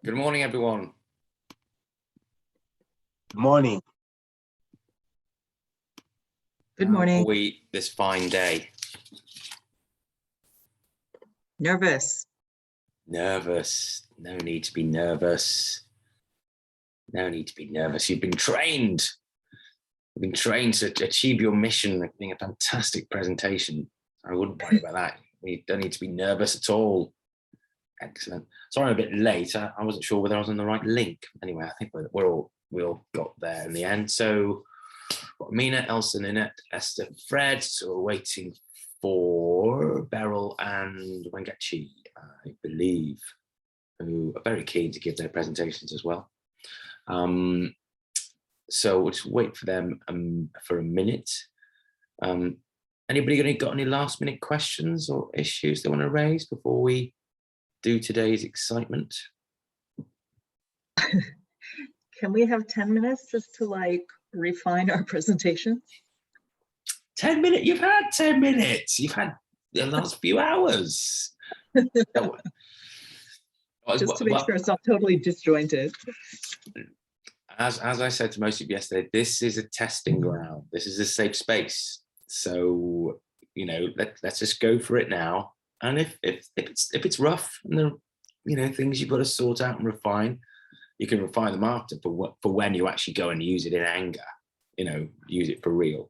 Good morning, everyone. Morning. Good morning. How are we this fine day? Nervous. Nervous. No need to be nervous. No need to be nervous. You've been trained. You've been trained to achieve your mission, like being a fantastic presentation. I wouldn't worry about that. You don't need to be nervous at all. Excellent. Sorry I'm a bit late. I wasn't sure whether I was on the right link. Anyway, I think we all got there in the end. So Mina, Elsa, Ninette, Esther, Fred. So we're waiting for Beryl and Wangechi, I believe, who are very keen to give their presentations as well. So we'll just wait for them for a minute. Anybody got any last minute questions or issues they want to raise before we do today's excitement? Can we have 10 minutes just to like refine our presentations? 10 minutes? You've had 10 minutes. You've had the last few hours. Just to make sure it's not totally disjointed. As I said to most of you yesterday, this is a testing ground. This is a safe space. So, you know, let's just go for it now. And if it's rough and there are, things you've got to sort out and refine, you can refine them after for when you actually go and use it in anger, use it for real.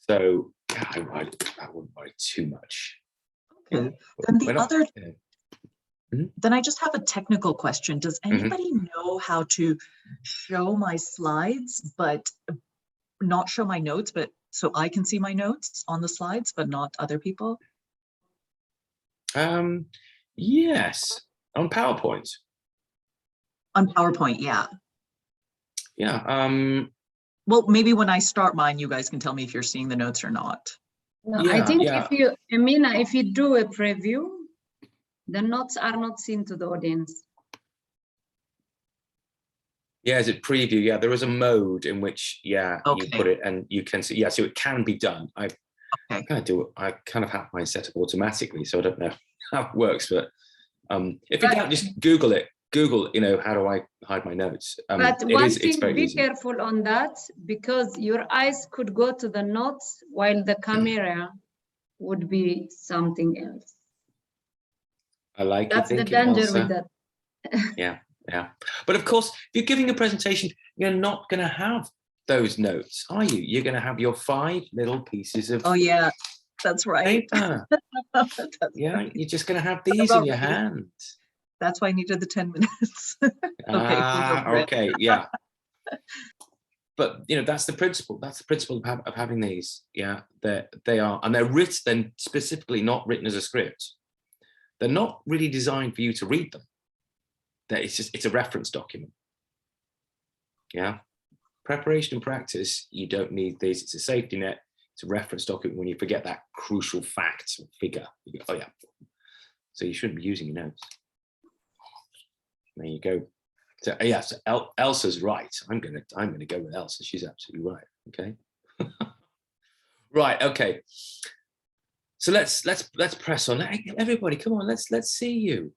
So yeah, I wouldn't worry too much. Okay. And then I just have a technical question. Does anybody know how to show my slides, but not show my notes, but so I can see my notes on the slides, but not other people? Yes, on PowerPoint. On PowerPoint, yeah. Yeah. Well, maybe when I start mine, you guys can tell me if you're seeing the notes or not. No, Yeah, I think yeah. if you do a preview, the notes are not seen to the audience. Yeah, as a preview, yeah, there is a mode in which, you put it and you can see, so it can be done. I kind of have mine set up automatically, so I don't know how it works, but if you don't, just Google it. Google, how do I hide my notes? But one thing, be careful on that, because your eyes could go to the notes while the camera would be something else. I like that's your the thinking, danger Elsa. with that. Yeah. But of course, if you're giving a presentation, you're not going to have those notes, are you? You're going to have your 5 little pieces of that's right. paper. Right. You're just going to have these in your hand. That's why I needed the 10 minutes. Okay, yeah. But that's the principle. That's the principle of having these. Yeah, they are, and they're written then specifically, not written as a script. They're not really designed for you to read them. It's a reference document. Yeah, preparation and practice. You don't need these. It's a safety net. It's a reference document. When you forget that crucial fact or figure, you go, oh yeah. So you shouldn't be using your notes. There you go. So so Elsa's right. I'm gonna go with Elsa. She's absolutely right. Okay. Right. Okay. So let's press on. Everybody, come on. Let's see you.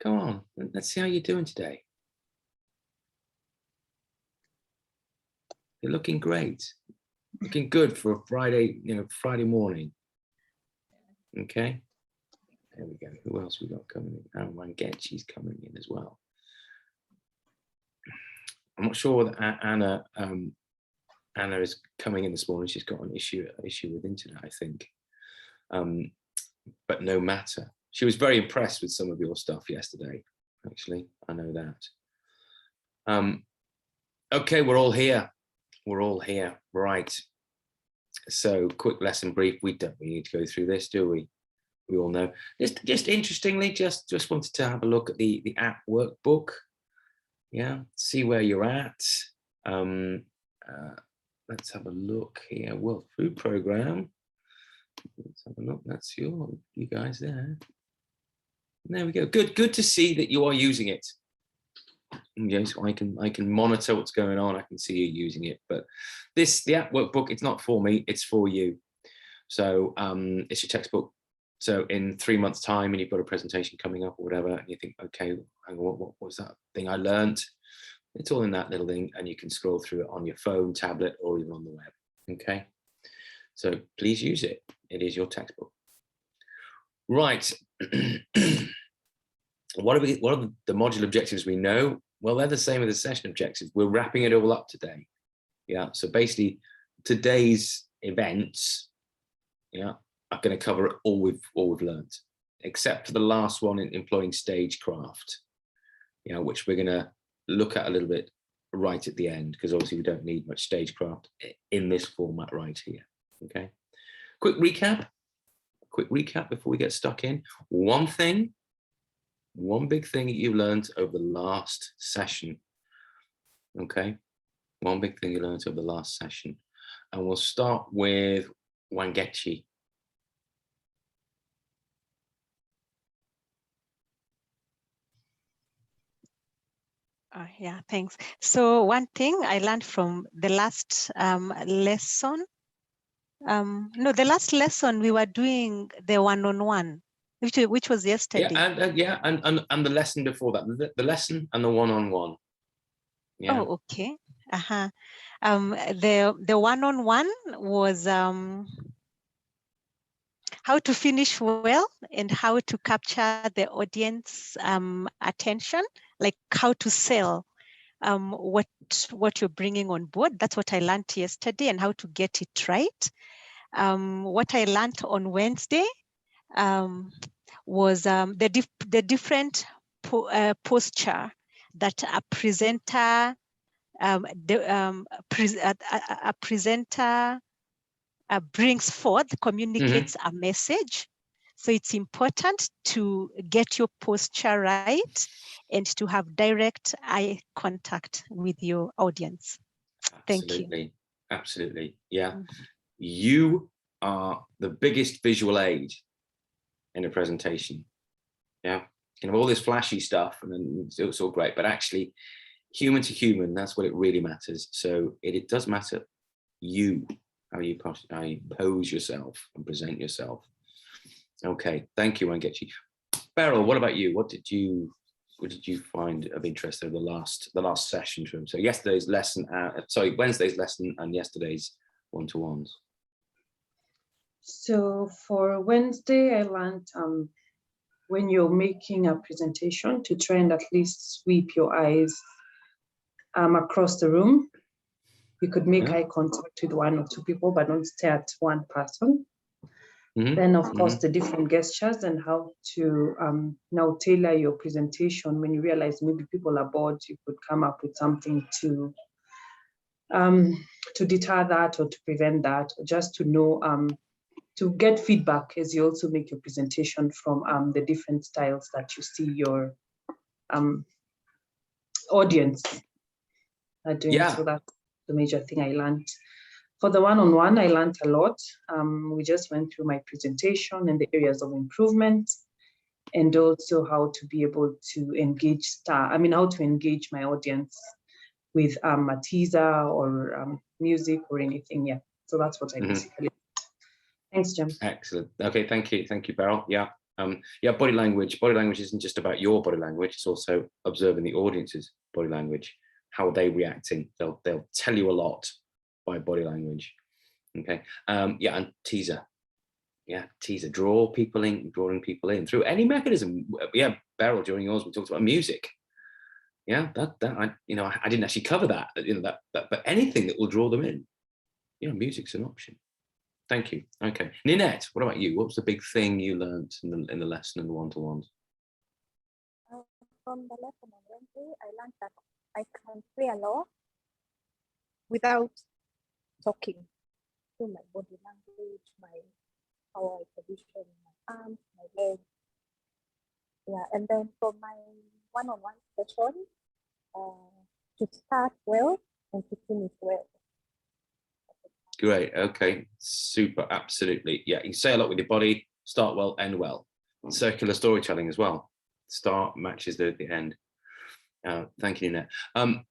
Come on. Let's see how you're doing today. You're looking great. Looking good for a Friday. Friday morning. Okay. There we go. Who else we got coming in? Oh, Wangechi's coming in as well. I'm not sure that Anna is coming in this morning. She's got an issue with internet, I think. But no matter. She was very impressed with some of your stuff yesterday. Actually, I know that. Okay, we're all here. We're all here, right? So, quick lesson brief. We don't need to go through this, do we? We all know. Just interestingly, just wanted to have a look at the app workbook. Yeah, see where you're at. Let's have a look here. World Food Program. Let's have a look. That's you guys there. There we go. Good to see that you are using it. Yes, I can monitor what's going on. I can see you using it. But the app workbook, it's not for me. It's for you. So it's your textbook. So in 3 months' time, and you've got a presentation coming up or whatever, and you think, okay, hang on, what was that thing I learned? It's all in that little thing, and you can scroll through it on your phone, tablet, or even on the web. Okay, so please use it. It is your textbook. Right. What are the module objectives we know? Well, they're the same as the session objectives. We're wrapping it all up today. Yeah. So basically, today's events, yeah, are going to cover all we've learned, except for the last one in employing stagecraft, you know, which we're going to look at a little bit right at the end, because obviously we don't need much stagecraft in this format right here. Okay. Quick recap before we get stuck in. One big thing that you learned over the last session. Okay. One big thing you learned over the last session. And we'll start with Wangechi. Yeah, thanks. So one thing I learned from the last lesson, no, the last lesson we were doing the one-on-one, which was yesterday. Yeah, and the lesson before that, the lesson and the one-on-one. Yeah. Oh, okay. The one-on-one was how to finish well and how to capture the audience attention, like how to sell what you're bringing on board. That's what I learned yesterday, and how to get it right. What I learned on Wednesday was the different posture that a presenter brings forth, communicates a message. So it's important to get your posture right and to have direct eye contact with your audience. Thank you. Absolutely. Yeah. You are the biggest visual aid in a presentation. Yeah. You know, all this flashy stuff, and then it's all great, but actually human to human, that's what it really matters. So it does matter how you pose yourself and present yourself. Okay, thank you, Wangechi. Beryl, what about you? What did you find of interest over the last session? So yesterday's lesson, Wednesday's lesson and yesterday's one-to-ones. So for Wednesday, I learned when you're making a presentation to try and at least sweep your eyes across the room. You could make eye contact with one or two people, but don't stare at one person. Then, of course, the different gestures and how to now tailor your presentation. When you realize maybe people are bored, you could come up with something to deter that or to prevent that, or just to know, to get feedback as you also make your presentation from the different styles that you see your audience are doing. Yeah. So that's the major thing I learned. For the one-on-one, I learned a lot. We just went through my presentation and the areas of improvement, and also how to be able to engage how to engage my audience with a teaser or music or anything. Yeah, so that's what I basically. Thanks, Jim. Excellent. Okay, thank you, Beryl. Yeah, yeah. Body language. Body language isn't just about your body language; it's also observing the audience's body language. How are they reacting? They'll tell you a lot by body language. Okay. Yeah, and teaser. Yeah, teaser. Drawing people in through any mechanism. Yeah, Beryl, during yours we talked about music. Yeah, that I didn't actually cover that. But anything that will draw them in. Music's an option. Thank you. Okay, Ninette, what about you? What was the big thing you learned in the lesson and the one-to-ones? From the lesson on Wednesday, I learned that I can play a lot without talking, through my body language, how I position my arms, my legs. Yeah, and then for my one-on-one session, to start well and to finish well. Great. Okay. Super. Absolutely. Yeah. You say a lot with your body. Start well, end well. Circular storytelling as well. Start matches the end. Thank you, Ninette.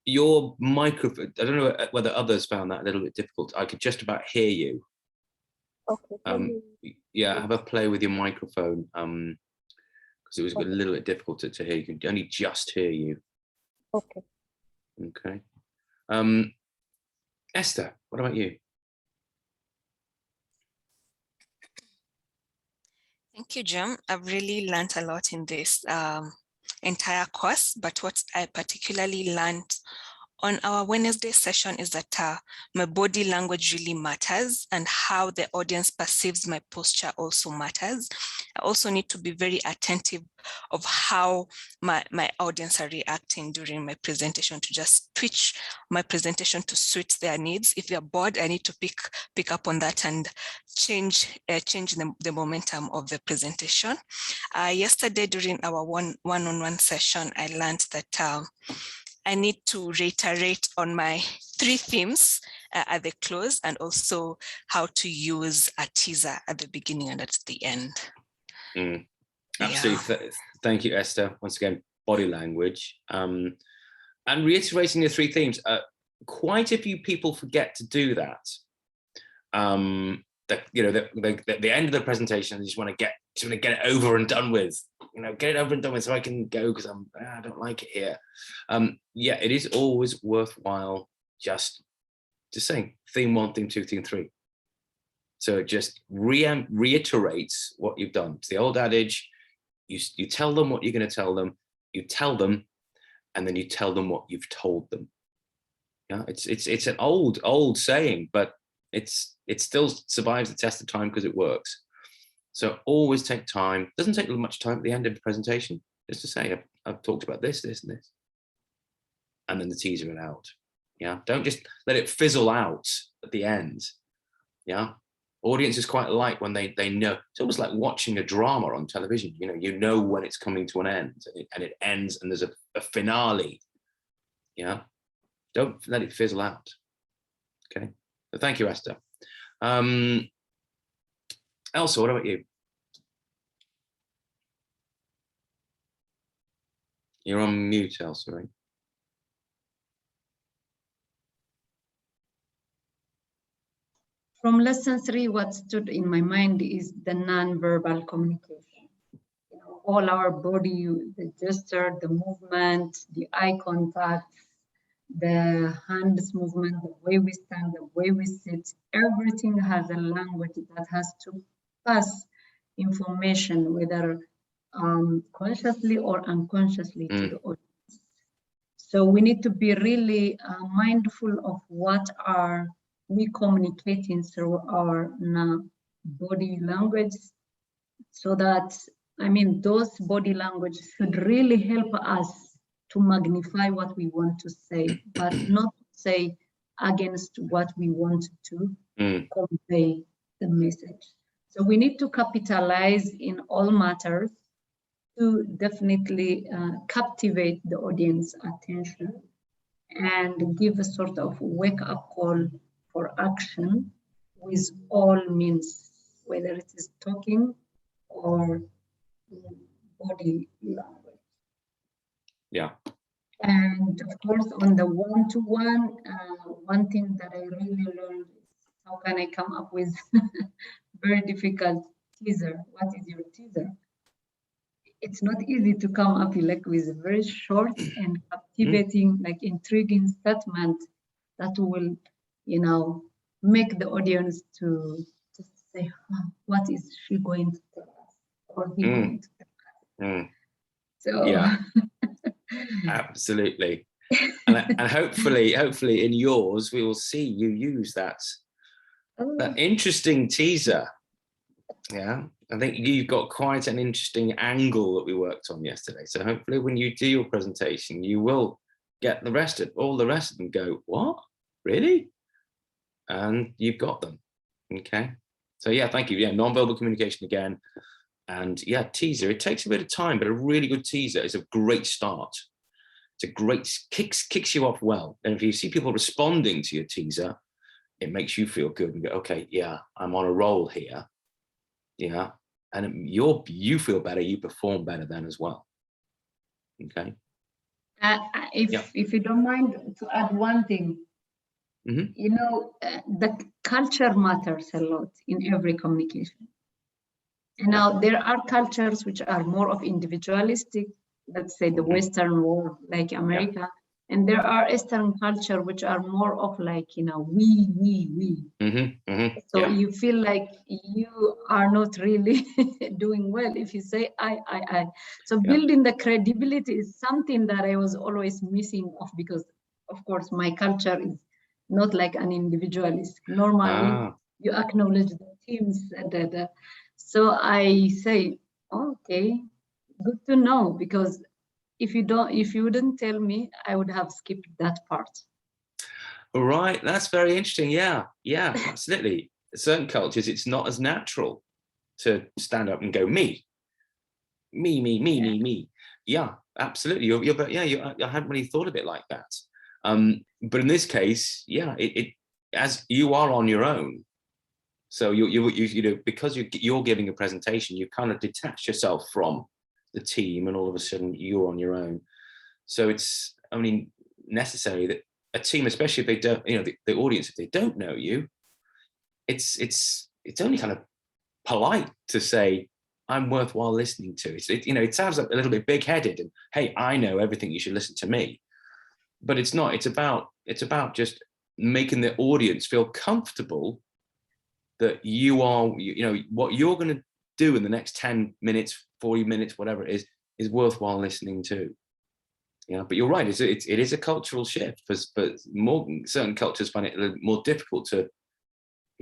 Your microphone, I don't know whether others found that a little bit difficult. I could just about hear you. Okay. Yeah, have a play with your microphone, because it was a little bit difficult to hear. You can only just hear you. Okay. Okay. Esther, what about you? Thank you, Jim. I've really learned a lot in this entire course, but what I particularly learned on our Wednesday session is that my body language really matters, and how the audience perceives my posture also matters. I also need to be very attentive of how my audience are reacting during my presentation, to just twitch my presentation to suit their needs. If they're bored, I need to pick up on that and change the momentum of the presentation. Yesterday during our one-on-one session, I learned that I need to reiterate on my 3 themes at the close, and also how to use a teaser at the beginning and at the end. Absolutely. Yeah. Thank you, Esther. Once again, body language. And reiterating the 3 themes. Quite a few people forget to do that. The end of the presentation, they just want to get it over and done with. Get it over and done with so I can go, because I don't like it here. Yeah, it is always worthwhile just saying theme 1, theme 2, theme 3. So it just reiterates what you've done. It's the old adage: you tell them what you're going to tell them, you tell them, and then you tell them what you've told them. Yeah, it's an old saying, but it still survives the test of time because it works. So always take time. Doesn't take much time at the end of the presentation, just to say, I've talked about this, this, and this, and then the teaser it out. Yeah, don't just let it fizzle out at the end. Yeah, audiences quite like when they know. It's almost like watching a drama on television. You know when it's coming to an end, and it ends, and there's a finale. Yeah, don't let it fizzle out. Okay, so thank you, Esther. Elsa, what about you? You're on mute, Elsa, right? From lesson 3, what stood in my mind is the non-verbal communication. All our body, the gesture, the movement, the eye contact, the hands movement, the way we stand, the way we sit, everything has a language that has to pass information, whether consciously or unconsciously, to the audience. So we need to be really mindful of what are we communicating through our body language, so that, those body language should really help us to magnify what we want to say, but not say against what we want to convey the message. So we need to capitalize in all matters to definitely captivate the audience attention and give a sort of wake-up call for action with all means, whether it is talking or body language. Yeah. And of course, on the one-to-one, one thing that I really learned is how can I come up with very difficult teaser. What is your teaser? It's not easy to come up with a very short and captivating, intriguing statement that will, make the audience to just say, what is she going to tell us? Or he going to tell us? So yeah, absolutely. And hopefully in yours, we will see you use that interesting teaser. Yeah, I think you've got quite an interesting angle that we worked on yesterday. So hopefully when you do your presentation, you will get all the rest of them go, what? Really? And you've got them. Okay. So yeah, thank you. Yeah, non-verbal communication again. And yeah, teaser. It takes a bit of time, but a really good teaser is a great start. It's a great kicks you off well. And if you see people responding to your teaser, it makes you feel good and go, okay, yeah, I'm on a roll here. Yeah, and you feel better, you perform better then as well. Okay. If you don't mind to add one thing, You know, the culture matters a lot in every communication. Now, there are cultures which are more of individualistic, let's say the Western world, like America, and there are Eastern culture which are more of like, you know, we. So you feel like you are not really doing well if you say I. So building the credibility is something that I was always missing of, because of course my culture is not like an individualist. Normally you acknowledge the teams. So I say, okay, good to know, because if you wouldn't tell me, I would have skipped that part. Right, that's very interesting. Yeah, absolutely. Certain cultures, it's not as natural to stand up and go me. Yeah, absolutely. I hadn't really thought of it like that. But in this case, it as you are on your own. So you know, because you're giving a presentation, you kind of detach yourself from the team, and all of a sudden you're on your own. So it's, I mean, necessary that a team, especially if they don't, you know, the audience, if they don't know you, it's only kind of polite to say, I'm worthwhile listening to. You know, it sounds like a little bit big-headed and, hey, I know everything, you should listen to me. But it's not. It's about just making the audience feel comfortable that you are, you know, what you're going to do in the next 10 minutes, 40 minutes, whatever it is worthwhile listening to. Yeah, but you're right. It is a cultural shift, but more certain cultures find it a little more difficult to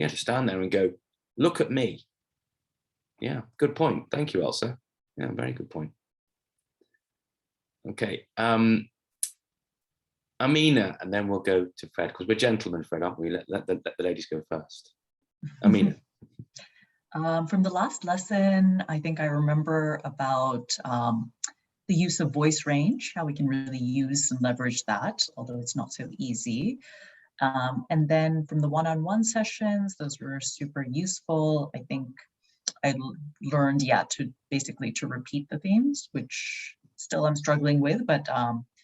stand there and go, look at me. Yeah, good point. Thank you, Elsa. Yeah, very good point. Okay, Amina, and then we'll go to Fred, because we're gentlemen, Fred, aren't we? Let the ladies go first. Amina. From the last lesson, I think I remember about the use of voice range, how we can really use and leverage that, although it's not so easy. And then from the one-on-one sessions, those were super useful. I think I learned, to basically to repeat the themes, which still I'm struggling with, but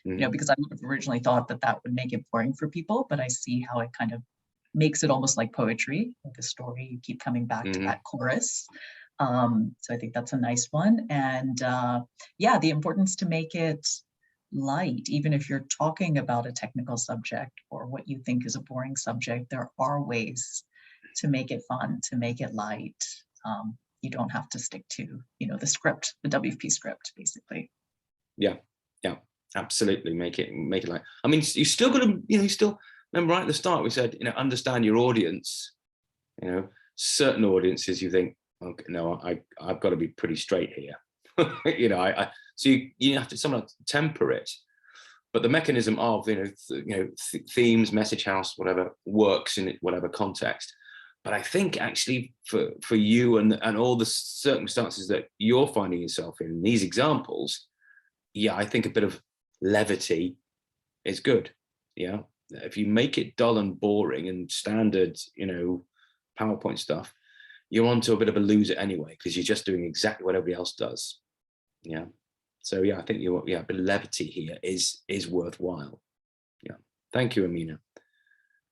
you know, because I would have originally thought that would make it boring for people, but I see how it kind of makes it almost like poetry, like a story. You keep coming back to that chorus. So I think that's a nice one. And the importance to make it light, even if you're talking about a technical subject or what you think is a boring subject, there are ways to make it fun, to make it light. You don't have to stick to, you know, the script, the WFP script, basically. Yeah, absolutely. Make it light. I mean, you still got to, you still remember right at the start we said, understand your audience. Certain audiences you think, okay, no, I've got to be pretty straight here. So you have to somewhat temper it, but the mechanism of themes, message house, whatever works in whatever context. But I think actually for you and all the circumstances that you're finding yourself in these examples, I think a bit of levity is good. Yeah, if you make it dull and boring and standard, PowerPoint stuff, you're onto a bit of a loser anyway, because you're just doing exactly what everybody else does. Yeah. So I think a bit of levity here is worthwhile. Yeah. Thank you, Amina.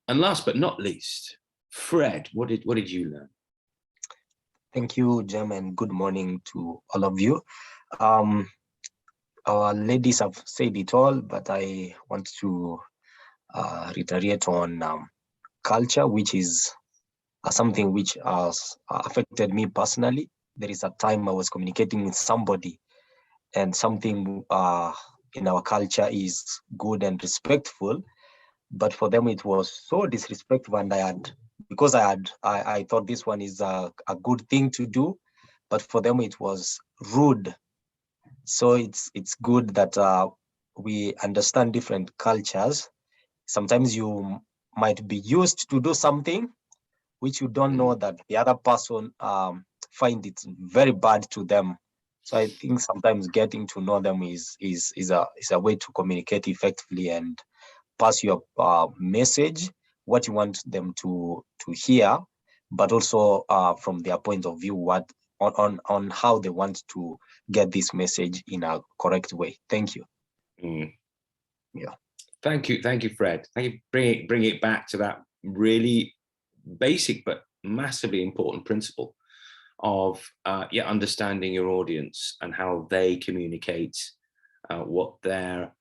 And last but not least, Fred, what did you learn? Thank you, Jem, and good morning to all of you. Our ladies have said it all, but I want to reiterate on culture, which is something which has affected me personally. There is a time I was communicating with somebody, and something in our culture is good and respectful, but for them it was so disrespectful, and I thought this one is a good thing to do, but for them it was rude. So it's good that we understand different cultures. Sometimes you might be used to do something which you don't know that the other person find it very bad to them. So I think sometimes getting to know them is a way to communicate effectively and pass your message, what you want them to hear, but also from their point of view, what on how they want to get this message in a correct way. Thank you. Yeah. Thank you, Fred. Thank you. Bring it back to that really basic but massively important principle of understanding your audience and how they communicate, what their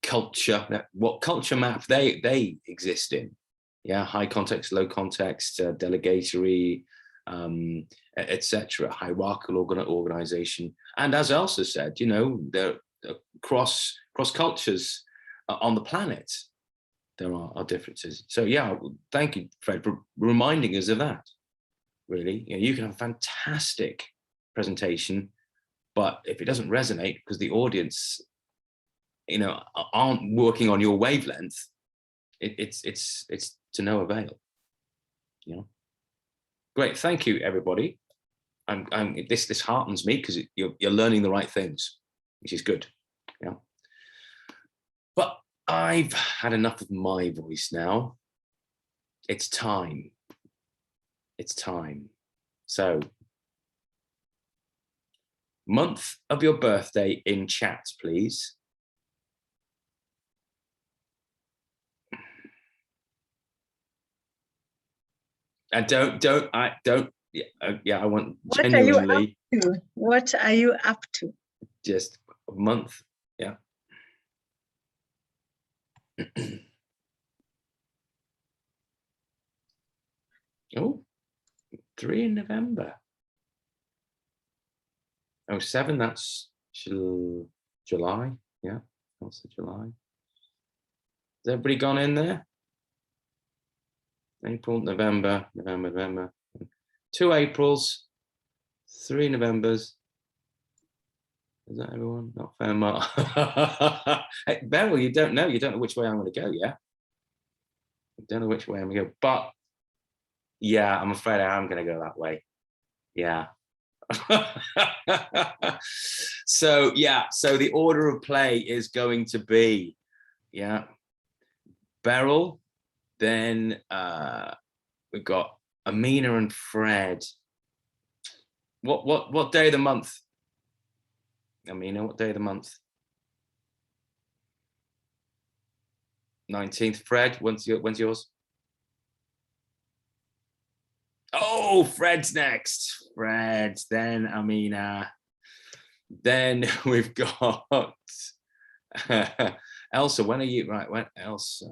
culture, what culture map they exist in. Yeah, high context, low context, delegatory, etc. Hierarchical organization, and as Elsa said, you know, there cross cultures on the planet, there are differences. So yeah, thank you, Fred, for reminding us of that. Really, you know, you can have a fantastic presentation, but if it doesn't resonate because the audience, you know, aren't working on your wavelength, it's to no avail. You know. Great, thank you, everybody. This heartens me because you're learning the right things, which is good. Yeah. But I've had enough of my voice now. It's time. It's time. So, month of your birthday in chat, please. And don't. Yeah, I want genuinely. What are you up to? Just a month. Yeah. Oh, 3 in November. Oh, 7, that's July. Yeah, that's July. Has everybody gone in there? April, November. 2 Aprils, 3 Novembers. Is that everyone? Not fair, Mark. Hey, Beryl, you don't know which way I'm going to go, yeah? I don't know which way I'm going to go, but yeah, I'm afraid I am going to go that way. Yeah. So the order of play is going to be, yeah, Beryl, then we've got Amina and Fred. What day of the month? Amina, what day of the month? 19th. Fred, when's yours? Oh, Fred's next. Fred, then Amina. Then we've got Elsa. When are you? Right, when Elsa?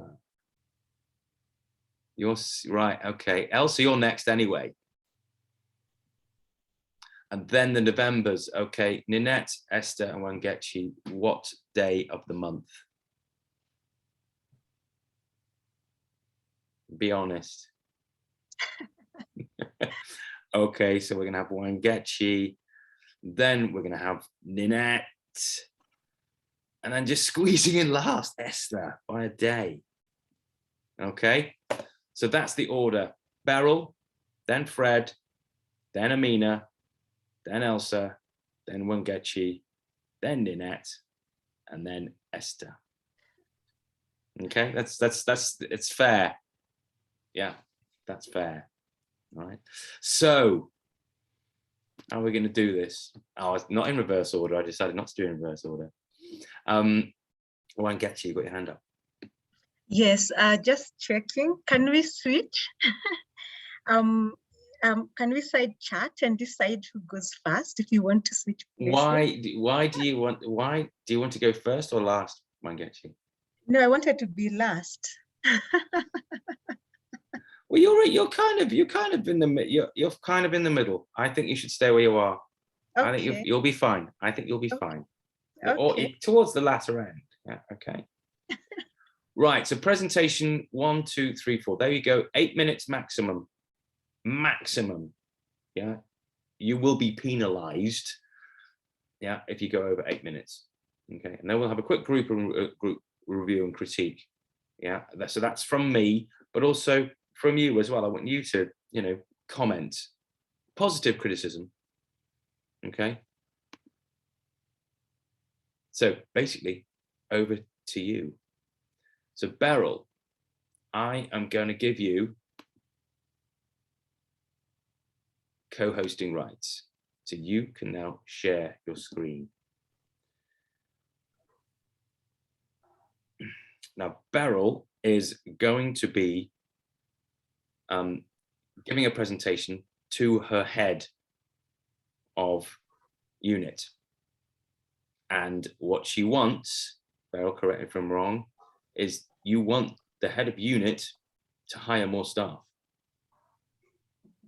You're right. Okay, Elsa, you're next anyway. And then the Novembers. Okay, Ninette, Esther, and Wangechi. What day of the month? Be honest. Okay, so we're gonna have Wangechi. Then we're gonna have Ninette, and then just squeezing in last, Esther, by a day. Okay, so that's the order. Beryl, then Fred, then Amina, then Elsa, then Wangechi, then Ninette, and then Esther. Okay, that's it's fair. Yeah, that's fair. All right. So how are we going to do this? Oh, it's not in reverse order. I decided not to do it in reverse order. Wangechi, you got your hand up. Yes, just checking. Can we switch? Can we side chat and decide who goes first if you want to switch places? Why do you want to go first or last, Wangechi? No, I wanted to be last. Well, you're kind of in the middle. I think you should stay where you are. Okay. I think you'll be fine. I think you'll be fine. Okay. Or towards the latter end. Yeah. Okay. Right. So presentation 1, 2, 3, 4. There you go. 8 minutes maximum. Maximum. Yeah. You will be penalized. Yeah. If you go over 8 minutes. Okay. And then we'll have a quick group review and critique. Yeah. So that's from me, but also from you as well. I want you to, you know, comment, positive criticism. Okay. So basically, over to you. So Beryl, I am going to give you co-hosting rights. So you can now share your screen. Now, Beryl is going to be giving a presentation to her head of unit. And what she wants, Beryl, correct me if I'm wrong, is you want the head of unit to hire more staff.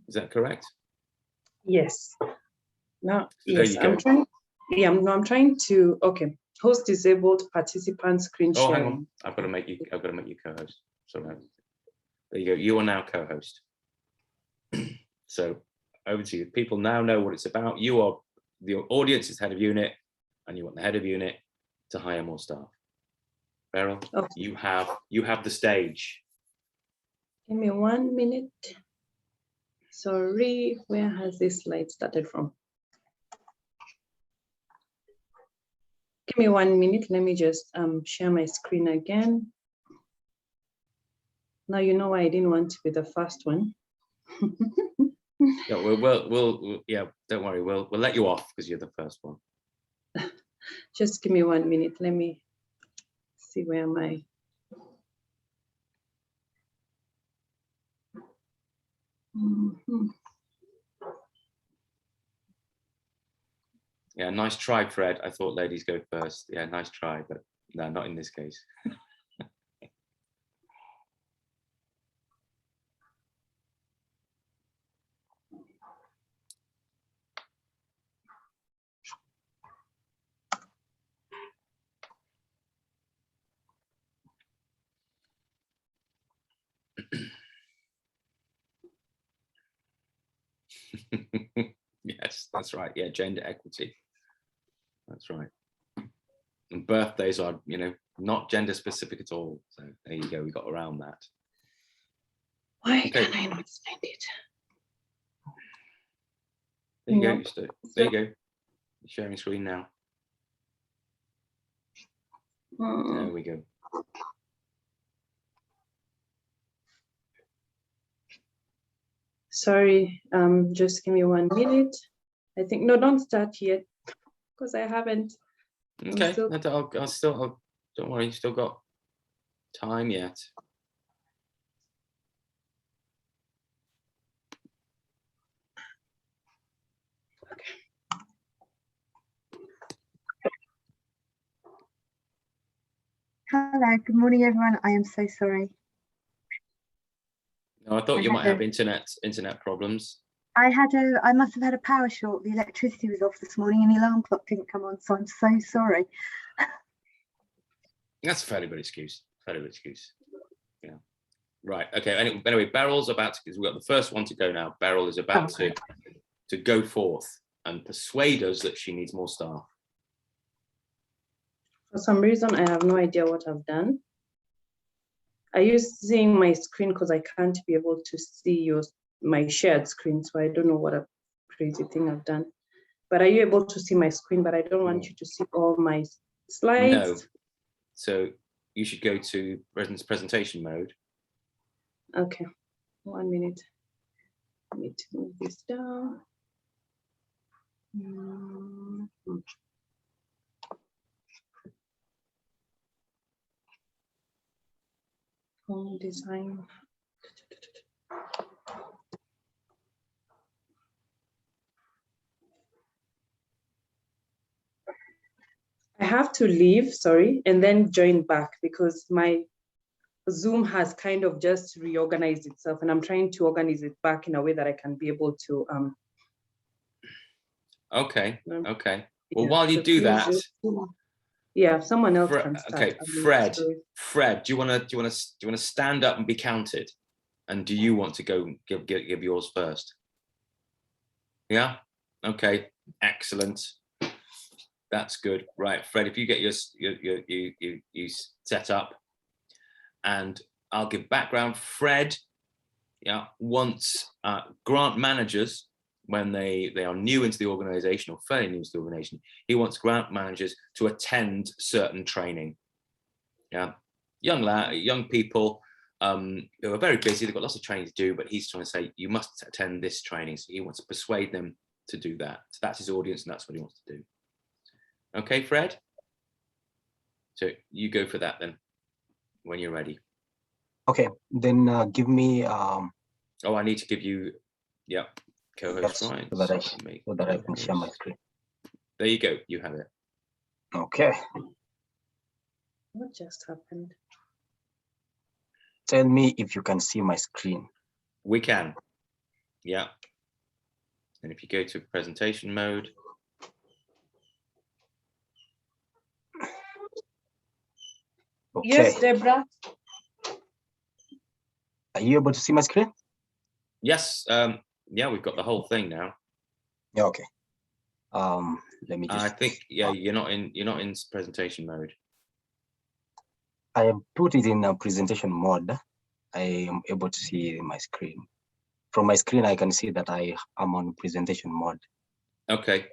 Is that correct? Yes. Now, There yes, you go. I'm trying. Yeah, I'm trying to. Okay, host disabled participant screen Oh, sharing. hang on. I've got to make you co-host. Sorry. There you go. You are now co-host. So over to you. People now know what it's about. You are the audience is head of unit, and you want the head of unit to hire more staff. Beryl, Okay. you have the stage. Give me 1 minute. Sorry, where has this slide started from? Give me 1 minute. Let me just share my screen again. Now you know why I didn't want to be the first one. Yeah, we'll yeah, don't worry. We'll let you off because you're the first one. Just give me 1 minute. Let me see where am I. Yeah, nice try, Fred. I thought ladies go first. Yeah, nice try, but no, not in this case. Yes, that's right. Yeah, gender equity. That's right. And birthdays are, not gender specific at all. So there you go. We got around that. Why Okay. can I not find it? There you go. Nope. There you go. Sharing screen now. There we go. Sorry, just give me 1 minute. I think, no, don't start yet because I haven't. Okay, still- don't worry, you still got time yet. Hello, good morning, everyone. I am so sorry. No, I thought you might have internet problems. I must have had a power short. The electricity was off this morning and the alarm clock didn't come on, so I'm so sorry. That's a fairly good excuse. Yeah. Right. Okay. Anyway, Beryl's about to, because we've got the first one to go now. Beryl is about to go forth and persuade us that she needs more staff. For some reason, I have no idea what I've done. Are you seeing my screen? Because I can't be able to see my shared screen, so I don't know what a crazy thing I've done. But are you able to see my screen? But I don't want you to see all my slides. No. So you should go to presentation mode. Okay, 1 minute. I need to move this down. Home design. I have to leave, sorry, and then join back because my Zoom has kind of just reorganized itself and I'm trying to organize it back in a way that I can be able to. Okay. Okay. Well, Yeah, while you so do that, yeah, someone else can start. Okay, Fred, do you want to stand up and be counted? And do you want to go give yours first? Yeah. Okay. Excellent. That's good. Right, Fred. If you get you set up, and I'll give background. Fred, yeah, wants grant managers when they are new into the organization or fairly new into the organization. He wants grant managers to attend certain training. Yeah, young people who are very busy. They've got lots of training to do, but he's trying to say you must attend this training. So he wants to persuade them to do that. So that's his audience, and that's what he wants to do. Okay, Fred. So you go for that then. when you're ready. Okay, then give me. Oh, I need to give you, yeah, co-host Yes, rights. so that I can share my screen. There you go. You have it. Okay. What just happened? Tell me if you can see my screen. We can. Yeah. And if you go to presentation mode. Okay. Yes, Deborah. Are you able to see my screen? Yes. Yeah, we've got the whole thing now. Yeah. Okay. Let me just. I think you're not in presentation mode. I have put it in a presentation mode. I am able to see my screen. From my screen, I can see that I am on presentation mode. Okay.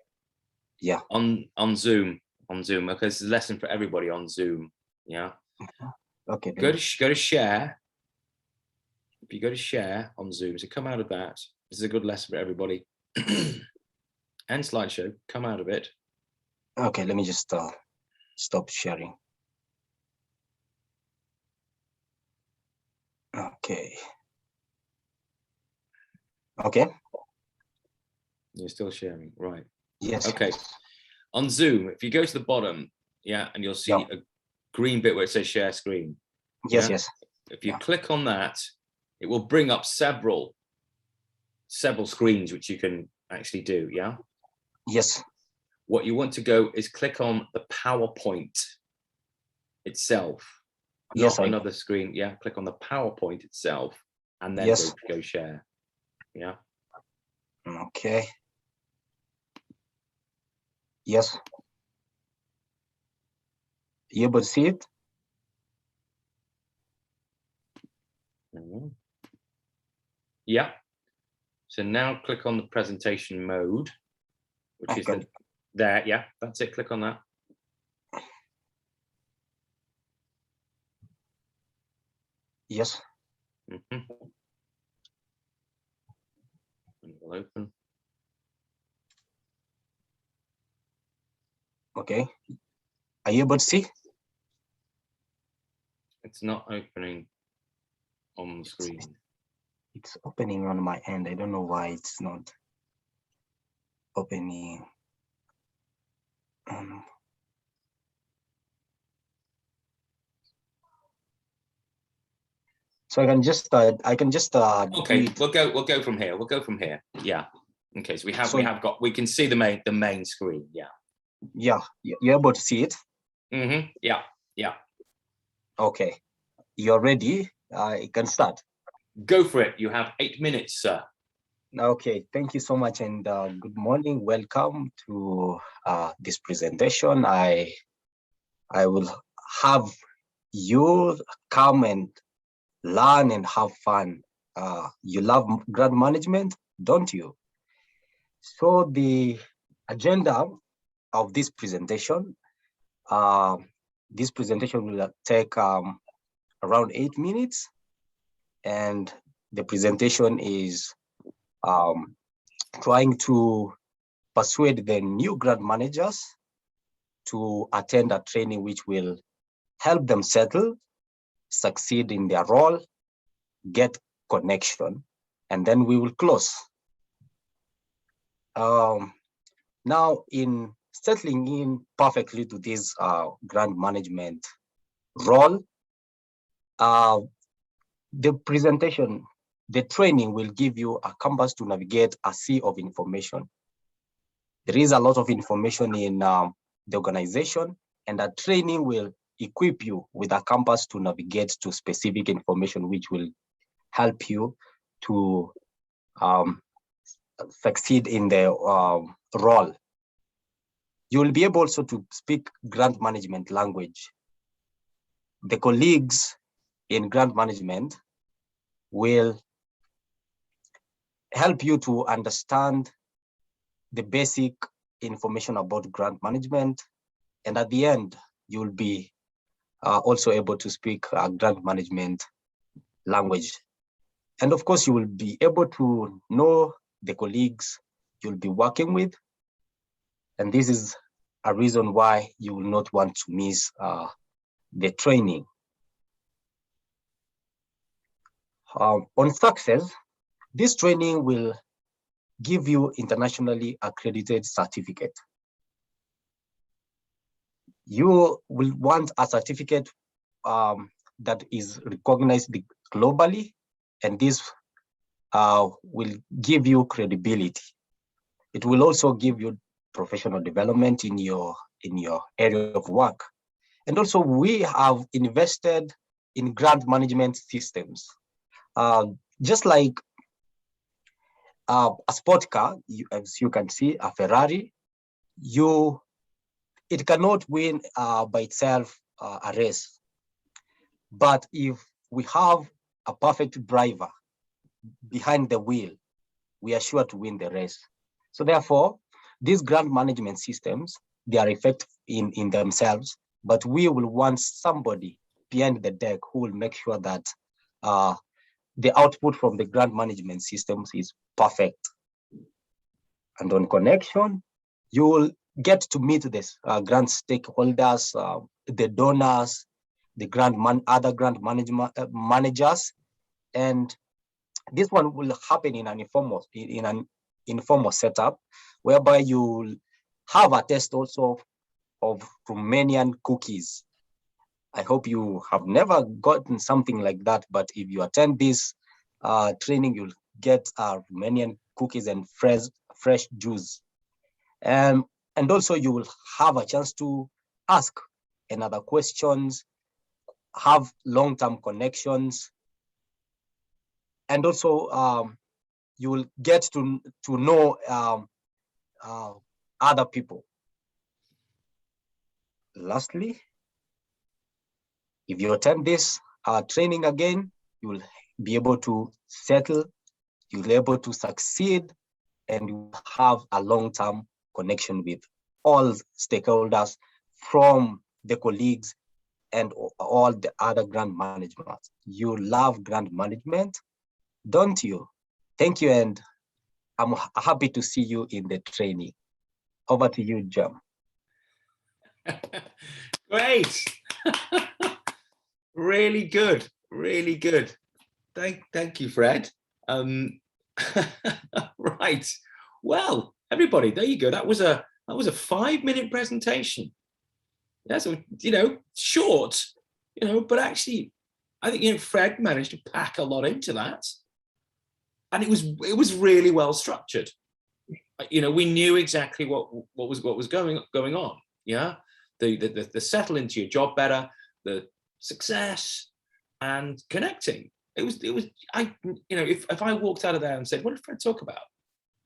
Yeah. On Zoom. Okay, this is a lesson for everybody on Zoom. Yeah. Okay. Go to share. If you go to share on Zoom, so come out of that. This is a good lesson for everybody. And slideshow, come out of it. Okay, let me just stop sharing. Okay. Okay. You're still sharing, right? Yes. Okay. On Zoom, if you go to the bottom, yeah, and you'll see a green bit where it says share screen. Yes, yeah? yes. If you click on that, it will bring up several screens which you can actually do, yeah? Yes. What you want to go is click on the PowerPoint itself. Yes, not another screen. Yeah, click on the PowerPoint itself and then go share. Yeah. Okay. Yes. You able to see it? Yeah. So now click on the presentation mode, which is there. Yeah, that's it. Click on that. Yes. And it will open. Okay. Are you able to see? It's not opening on the screen. It's opening on my end. I don't know why it's not opening. So I can just okay, we'll go from here. We'll go from here. Yeah. Okay, so we can see the main screen. Yeah. Yeah, you're able to see it. Yeah. Yeah. Okay, you're ready. I can start. Go for it. You have 8 minutes, sir. Okay, thank you so much, and good morning. Welcome to this presentation. I will have you come and learn and have fun. You love grant management, don't you? So the agenda of this presentation will take around 8 minutes, and the presentation is trying to persuade the new grant managers to attend a training which will help them settle, succeed in their role, get connection, and then we will close. Now, in settling in perfectly to this grant management role, the training will give you a compass to navigate a sea of information. There is a lot of information in the organization, and that training will equip you with a compass to navigate to specific information, which will help you to succeed in the role. You will be able also to speak grant management language. The colleagues in grant management will help you to understand the basic information about grant management. And at the end, you'll be also able to speak grant management language. And of course, you will be able to know the colleagues you'll be working with. And this is a reason why you will not want to miss the training. On success, this training will give you internationally accredited certificate. You will want a certificate that is recognized globally, and this will give you credibility. It will also give you professional development in your area of work. And also, we have invested in grant management systems. Just like a sport car, as you can see, a Ferrari, it cannot win by itself a race. But if we have a perfect driver behind the wheel, we are sure to win the race. So therefore, these grant management systems, they are effective in themselves, but we will want somebody behind the deck who will make sure that the output from the grant management systems is perfect. And on connection, you will get to meet this grant stakeholders, the donors, the other grant managers, and this one will happen in an informal setup, whereby you have a test also of Romanian cookies. I hope you have never gotten something like that, but if you attend this training, you'll get Romanian cookies and fresh juice. And also you will have a chance to ask another questions, have long-term connections, and also you will get to know other people. Lastly, if you attend this training again, you will be able to settle, you'll be able to succeed, and you have a long-term connection with all stakeholders, from the colleagues and all the other grant management. You love grant management, don't you? Thank you, and I'm happy to see you in the training. Over to you, Jam. Great. Really good, really good. Thank you, Fred. Right. Well, everybody, there you go. That was a 5-minute presentation. Yeah, so short, but actually, I think Fred managed to pack a lot into that, and it was really well structured. We knew exactly what was going on. Yeah, the settle into your job better, the success, and connecting. It was if I walked out of there and said, what did Fred talk about?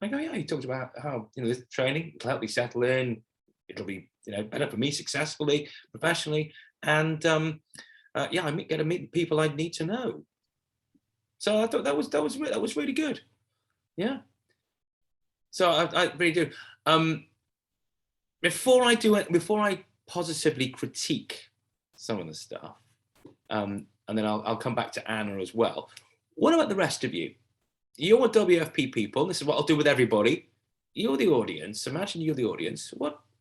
I go, yeah, he talked about how this training will help me settle in. It'll be better for me successfully, professionally, and I get to meet people I need to know. So I thought that was really good. Yeah. So I really do. Before I positively critique some of the stuff, and then I'll come back to Anna as well. What about the rest of you? You're WFP people. This is what I'll do with everybody. You're the audience. Imagine you're the audience.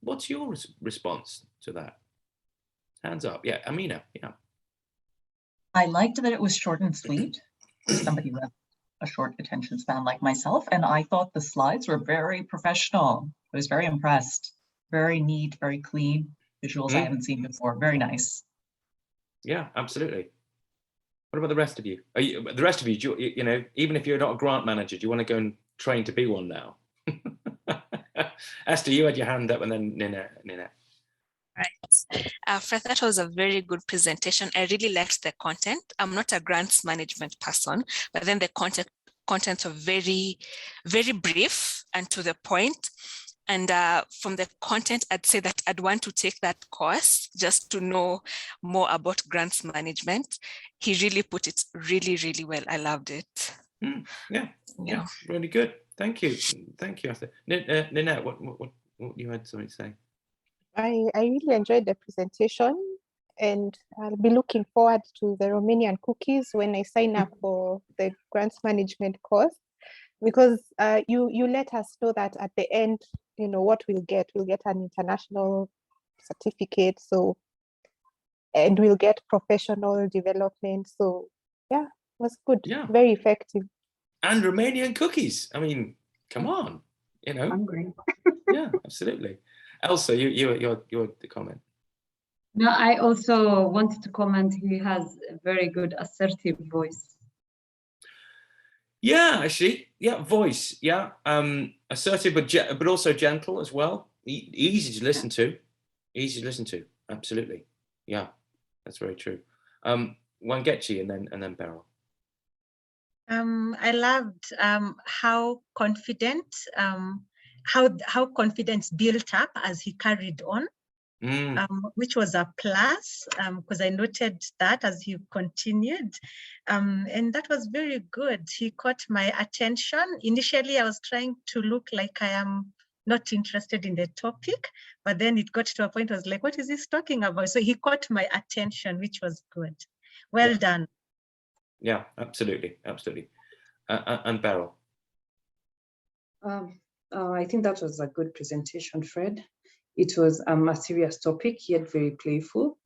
What's your response to that? Hands up. Yeah, Amina. Yeah. I liked that it was short and sweet. Somebody with a short attention span like myself, and I thought the slides were very professional. I was very impressed. Very neat, very clean. Visuals I haven't seen before. Very nice. Yeah, absolutely. What about the rest of you? The rest of you, even if you're not a grant manager, do you want to go and train to be one now? Esther, you had your hand up, and then Ninette. Right. Fred, that was a very good presentation. I really liked the content. I'm not a grants management person, but then the contents are very, very brief and to the point. And from the content, I'd say that I'd want to take that course just to know more about grants management. He really put it really, really well. I loved it. Yeah, really good. Thank you, Esther. Ninette, what you had something to say? I really enjoyed the presentation, and I'll be looking forward to the Romanian cookies when I sign up for the grants management course, because you let us know that at the end, what we'll get an international certificate, and we'll get professional development. So yeah, was good. Yeah. Very effective. And Romanian cookies. I mean, come on, Hungry. Yeah, absolutely. Elsa, you're the comment. No, I also wanted to comment. He has a very good assertive voice. Yeah, actually, yeah, voice, yeah, assertive, but also gentle as well. Easy to listen to, absolutely. Yeah, that's very true. Wangechi and then Beryl. I loved how confidence built up as he carried on. Which was a plus, because I noted that as he continued, and that was very good. He caught my attention. Initially, I was trying to look like I am not interested in the topic, but then it got to a point I was like, what is this talking about? So he caught my attention, which was good. Well done. Yeah, absolutely. And Beryl. I think that was a good presentation, Fred. It was a serious topic, yet very playful.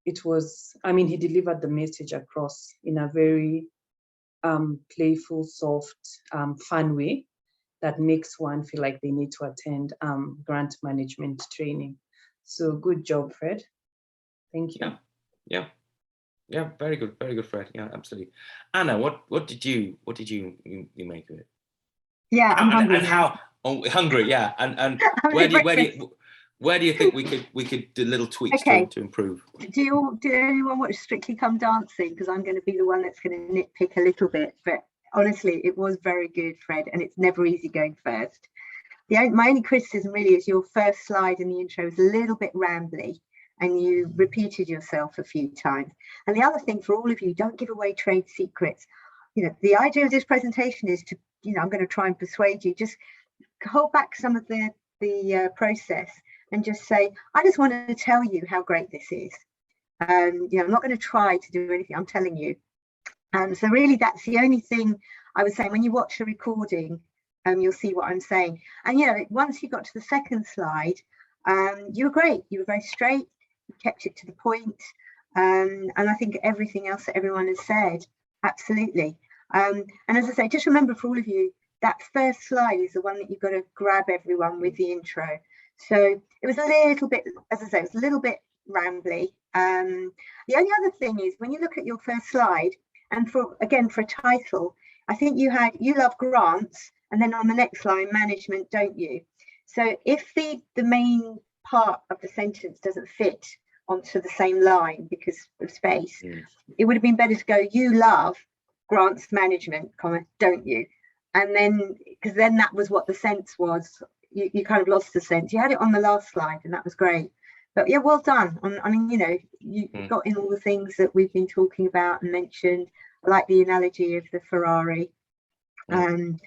It was, he delivered the message across in a very playful, soft, fun way that makes one feel like they need to attend grant management training. So good job, Fred. Thank you. Yeah, very good, Fred. Yeah, absolutely. Anna, what did you make of it? Yeah, I'm hungry. And how? Oh, hungry, yeah. And where do you think we could do little tweaks to improve? Do anyone watch Strictly Come Dancing? Because I'm going to be the one that's going to nitpick a little bit. But honestly, it was very good, Fred, and it's never easy going first. My only criticism really is your first slide in the intro is a little bit rambly, and you repeated yourself a few times. And the other thing for all of you, don't give away trade secrets. The idea of this presentation is to, I'm going to try and persuade you, just hold back some of the process and just say, I just want to tell you how great this is. I'm not going to try to do anything, I'm telling you. So really that's the only thing I was saying. When you watch the recording, you'll see what I'm saying. And once you got to the second slide, you were great. You were very straight, you kept it to the point. And I think everything else that everyone has said, absolutely. And as I say, just remember for all of you, that first slide is the one that you've got to grab everyone with the intro. So it was a little bit, as I say, it was a little bit rambly. The only other thing is when you look at your first slide, and for a title, I think you love grants, and then on the next line, management, don't you? So if the main part of the sentence doesn't fit onto the same line because of space, it would have been better to go, you love grants management, don't you? And then, because then that was what the sense was. You kind of lost the sense. You had it on the last slide, and that was great. But yeah, well done. You got in all the things that we've been talking about and mentioned. I like the analogy of the Ferrari. And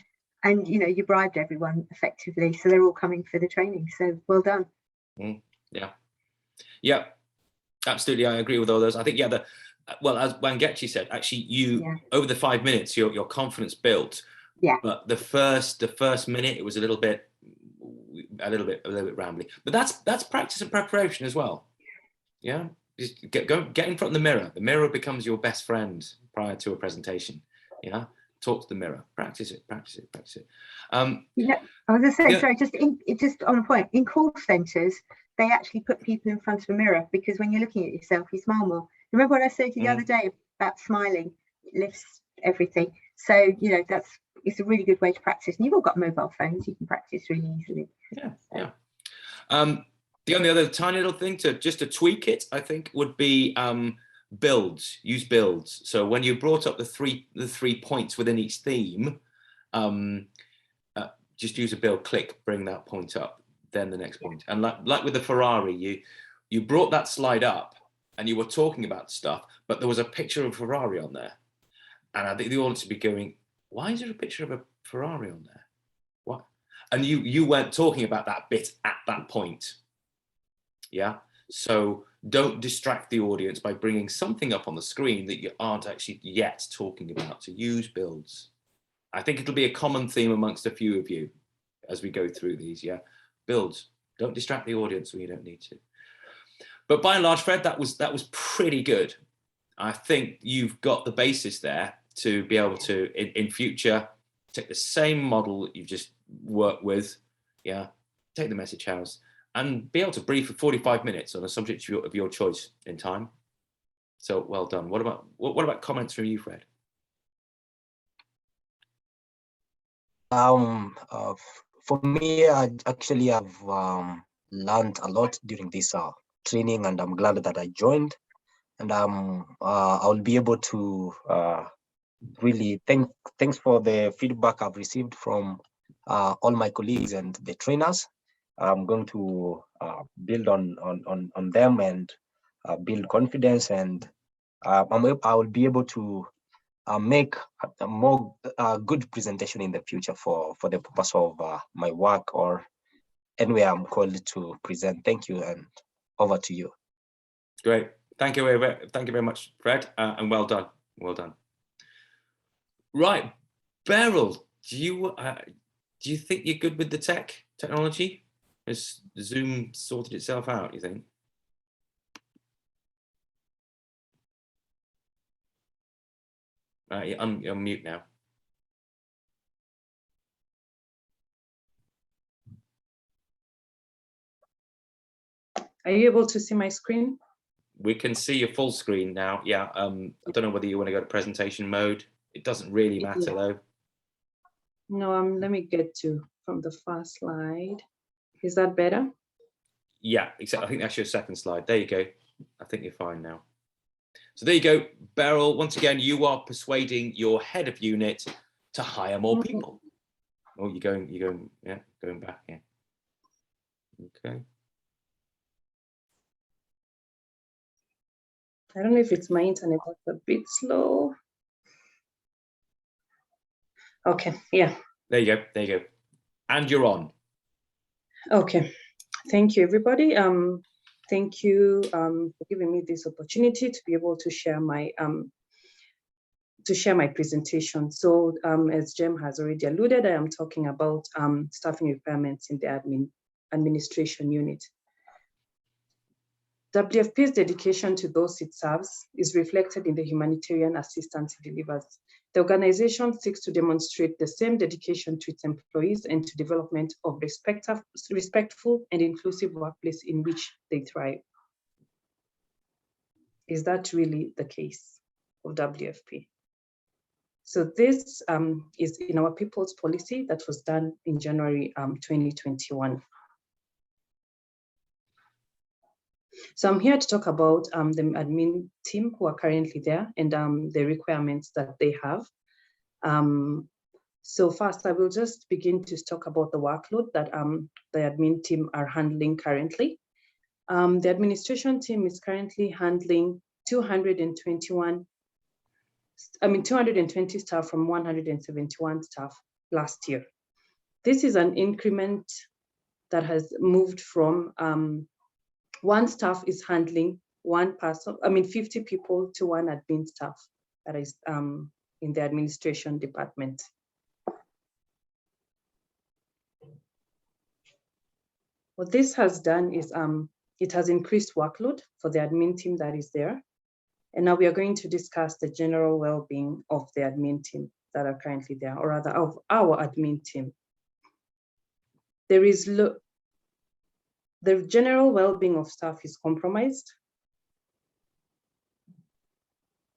you bribed everyone effectively, so they're all coming for the training. So well done. Yeah, absolutely. I agree with all those. I think as Wangechi said, actually over the 5 minutes, your confidence built. Yeah. But the first minute, it was a little bit rambly. But that's practice and preparation as well. Yeah. Just get in front of the mirror. The mirror becomes your best friend prior to a presentation. Yeah. Talk to the mirror. Practice it. I was going to say, sorry, just on a point. In call centres, they actually put people in front of a mirror because when you're looking at yourself, you smile more. Remember what I said to you the other day about smiling? It lifts everything. So it's a really good way to practice. And you've all got mobile phones; you can practice really easily. Yeah. The only other tiny little thing to tweak it, I think, would be builds. Use builds. So when you brought up the three points within each theme, just use a build. Click, bring that point up, then the next point. And like with the Ferrari, you brought that slide up, and you were talking about stuff, but there was a picture of a Ferrari on there, and I think the audience would be going, "Why is there a picture of a Ferrari on there? What?" And you weren't talking about that bit at that point. Yeah. So don't distract the audience by bringing something up on the screen that you aren't actually yet talking about. So use builds. I think it'll be a common theme amongst a few of you as we go through these. Yeah. Builds. Don't distract the audience when you don't need to. But by and large, Fred, that was pretty good. I think you've got the basis there to be able to, in future, take the same model that you've just worked with, yeah, take the message house, and be able to brief for 45 minutes on a subject of your choice in time. So well done. What about comments from you, Fred? For me, I actually have learned a lot during this training, and I'm glad that I joined. And I'll be able to really thanks for the feedback I've received from all my colleagues and the trainers. I'm going to build on them and build confidence, and I will be able to make a more good presentation in the future for the purpose of my work or anywhere I'm called to present. Thank you, and over to you. Great. Thank you very much, Fred, and well done. Well done. Right, Beryl, do you think you're good with the technology? Has Zoom sorted itself out, you think? You're on mute now. Are you able to see my screen? We can see your full screen now. Yeah. I don't know whether you want to go to presentation mode. It doesn't really matter though. No, let me get from the first slide. Is that better? Yeah, except I think that's your second slide. There you go. I think you're fine now. So there you go, Beryl. Once again, you are persuading your head of unit to hire more people. Oh, you're going, yeah, going back. Yeah. Okay. I don't know if it's my internet that's a bit slow. Okay, yeah. There you go. There you go. And you're on. Okay. Thank you, everybody. Thank you for giving me this opportunity to be able to share my presentation. So as Jem has already alluded, I am talking about staffing requirements in the administration unit. WFP's dedication to those it serves is reflected in the humanitarian assistance it delivers. The organization seeks to demonstrate the same dedication to its employees and to development of respectful and inclusive workplace in which they thrive. Is that really the case of WFP? So this is in our people's policy that was done in January 2021. So I'm here to talk about the admin team who are currently there and the requirements that they have. So first, I will just begin to talk about the workload that the admin team are handling currently. The administration team is currently handling 220 staff from 171 staff last year. This is an increment that has moved from one staff is handling 50 people to one admin staff that is in the administration department. What this has done is it has increased workload for the admin team that is there. And now we are going to discuss the general well-being of the admin team that are currently there, or rather of our admin team. There is the general well-being of staff is compromised.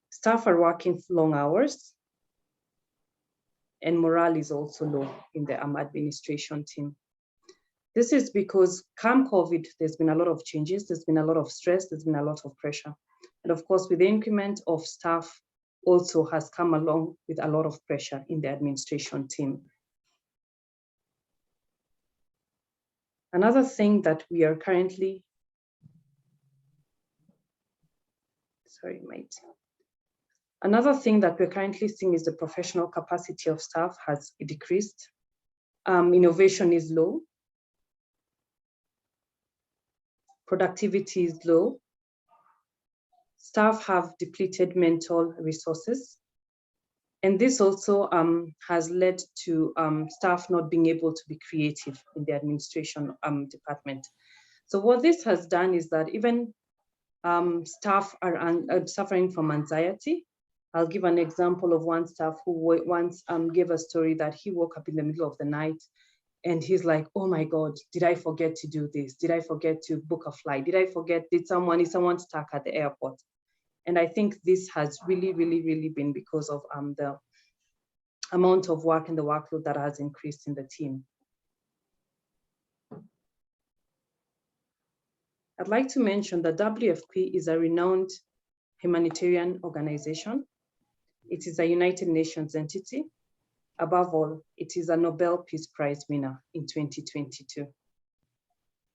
Staff are working long hours, and morale is also low in the administration team. This is because come COVID, there's been a lot of changes, there's been a lot of stress, there's been a lot of pressure. And of course, with the increment of staff also has come along with a lot of pressure in the administration team. Another thing that we are currently, Another thing that we're currently seeing is the professional capacity of staff has decreased. Innovation is low. Productivity is low. Staff have depleted mental resources. And this also has led to staff not being able to be creative in the administration department. So what this has done is that even staff are suffering from anxiety. I'll give an example of one staff who once gave a story that he woke up in the middle of the night and he's like, oh my God, did I forget to do this? Did I forget to book a flight? Did I forget, is someone stuck at the airport? And I think this has really, really, really been because of the amount of work and the workload that has increased in the team. I'd like to mention that WFP is a renowned humanitarian organization. It is a United Nations entity. Above all, it is a Nobel Peace Prize winner in 2022.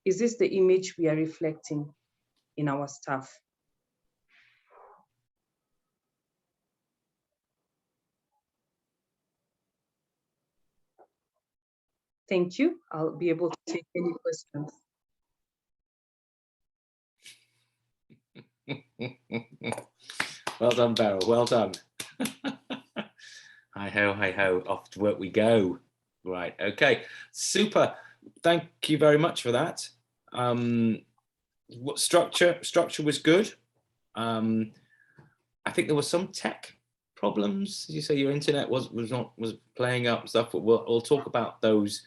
Is this the image we are reflecting in our staff? Thank you. I'll be able to take any questions. Well done, Beryl. Well done. Hi ho, off to work we go. Right, okay, super. Thank you very much for that. What structure was good. I think there were some tech problems. As you say, your internet was playing up stuff, but we'll talk about those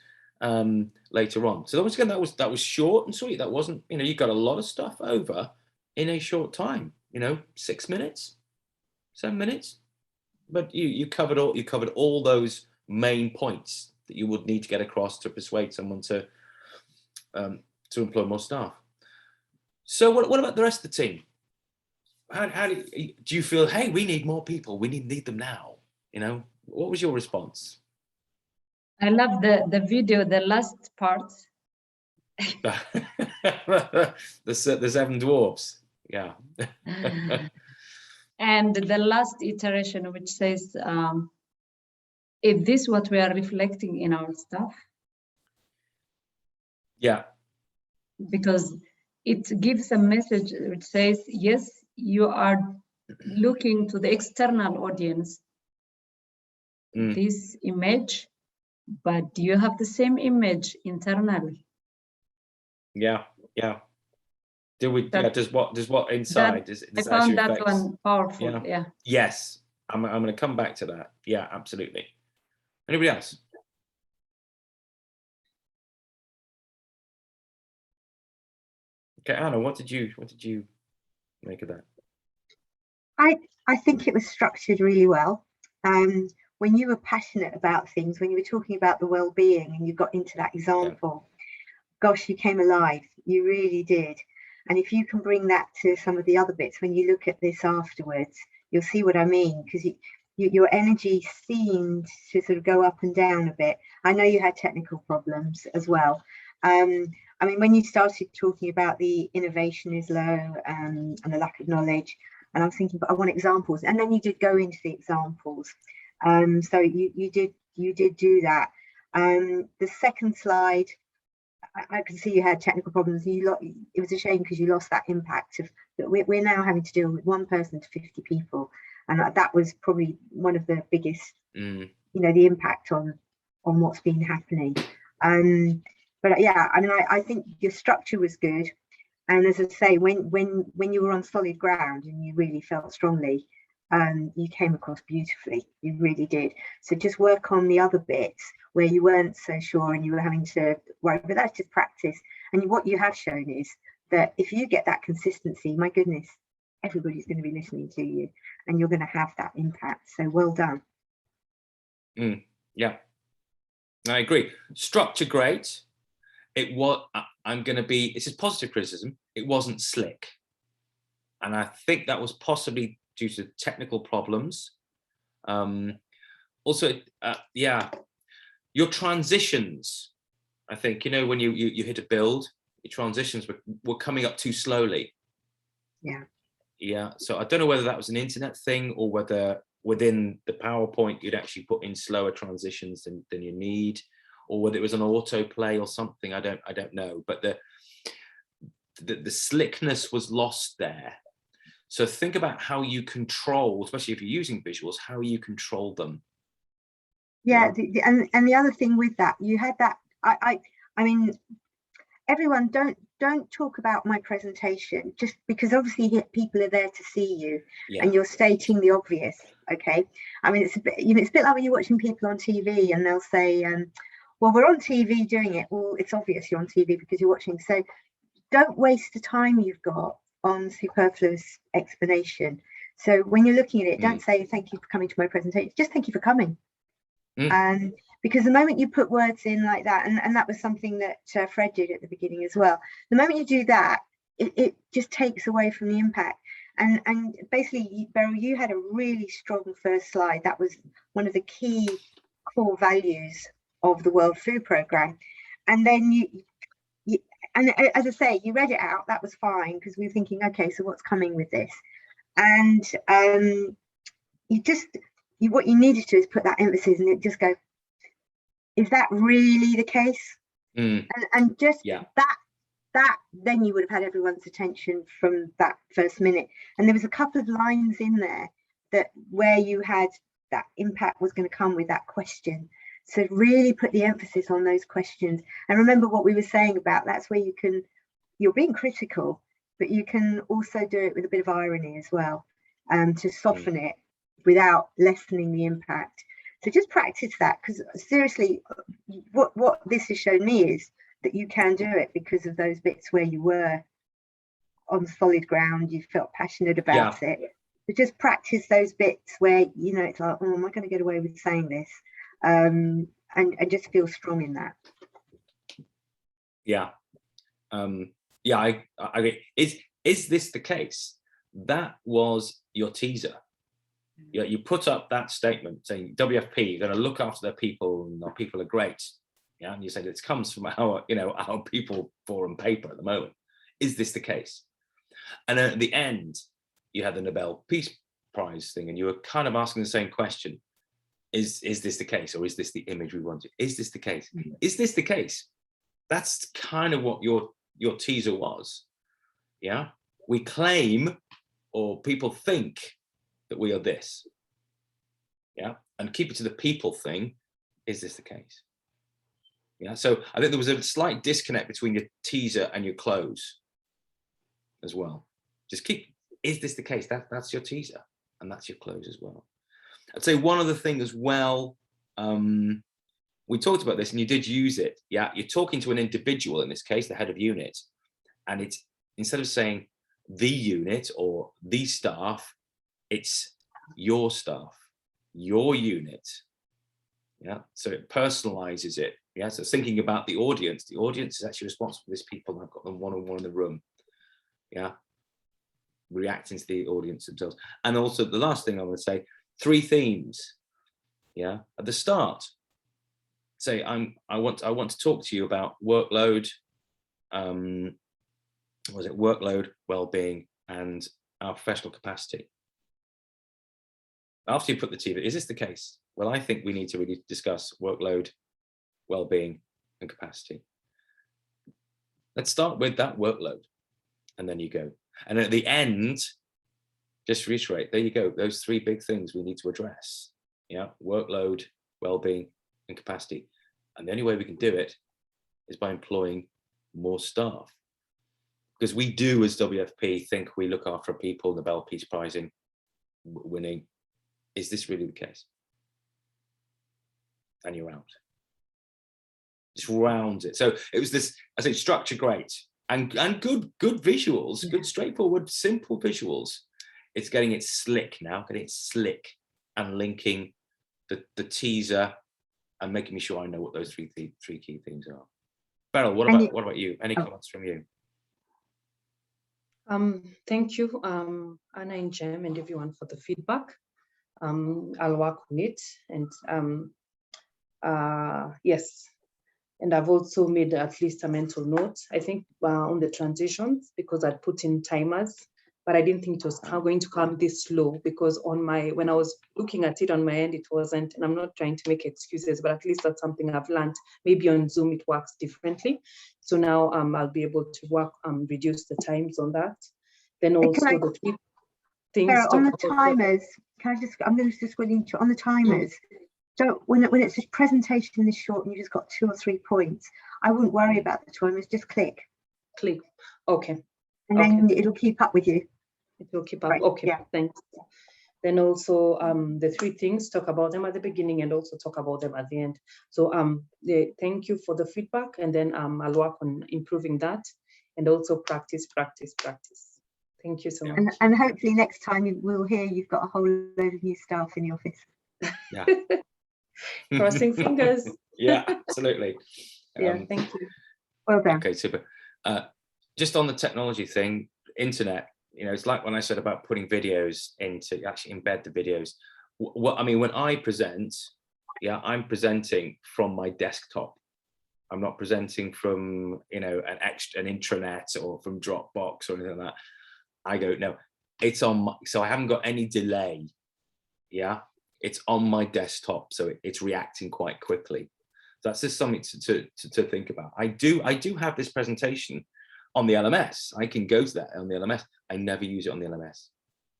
later on. So once again, that was short and sweet. That wasn't, you got a lot of stuff over in a short time. 6 minutes, 7 minutes, but you covered all those main points that you would need to get across to persuade someone to employ more staff. So what about the rest of the team? How do you feel? Hey, we need more people. We need them now. What was your response? I love the video, the last part. the 7 dwarfs. Yeah. And the last iteration, which says, is this what we are reflecting in our staff? Yeah. Because it gives a message which says, yes, you are looking to the external audience, this image, but do you have the same image internally? Yeah. Does what inside? I found that one powerful. Yeah. Yes, I'm going to come back to that. Yeah, absolutely. Anybody else? Okay, Anna, what did you make of that? I think it was structured really well. When you were passionate about things, when you were talking about the well-being and you got into that example, gosh, you came alive. You really did. And if you can bring that to some of the other bits, when you look at this afterwards, you'll see what I mean, because your energy seemed to sort of go up and down a bit. I know you had technical problems as well. I mean, when you started talking about the innovation is low and the lack of knowledge, and I was thinking, but I want examples. And then you did go into the examples. So you did do that. The second slide, I can see you had technical problems. It was a shame because you lost that impact of that. We're now having to deal with 1 person to 50 people, and that was probably one of the biggest, the impact on what's been happening. But yeah, I mean, I think your structure was good, and as I say, when you were on solid ground and you really felt strongly, you came across beautifully. You really did. So just work on the other bits where you weren't so sure and you were having to worry, but that's just practice. And what you have shown is that if you get that consistency, my goodness, everybody's going to be listening to you and you're going to have that impact. So well done. Yeah, I agree. Structure, great. It was, this is positive criticism. It wasn't slick. And I think that was possibly due to technical problems. Also, your transitions, I think, when you hit a build, your transitions were coming up too slowly. Yeah. So I don't know whether that was an internet thing or whether within the PowerPoint you'd actually put in slower transitions than you need, or whether it was an autoplay or something. I don't know. But the slickness was lost there. So think about how you control, especially if you're using visuals, how you control them. Yeah, and the other thing with that, you had that, I mean, everyone, don't talk about my presentation, just because obviously people are there to see you, and you're stating the obvious. Okay, I mean, it's a bit, it's a bit like when you're watching people on TV and they'll say, well, we're on TV doing it. Well, it's obvious you're on TV because you're watching. So don't waste the time you've got on superfluous explanation. So when you're looking at it, don't say thank you for coming to my presentation, just thank you for coming. And because the moment you put words in like that, and that was something that Fred did at the beginning as well, the moment you do that, it just takes away from the impact. And basically, Beryl, you had a really strong first slide. That was one of the key core values of the World Food Programme. And then you and as I say, you read it out, that was fine, because we were thinking, okay, so what's coming with this? And what you needed to do is put that emphasis and just go, is that really the case? And just that then you would have had everyone's attention from that first minute. And there was a couple of lines in there that where you had that impact was going to come with that question. So really put the emphasis on those questions. And remember what we were saying about that's where you're being critical, but you can also do it with a bit of irony as well, to soften it without lessening the impact. So just practice that, because seriously, what this has shown me is that you can do it because of those bits where you were on solid ground, you felt passionate about it. But just practice those bits where, it's like, oh, am I going to get away with saying this? And just feel strong in that. I agree. Is this the case? That was your teaser. You put up that statement saying WFP, you're going to look after their people, and our people are great. And you said it comes from our people forum paper at the moment. Is this the case? And then at the end, you had the Nobel Peace Prize thing, and you were kind of asking the same question. Is this the case, or is this the image we wanted? Is this the case? Is this the case? That's kind of what your teaser was. Yeah, we claim, or people think that we are this. Yeah, and keep it to the people thing. Is this the case? Yeah, so I think there was a slight disconnect between your teaser and your close as well. Just is this the case? That's your teaser, and that's your close as well. I'd say one other thing as well, we talked about this and you did use it. Yeah, you're talking to an individual, in this case, the head of unit, and it's, instead of saying the unit or the staff, it's your staff, your unit. Yeah, so it personalizes it. Yeah, so thinking about the audience is actually responsible for these people. I've got them one-on-one in the room. Yeah, reacting to the audience themselves. And also the last thing I want to say, 3 themes. Yeah, at the start, say I want to talk to you about workload, workload, well-being, and our professional capacity. After you put the TV, is this the case? Well, I think we need to really discuss workload, well-being, and capacity. Let's start with that workload, and then you go. And at the end, just reiterate, there you go, those 3 big things we need to address. Yeah, workload, well-being, and capacity. And the only way we can do it is by employing more staff. Because we do, as WFP, think we look after people, Nobel Peace Prize winning. Is this really the case? And you're out. Just rounds it. So it was this, I think, structure great and good visuals, good straightforward, simple visuals. It's getting it slick now, getting it slick and linking the teaser and making me sure I know what those three key themes are. Beryl, what about you? Any comments from you? Thank you, Anna and Jem and everyone for the feedback. I'll work on it, and yes, and I've also made at least a mental note, I think, on the transitions, because I'd put in timers, but I didn't think it was going to come this slow, because when I was looking at it on my end, it wasn't, and I'm not trying to make excuses, but at least that's something I've learned. Maybe on Zoom it works differently. So now I'll be able to work, reduce the times on that. Then also the 3 things. On the timers, I'm going to just go into on the timers. don't, when it's a presentation this short and you just got 2 or 3 points, I wouldn't worry about the timers, just click. Click. Okay. And then it'll keep up with you. It will keep up. Right, Okay, yeah. thanks. Then also the 3 things, talk about them at the beginning and also talk about them at the end. So thank you for the feedback, and then I'll work on improving that, and also practice. Thank you so much. And hopefully next time we'll hear you've got a whole load of new staff in the office. Yeah. Crossing fingers. Yeah, absolutely. Yeah, thank you. Well done. Okay, super. Just on the technology thing, internet, it's like when I said about putting videos into, actually embed the videos. What I mean, when I present, I'm presenting from my desktop. I'm not presenting from, an intranet or from Dropbox or anything like that. I go, no, it's on my, so I haven't got any delay. Yeah, it's on my desktop, so it's reacting quite quickly. So that's just something to think about. I do have this presentation on the LMS. I can go to that on the LMS. I never use it on the LMS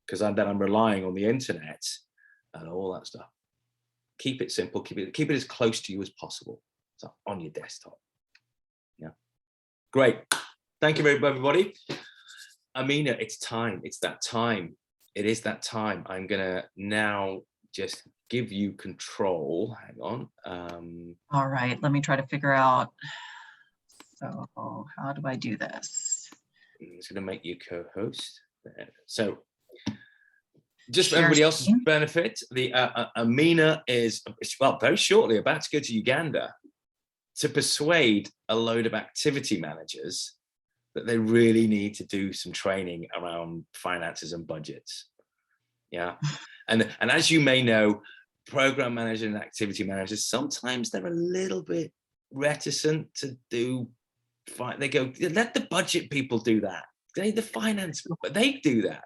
because then I'm relying on the internet and all that stuff. Keep it simple. Keep it as close to you as possible. So on your desktop. Yeah. Great. Thank you very much, everybody. Amina, it's time. It's that time. It is that time. I'm gonna now just give you control. Hang on. All right, let me try to figure out. So how do I do this? I'm just going to make you co-host. So just for Share everybody else's screen. benefit, the Amina is, well, very shortly about to go to Uganda to persuade a load of activity managers that they really need to do some training around finances and budgets. Yeah. And as you may know, program managers and activity managers, sometimes they're a little bit reticent to do. They go, let the budget people do that. They the finance, but they do that.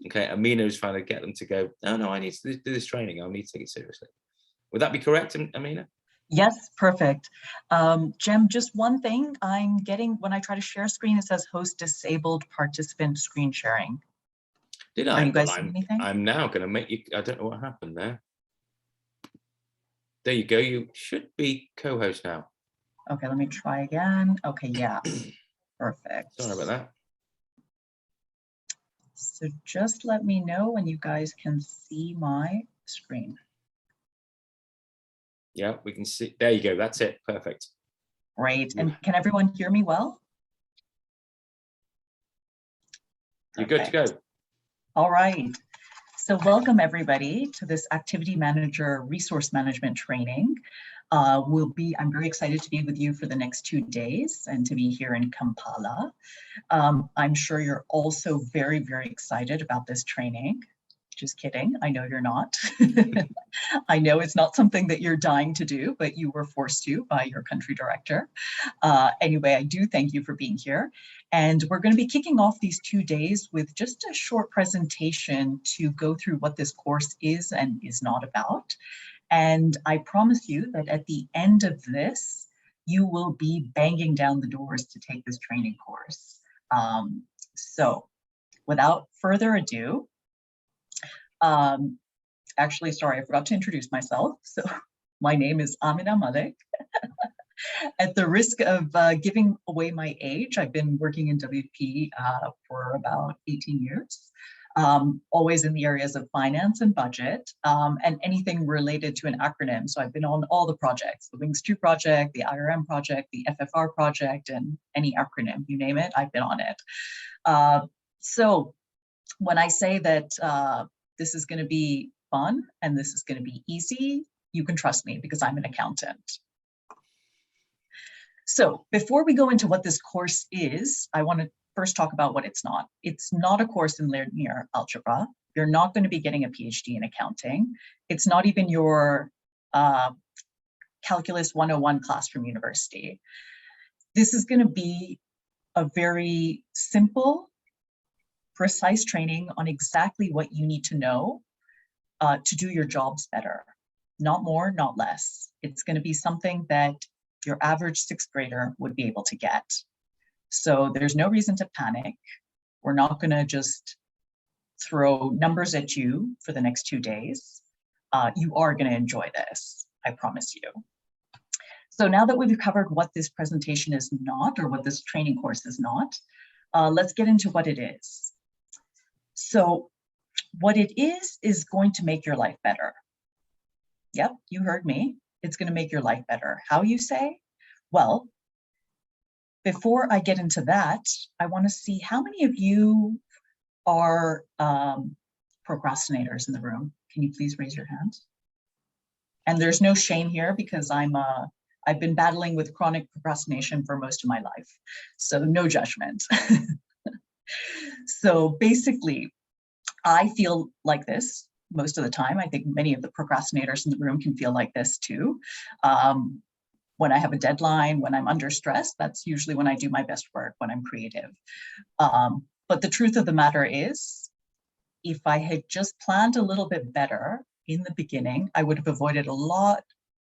Okay, Amina is trying to get them to go, no, I need to do this training. I need to take it seriously. Would that be correct, Amina? Yes, perfect. Jem, just one thing I'm getting when I try to share screen, it says host disabled participant screen sharing. Did Are I? you guys seeing anything? I'm now going to make you, I don't know what happened there. There you go. You should be co-host now. Okay, let me try again. Okay, yeah, perfect. Sorry about that. So just let me know when you guys can see my screen. Yeah, we can see. There you go. That's it. Perfect. Great. And can everyone hear me well? You're good to go. All right. So welcome everybody to this Activity Manager Resource Management training. I'm very excited to be with you for the next 2 days and to be here in Kampala. I'm sure you're also very, very excited about this training. Just kidding, I know you're not. I know it's not something that you're dying to do, but you were forced to by your country director. Anyway, I do thank you for being here. And we're going to be kicking off these 2 days with just a short presentation to go through what this course is and is not about. And I promise you that at the end of this, you will be banging down the doors to take this training course. So without further ado, actually, sorry, I forgot to introduce myself. So my name is Amina Malek. At the risk of giving away my age, I've been working in WP for about 18 years, always in the areas of finance and budget, and anything related to an acronym. So I've been on all the projects, the Wings 2 project, the IRM project, the FFR project, and any acronym, you name it, I've been on it. So when I say that this is going to be fun and this is going to be easy, you can trust me because I'm an accountant. So before we go into what this course is, I want to first talk about what it's not. It's not a course in linear algebra. You're not going to be getting a PhD in accounting. It's not even your Calculus 101 class from university. This is going to be a very simple, precise training on exactly what you need to know to do your jobs better. Not more, not less. It's going to be something that your average 6th grader would be able to get. So there's no reason to panic. We're not going to just throw numbers at you for the next 2 days. you are going to enjoy this, I promise you. So now that we've covered what this presentation is not, or what this training course is not, let's get into what it is. So what it is going to make your life better. Yep, you heard me. It's going to make your life better. How, you say? Well, before I get into that, I want to see how many of you are procrastinators in the room. Can you please raise your hand? And there's no shame here, because I've been battling with chronic procrastination for most of my life, so no judgment. So basically, I feel like this most of the time. I think many of the procrastinators in the room can feel like this too. When I have a deadline, when I'm under stress, that's usually when I do my best work, when I'm creative. But the truth of the matter is, if I had just planned a little bit better in the beginning, I would have avoided a lot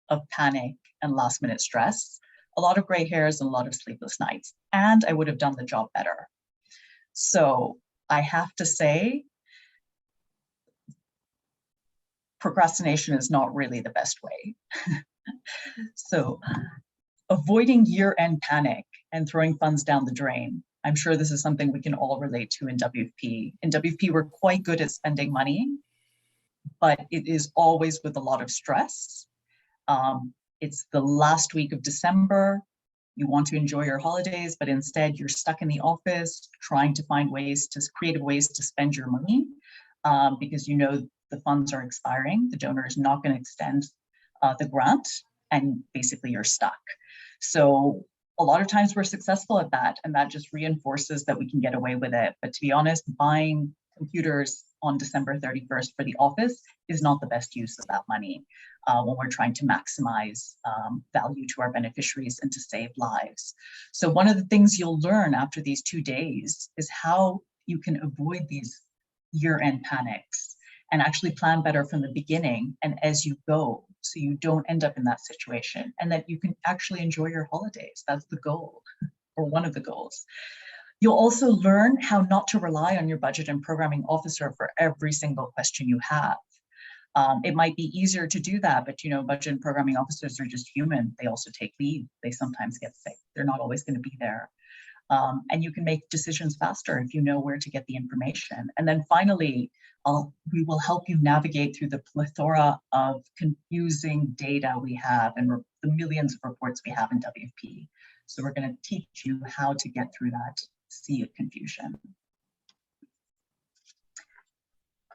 of panic and last minute stress, a lot of gray hairs and a lot of sleepless nights, and I would have done the job better. So I have to say, procrastination is not really the best way. So avoiding year-end panic and throwing funds down the drain. I'm sure this is something we can all relate to in WFP. In WFP, we're quite good at spending money, but it is always with a lot of stress. It's the last week of December. You want to enjoy your holidays, but instead you're stuck in the office trying to find creative ways to spend your money, because you know the funds are expiring. The donor is not going to extend the grant, and basically you're stuck. So a lot of times we're successful at that, and that just reinforces that we can get away with it. But to be honest, buying computers on December 31st for the office is not the best use of that money when we're trying to maximize value to our beneficiaries and to save lives. So one of the things you'll learn after these 2 days is how you can avoid these year-end panics and actually plan better from the beginning and as you go, so you don't end up in that situation, and that you can actually enjoy your holidays. That's the goal, or one of the goals. You'll also learn how not to rely on your budget and programming officer for every single question you have. It might be easier to do that, but you know, budget and programming officers are just human. They also take leave. They sometimes get sick. They're not always going to be there. And you can make decisions faster if you know where to get the information. And then finally, we will help you navigate through the plethora of confusing data we have and the millions of reports we have in WFP. So we're going to teach you how to get through that sea of confusion.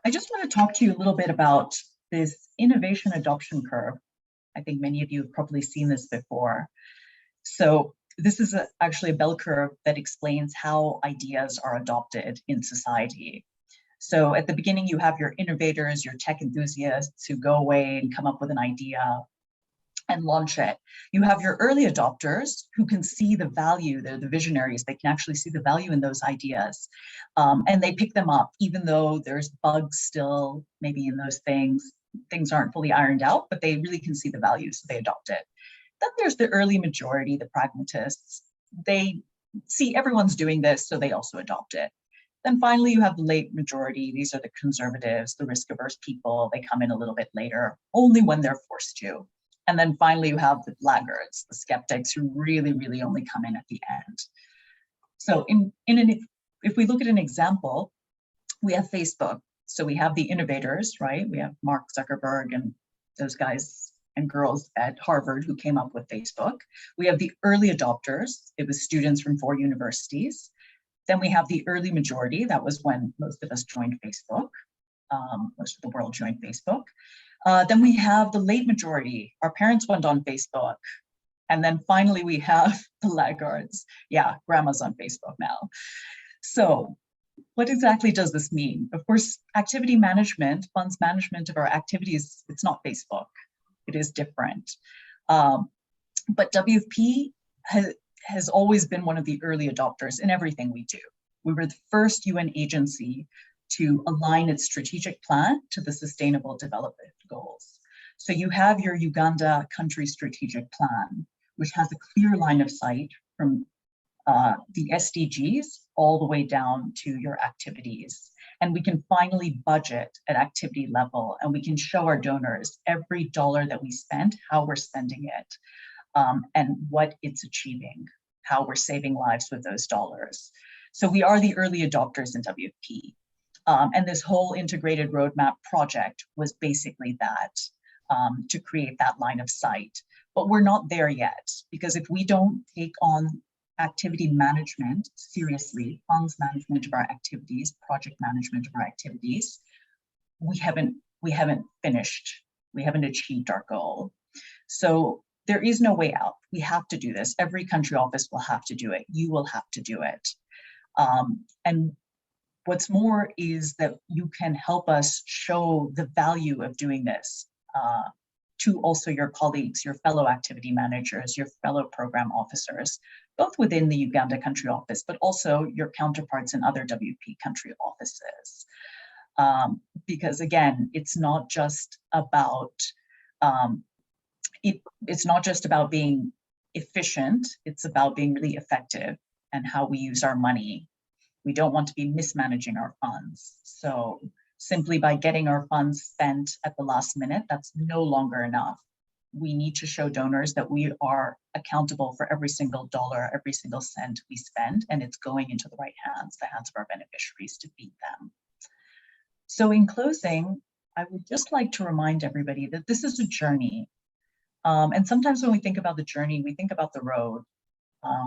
I just want to talk to you a little bit about this innovation adoption curve. I think many of you have probably seen this before. So this is actually a bell curve that explains how ideas are adopted in society. So at the beginning, you have your innovators, your tech enthusiasts who go away and come up with an idea and launch it. You have your early adopters who can see the value. They're the visionaries. They can actually see the value in those ideas, and they pick them up, even though there's bugs still maybe in those things. Things aren't fully ironed out, but they really can see the value, so they adopt it. Then there's the early majority, the pragmatists. They see everyone's doing this, so they also adopt it. Then finally, you have the late majority. These are the conservatives, the risk-averse people. They come in a little bit later, only when they're forced to. And then finally, you have the laggards, the skeptics, who really, really only come in at the end. So if we look at an example, we have Facebook. So we have the innovators, right? We have Mark Zuckerberg and those guys and girls at Harvard who came up with Facebook. We have the early adopters. It was students from 4 universities. Then we have the early majority. That was when most of us joined Facebook. Most of the world joined Facebook. Then we have the late majority. Our parents went on Facebook. And then finally we have the laggards. Yeah, grandma's on Facebook now. So what exactly does this mean? Of course, activity management, funds management of our activities, it's not Facebook. It is different. But WFP has always been one of the early adopters in everything we do. We were the first UN agency to align its strategic plan to the Sustainable Development Goals. So you have your Uganda country strategic plan, which has a clear line of sight from the SDGs all the way down to your activities. And we can finally budget at activity level, and we can show our donors every dollar that we spend, how we're spending it, and what it's achieving, how we're saving lives with those dollars. So we are the early adopters in WFP. And this whole integrated roadmap project was basically that, to create that line of sight. But we're not there yet, because if we don't take on activity management seriously, funds management of our activities, project management of our activities, we haven't finished, we haven't achieved our goal. So there is no way out. We have to do this. Every country office will have to do it. You will have to do it. And what's more is that you can help us show the value of doing this to also your colleagues, your fellow activity managers, your fellow program officers, both within the Uganda country office, but also your counterparts in other WP country offices. Because again, it's not just about it's not just about being efficient, it's about being really effective and how we use our money. We don't want to be mismanaging our funds. So simply by getting our funds spent at the last minute, that's no longer enough. We need to show donors that we are accountable for every single dollar, every single cent we spend, and it's going into the right hands, the hands of our beneficiaries, to feed them. So in closing, I would just like to remind everybody that this is a journey. And sometimes when we think about the journey, we think about the road.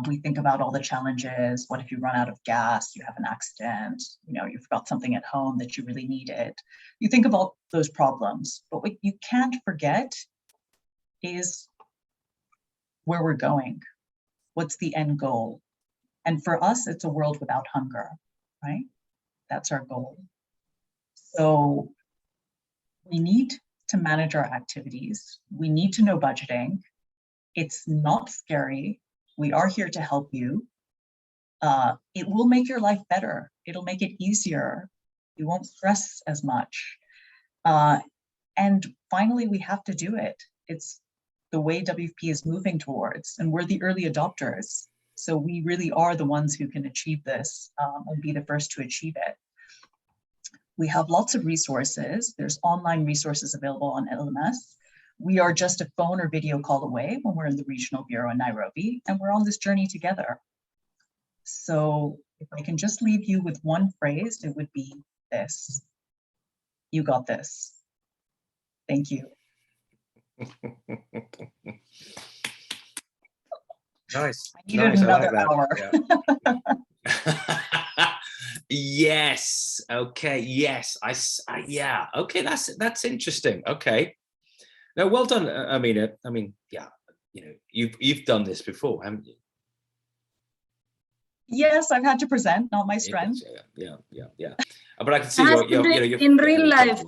We think about all the challenges. What if you run out of gas, you have an accident, you forgot something at home that you really needed. You think about those problems, but what you can't forget is where we're going. What's the end goal? And for us, it's a world without hunger, right? That's our goal. So we need to manage our activities. We need to know budgeting. It's not scary. We are here to help you. It will make your life better. It'll make it easier. You won't stress as much. And finally, we have to do it. It's the way WFP is moving towards, and we're the early adopters. So we really are the ones who can achieve this and be the first to achieve it. We have lots of resources. There's online resources available on LMS. We are just a phone or video call away when we're in the regional bureau in Nairobi, and we're on this journey together. So if I can just leave you with one phrase, it would be this: you got this. Thank you. Nice. I needed another hour. Yeah. Yes. Okay. Yes. Yeah. Okay. That's interesting. Okay. No, well done, Amina. I mean, yeah. You've done this before, haven't you? Yes, I've had to present, not my strength. Yeah. But I can see you're in real life.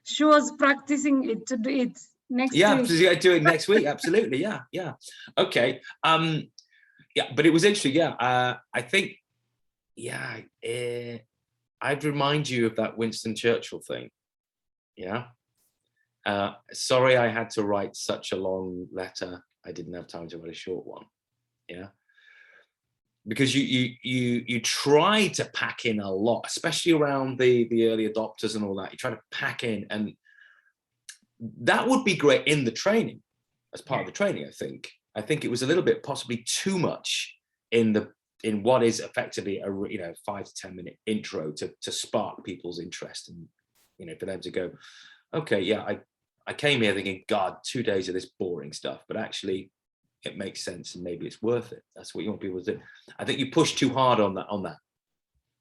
She was practicing it to do it next week. Yeah, do it next week. Absolutely. Yeah. Okay. Yeah, but it was interesting. Yeah. I think. Yeah. I'd remind you of that Winston Churchill thing. Yeah. Sorry, I had to write such a long letter. I didn't have time to write a short one. Yeah. Because you try to pack in a lot, especially around the early adopters and all that. You try to pack in, and that would be great in the training, as part of the training. I think it was a little bit possibly too much in what is effectively a 5 to 10 minute intro to spark people's interest, and for them to go, okay, yeah, I came here thinking, God, 2 days of this boring stuff, but actually it makes sense and maybe it's worth it. That's what you want people to do. I think you push too hard on that.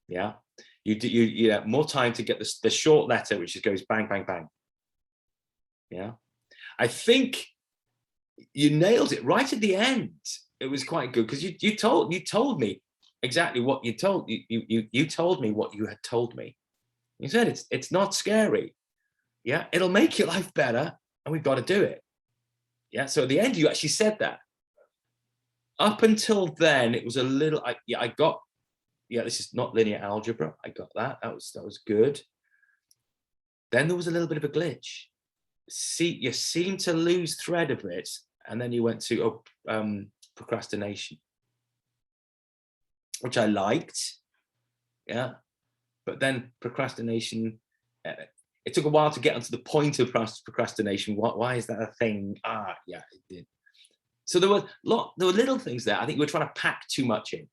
Yeah, you have more time to get the short letter, which just goes bang, bang, bang. Yeah, I think you nailed it right at the end. It was quite good because you told me exactly what you told you told me what you had told me. You said it's not scary. Yeah, it'll make your life better, and we've got to do it. Yeah, so at the end you actually said that. Up until then, it was a little. I got. Yeah, this is not linear algebra. I got that. That was good. Then there was a little bit of a glitch. You seemed to lose thread of it, and then you went to procrastination, which I liked. Yeah. But then procrastination, it took a while to get onto the point of procrastination. Why is that a thing? Yeah, it did. So there were little things there. I think you were trying to pack too much in.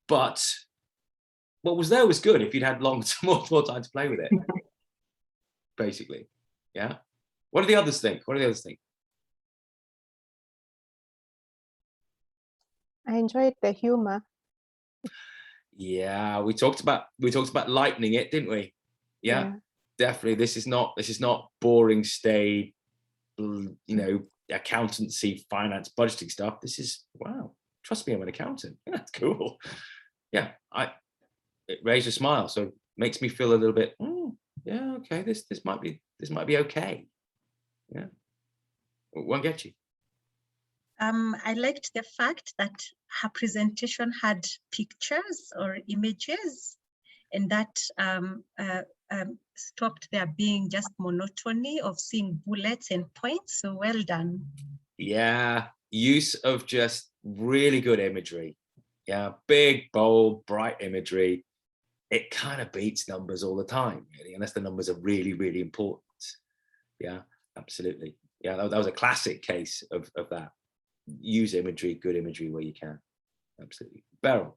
But what was there was good if you'd had more time to play with it. Basically, yeah. What do the others think? I enjoyed the humor. Yeah, we talked about lightening it, didn't we? Yeah. Definitely. This is not boring, staid, accountancy, finance, budgeting stuff. This is, wow, trust me, I'm an accountant. That's cool. Yeah, it raised a smile, so it makes me feel a little bit, yeah, okay, this might be okay. Yeah, it won't get you. I liked the fact that her presentation had pictures or images, and that stopped there being just monotony of seeing bullets and points. So well done. Yeah, use of just really good imagery. Yeah, big, bold, bright imagery. It kind of beats numbers all the time, really, unless the numbers are really, really important. Yeah, absolutely. Yeah, that was a classic case of that. Use imagery, good imagery where you can. Absolutely. Beryl.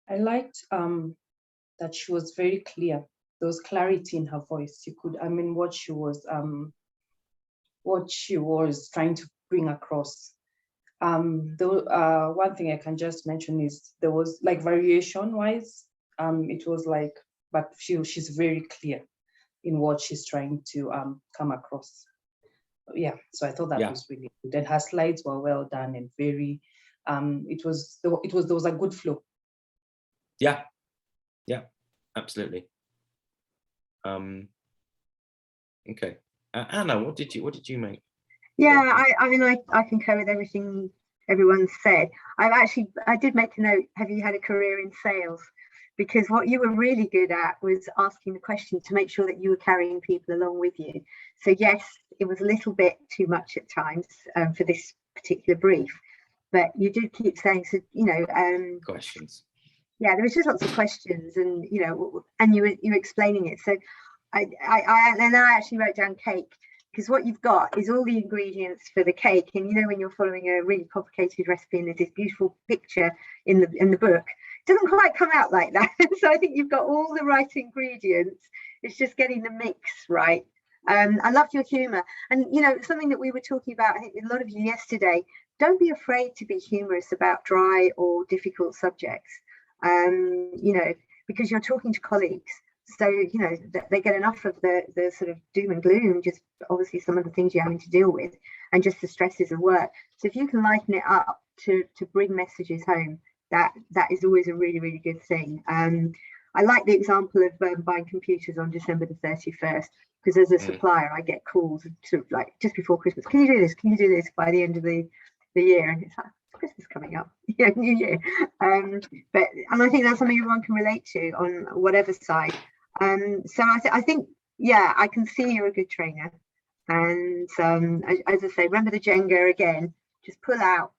I liked that she was very clear. There was clarity in her voice. You could, what she was trying to bring across. One thing I can just mention is there was like variation wise, it was like, but she's very clear in what she's trying to come across. Yeah, so I thought that was really good. And her slides were well done and very, there was a good flow. Yeah, absolutely. Okay, Anna, what did you make? Yeah, I concur with everything everyone said. I did make a note, have you had a career in sales? Because what you were really good at was asking the question to make sure that you were carrying people along with you. So yes, it was a little bit too much at times for this particular brief, but you did keep saying, so, questions. Yeah, there was just lots of questions, and and you were explaining it. So I actually wrote down cake, because what you've got is all the ingredients for the cake, and when you're following a really complicated recipe and there's this beautiful picture in the book, it doesn't quite come out like that. So I think you've got all the right ingredients. It's just getting the mix right. I loved your humor, and something that we were talking about, I think a lot of you yesterday. Don't be afraid to be humorous about dry or difficult subjects. Because you're talking to colleagues, so they get enough of the sort of doom and gloom, just obviously some of the things you're having to deal with, and just the stresses of work. So if you can lighten it up to bring messages home, that is always a really, really good thing. I like the example of buying computers on December the 31st, because as a supplier I get calls sort of like just before Christmas, can you do this by the end of the year, and it's like, Christmas coming up, New Year. And I think that's something everyone can relate to on whatever side. So I think, yeah, I can see you're a good trainer. And as I say, remember the Jenga again, just pull out,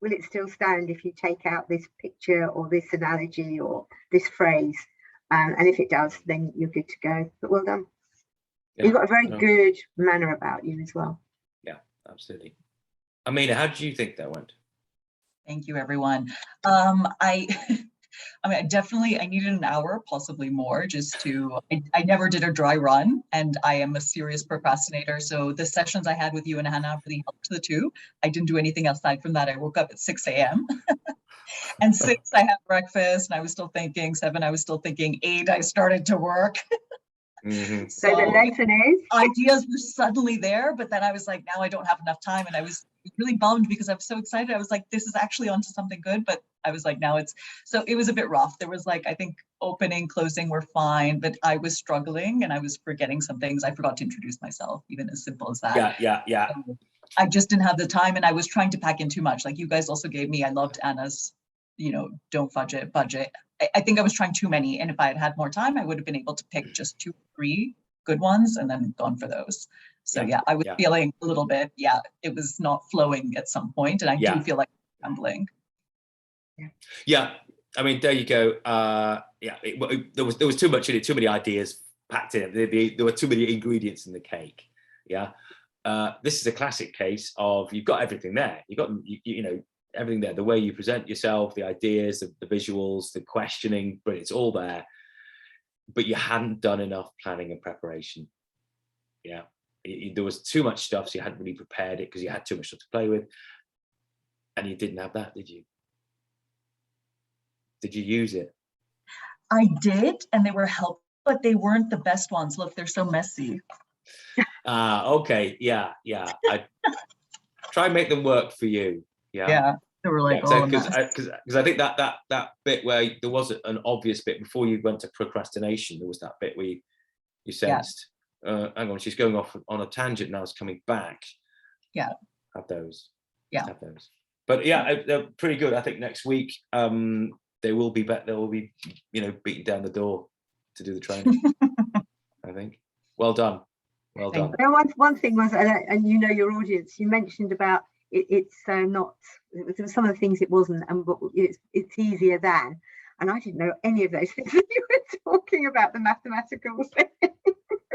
will it still stand if you take out this picture or this analogy or this phrase? And if it does, then you're good to go. But well done. Yeah, you've got a very good manner about you as well. Yeah, absolutely. Amina, how did you think that went? Thank you, everyone. I needed an hour, possibly more, just to, I never did a dry run, and I am a serious procrastinator. So the sessions I had with you and Hannah really helped the two. I didn't do anything aside from that. I woke up at 6 a.m. and 6, I had breakfast, and I was still thinking. 7, I was still thinking. 8, I started to work. Mm-hmm. So the lesson is? Ideas were suddenly there, but then I was like, now I don't have enough time, and I was really bummed because I was so excited. I was like, this is actually onto something good, but I was like, now so it was a bit rough. There was like, I think opening, closing were fine, but I was struggling and I was forgetting some things. I forgot to introduce myself, even as simple as that. Yeah. So I just didn't have the time, and I was trying to pack in too much. Like you guys also gave me, I loved Anna's, don't budget. I think I was trying too many, and if I had had more time, I would have been able to pick just 2 or 3 good ones and then gone for those. So yeah, I was feeling a little bit, it was not flowing at some point, and I do feel like I'm rambling. Yeah, I mean, there you go. Yeah, there was too much in it, too many ideas packed in it. There were too many ingredients in the cake. Yeah, this is a classic case of you've got everything there. You've got you know everything there. The way you present yourself, the ideas, the visuals, the questioning, but it's all there. But you hadn't done enough planning and preparation. Yeah, there was too much stuff, so you hadn't really prepared it because you had too much stuff to play with, and you didn't have that, did you? Did you use it? I did, and they were helpful, but they weren't the best ones. Look, they're so messy. Okay, yeah. I try and make them work for you. Yeah, they were like, because I think that bit where there was an obvious bit before you went to procrastination, there was that bit where you sensed, hang on, she's going off on a tangent now, it's coming back. Yeah. Have those. Yeah. Have those. But yeah, they're pretty good. I think next week they will be beating down the door to do the training. I think. Well done. Well done. One thing was, and you know your audience, you mentioned about it's not, there were some of the things it wasn't, but it's easier than, and I didn't know any of those things that you were talking about, the mathematical thing.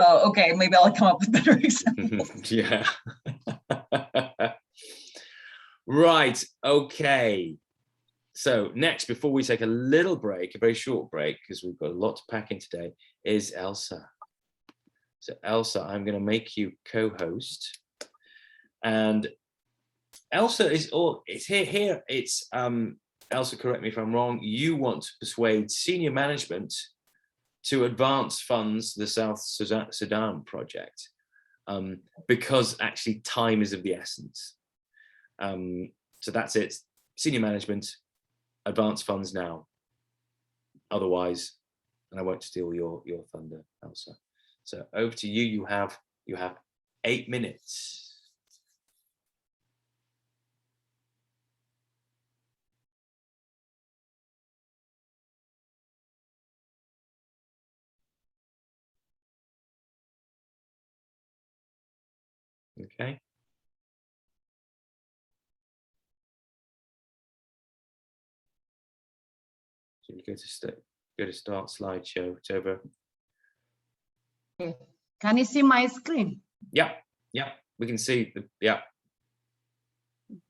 Oh, okay, maybe I'll come up with better examples. Yeah. Right, okay. So next, before we take a little break, a very short break, because we've got a lot to pack in today, is Elsa. So Elsa, I'm going to make you co-host, and Elsa is here. It's Elsa, correct me if I'm wrong. You want to persuade senior management to advance funds the South Sudan project, because actually time is of the essence. So that's it. Senior management, advance funds now. Otherwise, and I won't steal your thunder, Elsa. So over to you. You have 8 minutes. Okay. So you go to start slideshow. It's over. Okay. Can you see my screen? Yeah, we can see yeah.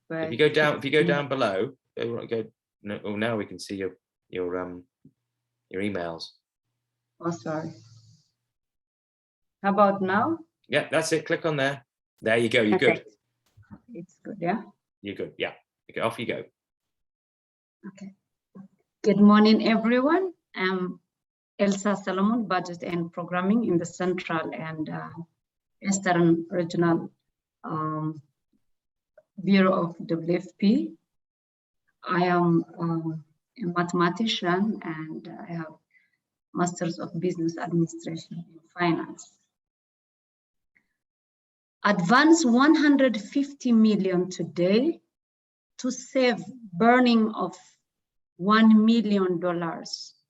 But If you go down below, now we can see your emails. Oh, sorry. How about now? Yeah, that's it. Click on there. There you go. You're Okay. good. It's good, yeah? You're good. Yeah. Okay, off you go. Okay. Good morning, everyone. I'm Elsa Solomon, Budget and Programming in the Central and Eastern Regional Bureau of WFP. I am a mathematician and I have Masters of Business Administration in Finance. Advance 150 million today to save burning of $1 million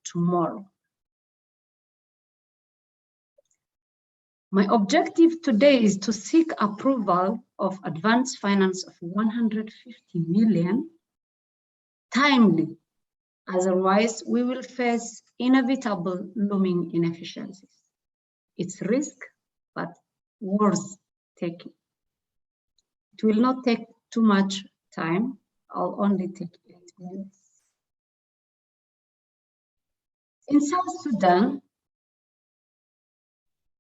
tomorrow. My objective today is to seek approval of advance finance of 150 million timely. Otherwise, we will face inevitable looming inefficiencies. It's risk, but worth taking. It will not take too much time. I'll only take 8 minutes. In South Sudan,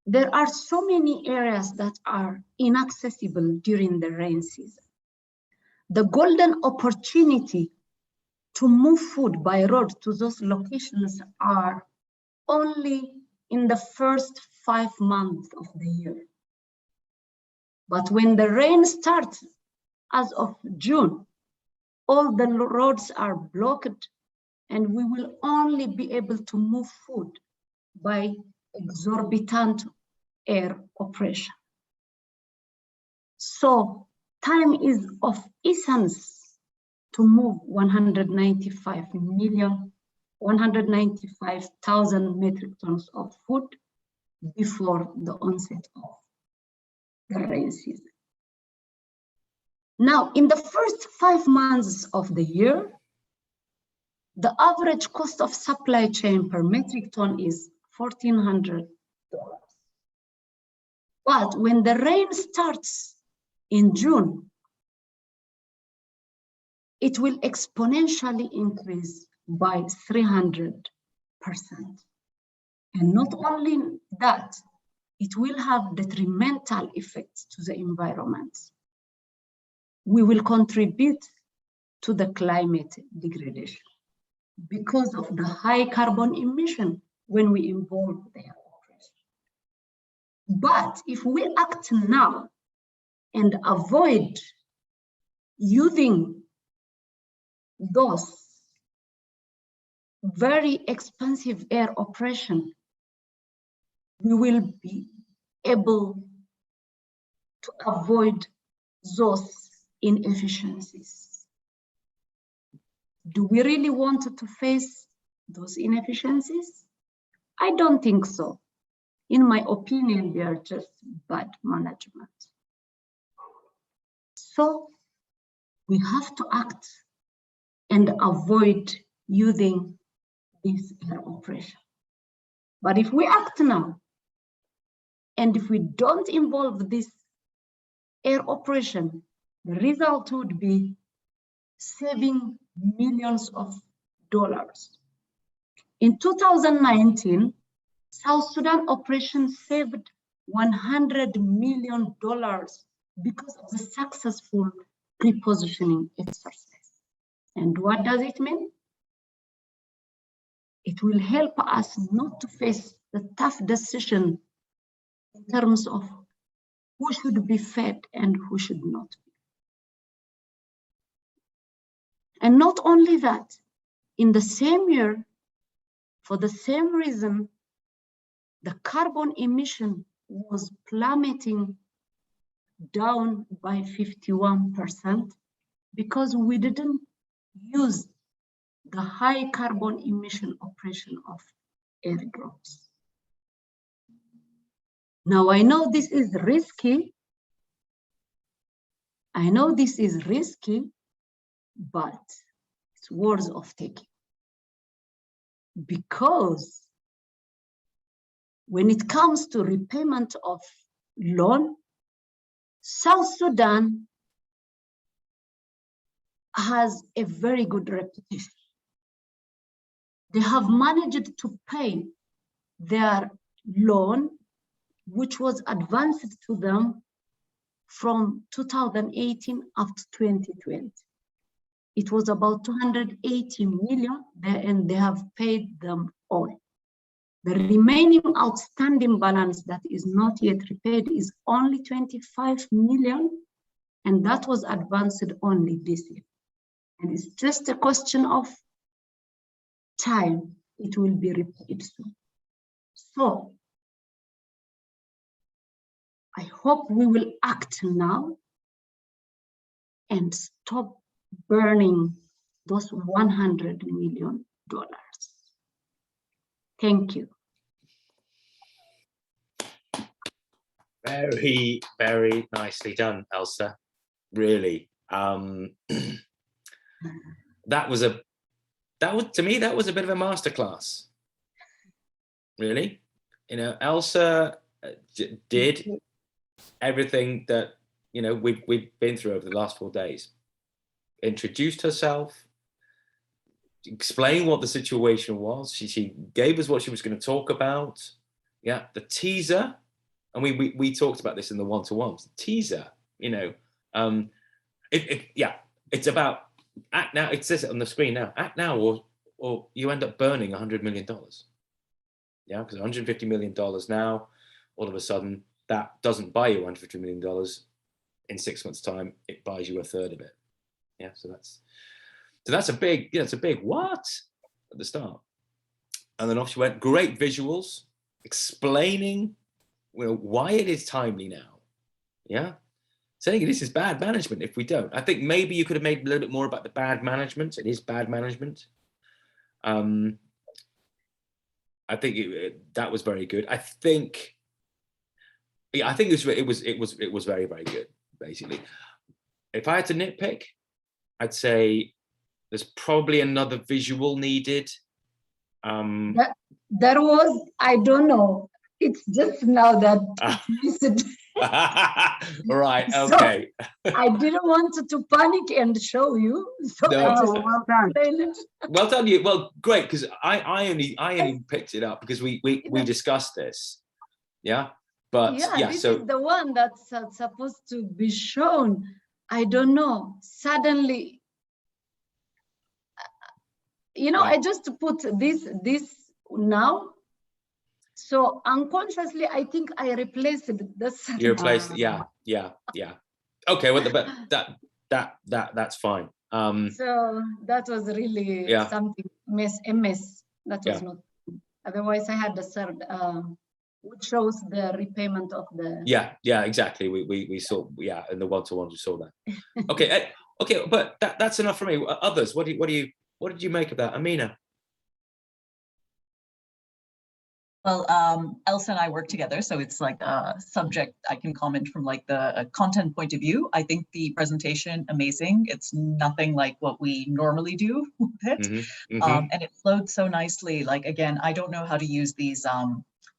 there are so many areas that are inaccessible during the rain season. The golden opportunity to move food by road to those locations are only in the first 5 months of the year. But when the rain starts, as of June, all the roads are blocked and we will only be able to move food by exorbitant air oppression. So time is of essence to move 195,000 metric tons of food before the onset of the rain season. Now, in the first 5 months of the year, The average cost of supply chain per metric ton is $1,400. But when the rain starts in June, it will exponentially increase by 300%. And not only that, it will have detrimental effects to the environment. We will contribute to the climate degradation because of the high carbon emission when we involve their operation. But if we act now and avoid using those very expensive air operation, we will be able to avoid those inefficiencies. Do we really want to face those inefficiencies? I don't think so. In my opinion, they are just bad management. So we have to act and avoid using this air operation. But if we act now, and if we don't involve this air operation, the result would be saving millions of dollars. In 2019, South Sudan operation saved $100 million because of the successful prepositioning exercise. And what does it mean? It will help us not to face the tough decision in terms of who should be fed and who should not be. And not only that, in the same year, for the same reason, the carbon emission was plummeting down by 51% because we didn't use the high carbon emission operation of airdrops. Now, I know this is risky. I know this is risky, but it's worth of taking. Because when it comes to repayment of loan, South Sudan has a very good reputation. They have managed to pay their loan, which was advanced to them from 2018 up to 2020. It was about 280 million, and they have paid them all. The remaining outstanding balance that is not yet repaid is only 25 million, and that was advanced only this year. And it's just a question of time. It will be repaid soon. So I hope we will act now and stop burning those $100 million. Thank you. Very, very nicely done, Elsa. Really. That was to me, that was a bit of a masterclass. Really. You know, Elsa did everything that, you know, we've been through over the last 4 days. Introduced herself, explained what the situation was. She gave us what she was going to talk about. Yeah, the teaser, and we talked about this in the one-to-ones. The teaser, you know, it's about act now. It says it on the screen now. Act now, or you end up burning $100 million. Yeah, because $150 million now, all of a sudden, that doesn't buy you $150 million. In 6 months' time, it buys you a third of it. Yeah, so that's a big, it's a big what at the start. And then off she went. Great visuals, explaining, you know, why it is timely now. Yeah, saying this is bad management if we don't. I think maybe you could have made a little bit more about the bad management. It is bad management. I think that was very good. I think it was very, very good. Basically, if I had to nitpick, I'd say There's probably another visual needed. There was, I don't know. It's just now that it's missed. Right. So, Okay. I didn't want to panic and show you. So No, I just well done. well done, you. Well, great, because I only picked it up because we discussed this. Yeah. But yeah, this so is the one that's supposed to be shown. I don't know. Suddenly, you know, yeah. I just put this now. So unconsciously, I think I replaced the second. You replaced. Yeah. Okay. Well, but that's fine. So that was really something a mess. That was not. Otherwise, I had the third, which shows the repayment of the. Yeah, exactly. We saw, in the one-to-one we saw that. Okay, okay, but that's enough for me. Others, what did you make of that, Amina? Well, Elsa and I work together, so it's like a subject I can comment from like the content point of view. I think the presentation, amazing. It's nothing like what we normally do with it. And it flowed so nicely. Like, again, I don't know how to use these,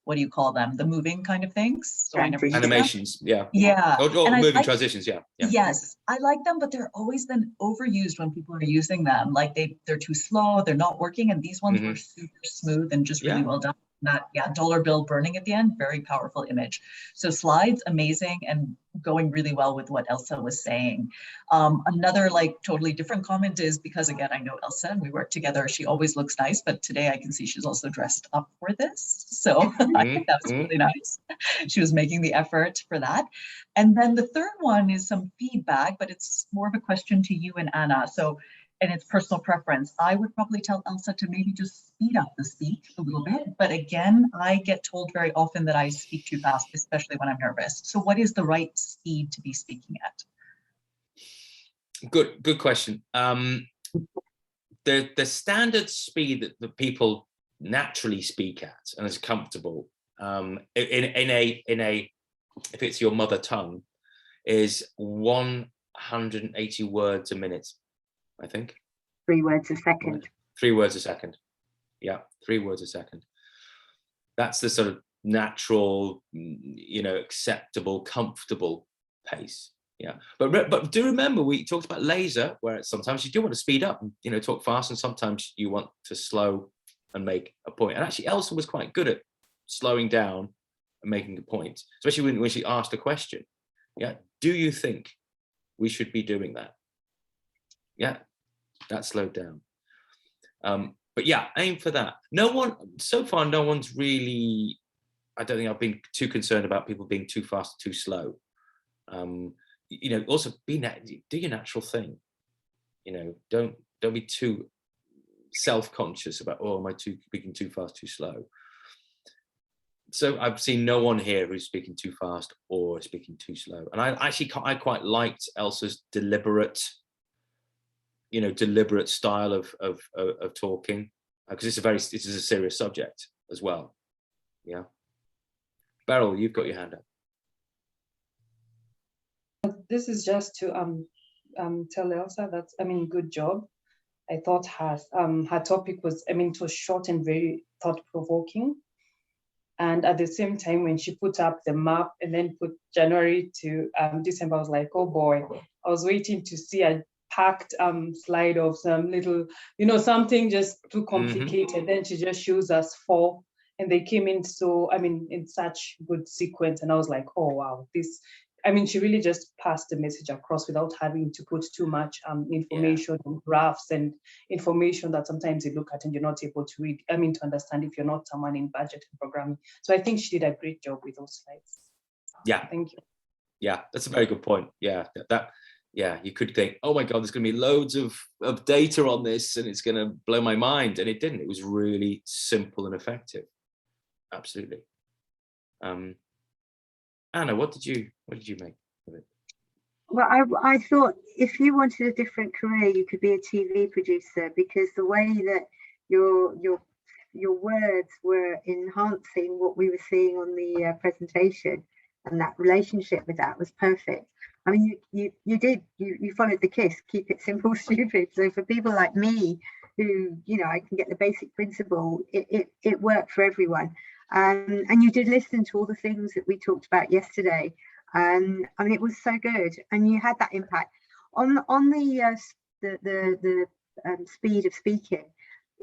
what do you call them? The moving kind of things. So I never animations, Yeah. Or moving transitions, Yes, I like them, but they're always then overused when people are using them. Like they're too slow, they're not working. And these ones were super smooth and just really well done. That dollar bill burning at the end, very powerful image. So slides, amazing, and going really well with what Elsa was saying. Another like totally different comment is, because again, I know Elsa and we work together, she always looks nice, but today I can see she's also dressed up for this. So I think that was really nice. She was making the effort for that. And then the third one is some feedback, but it's more of a question to you and Anna. So, and it's personal preference. I would probably tell Elsa to maybe just speed up the speech a little bit. But again, I get told very often that I speak too fast, especially when I'm nervous. So what is the right speed to be speaking at? Good question. The standard speed that people naturally speak at and is comfortable in a if it's your mother tongue is 180 words a minute. I think 3 words a second. 3 words a second. Yeah, 3 words a second. That's the sort of natural, acceptable, comfortable pace. Yeah, but do remember we talked about laser, where sometimes you do want to speed up and talk fast, and sometimes you want to slow and make a point. And actually, Elsa was quite good at slowing down and making a point, especially when she asked a question. Yeah, do you think we should be doing that? Yeah, that slowed down. But yeah, aim for that. So far, no one's really, I don't think I've been too concerned about people being too fast, too slow. Also do your natural thing. Don't be too self-conscious about, am I speaking too fast, too slow? So I've seen no one here who's speaking too fast or speaking too slow. And I quite liked Elsa's deliberate style of talking, because this is a serious subject as well. Yeah. Beryl, you've got your hand up. This is just to tell Elsa that, good job. I thought her topic was, it was short and very thought-provoking. And at the same time, when she put up the map and then put January to December, I was like, oh boy, I was waiting to see a packed slide of some little, something just too complicated. Then she just shows us 4, and they came in in such good sequence. And I was like, oh wow, she really just passed the message across without having to put too much information and graphs and information that sometimes you look at and you're not able to read, to understand if you're not someone in budget and programming. So I think she did a great job with those slides. Yeah. Thank you. Yeah, that's a very good point. Yeah, you could think, oh my God, there's going to be loads of data on this and it's going to blow my mind. And it didn't. It was really simple and effective. Absolutely. Anna, what did you make of it? Well, I thought if you wanted a different career, you could be a TV producer, because the way that your words were enhancing what we were seeing on the presentation, and that relationship with that was perfect. I mean, you followed the KISS, keep it simple, stupid. So for people like me, who, you know, I can get the basic principle, it worked for everyone. And you did listen to all the things that we talked about yesterday. I mean, it was so good, and you had that impact on the speed of speaking.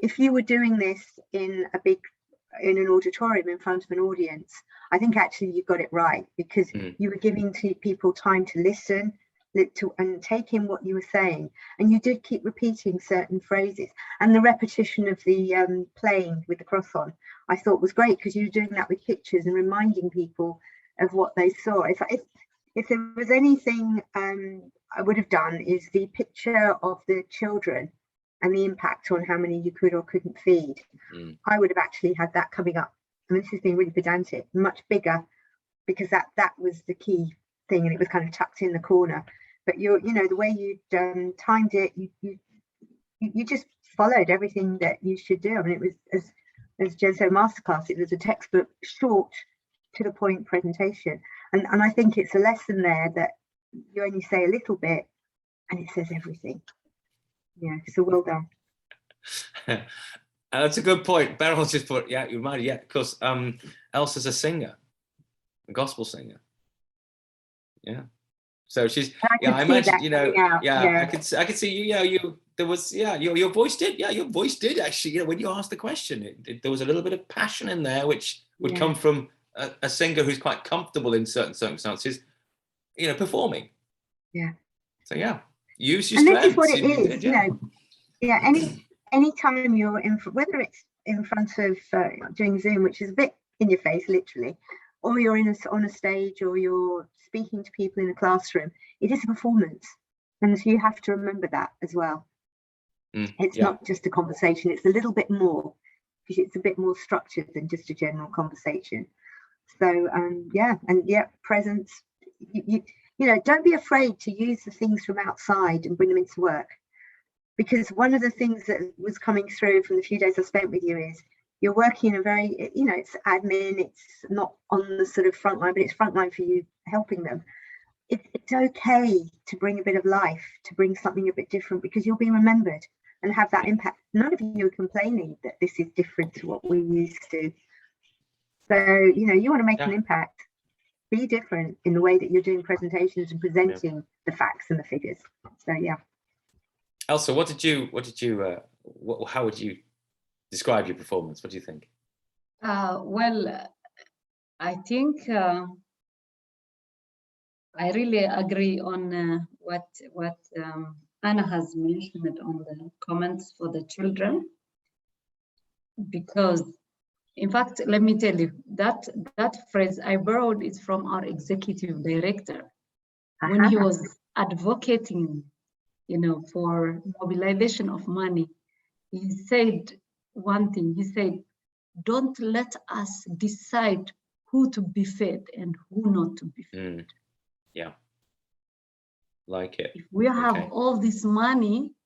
If you were doing this in an auditorium in front of an audience, I think actually you got it right, because you were giving people time to listen and take in what you were saying, and you did keep repeating certain phrases, and the repetition of the playing with the cross on, I thought was great, because you were doing that with pictures and reminding people of what they saw. If there was anything I would have done, is the picture of the children and the impact on how many you could or couldn't feed. I would have actually had that coming up. I mean, this is being really pedantic, much bigger, because that was the key thing, and it was kind of tucked in the corner. But you know, the way you timed it, you just followed everything that you should do. I mean, it was, as Jen said, masterclass. It was a textbook, short, to the point presentation, and I think it's a lesson there that you only say a little bit, and it says everything. Yeah, so well done. That's a good point. Beryl just put, yeah, you reminded, yeah, because Elsa's a singer, a gospel singer. Yeah. So she's, I imagine, you know, I could see you, there was, your voice did, your voice did actually, you know, when you asked the question, there was a little bit of passion in there, which would come from a singer who's quite comfortable in certain circumstances, you know, performing. Yeah. So yeah, use your and strengths. This is what it is, you know. Yeah, any time you're in, whether it's in front of doing Zoom, which is a bit in your face, literally, or you're on a stage, or you're speaking to people in a classroom, it is a performance, and so you have to remember that as well. It's not just a conversation; it's a little bit more, because it's a bit more structured than just a general conversation. So presence. You know, don't be afraid to use the things from outside and bring them into work, because one of the things that was coming through from the few days I spent with you is you're working in a very, you know, it's admin, it's not on the sort of front line, but it's front line for you helping them. It's okay to bring a bit of life, to bring something a bit different, because you'll be remembered and have that impact. None of you are complaining that this is different to what we used to. So, you know, you want to make an impact. Be different in the way that you're doing presentations and presenting the facts and the figures. So yeah. Elsa, how would you describe your performance? What do you think? Well, I think I really agree on what Anna has mentioned on the comments for the children, because in fact, let me tell you, that phrase I borrowed is from our executive director when he was advocating, you know, for mobilization of money. He said one thing. He said, "Don't let us decide who to be fed and who not to be fed." Yeah, like it. If we have all this money,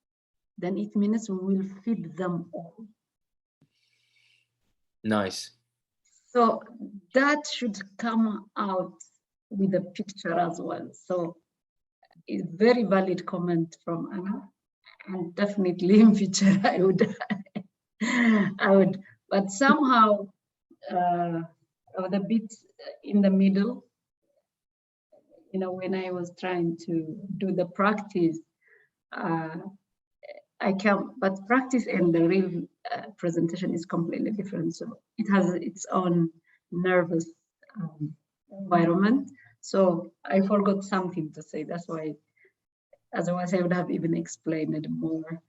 then it means we will feed them all. Nice. So that should come out with a picture as well. So it's very valid comment from Anna, and definitely in future I would, but somehow I was a bit in the middle. You know, when I was trying to do the practice, I can, but practice and the real presentation is completely different. So it has its own nervous environment. So I forgot something to say. That's why, otherwise I would have even explained it more.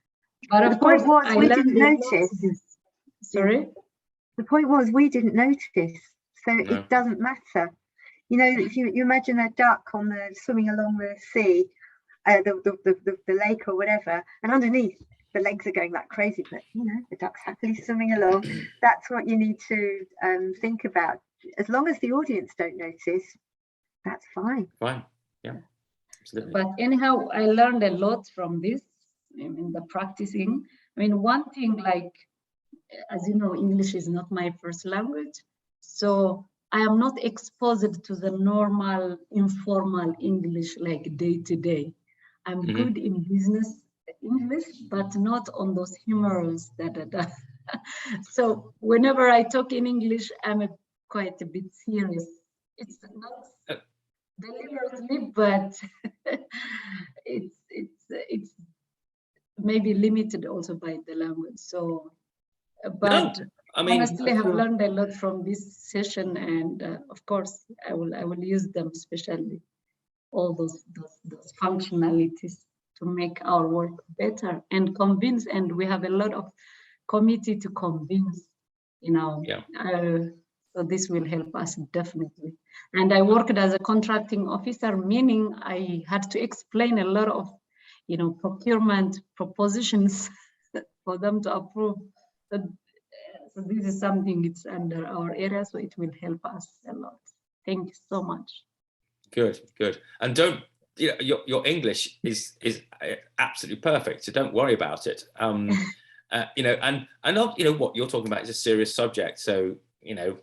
But of course, we didn't notice. Sorry? The point was we didn't notice. So it doesn't matter. You know, if you imagine a duck on the swimming along the sea, the lake or whatever, and underneath the legs are going like crazy, but you know, the duck's happily swimming along. That's what you need to think about. As long as the audience don't notice, that's fine. Fine, yeah, absolutely. But anyhow, I learned a lot from this in the practicing. I mean, one thing, like, as you know, English is not my first language. So I am not exposed to the normal informal English like day to day. I'm good in business English, but not on those humorous da da da. So whenever I talk in English, I'm quite a bit serious. It's not deliberately, but it's maybe limited also by the language. So, but No, I mean, honestly, I have learned a lot from this session, and of course, I will use them, especially all those functionalities to make our work better and convince. And we have a lot of committee to convince, you know. Yeah. So this will help us definitely. And I worked as a contracting officer, meaning I had to explain a lot of, you know, procurement propositions for them to approve. So this is something, it's under our area, so it will help us a lot. Thank you so much. Good, good. And don't, you know, your English is absolutely perfect, so don't worry about it. You know, and you know what you're talking about is a serious subject, so you know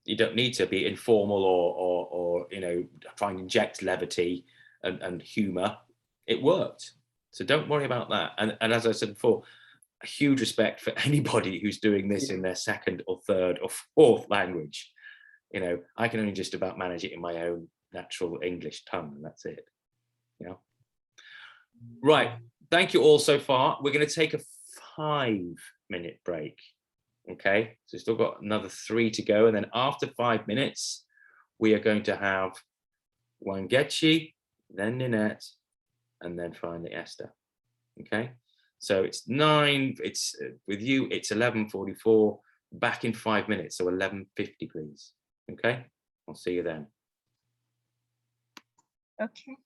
you don't need to be informal or you know try and inject levity and humor. It worked, so don't worry about that. And as I said before, a huge respect for anybody who's doing this in their second or third or fourth language. You know, I can only just about manage it in my own natural English tongue, and that's it. You know. Right. Thank you all so far. We're going to take a 5-minute break. Okay, so still got another 3 to go, and then after 5 minutes, we are going to have Wangechi, then Ninette, and then finally Esther. Okay, so it's 9. It's with you. It's 11:44. Back in 5 minutes, so 11:50, please. Okay, I'll see you then. Okay.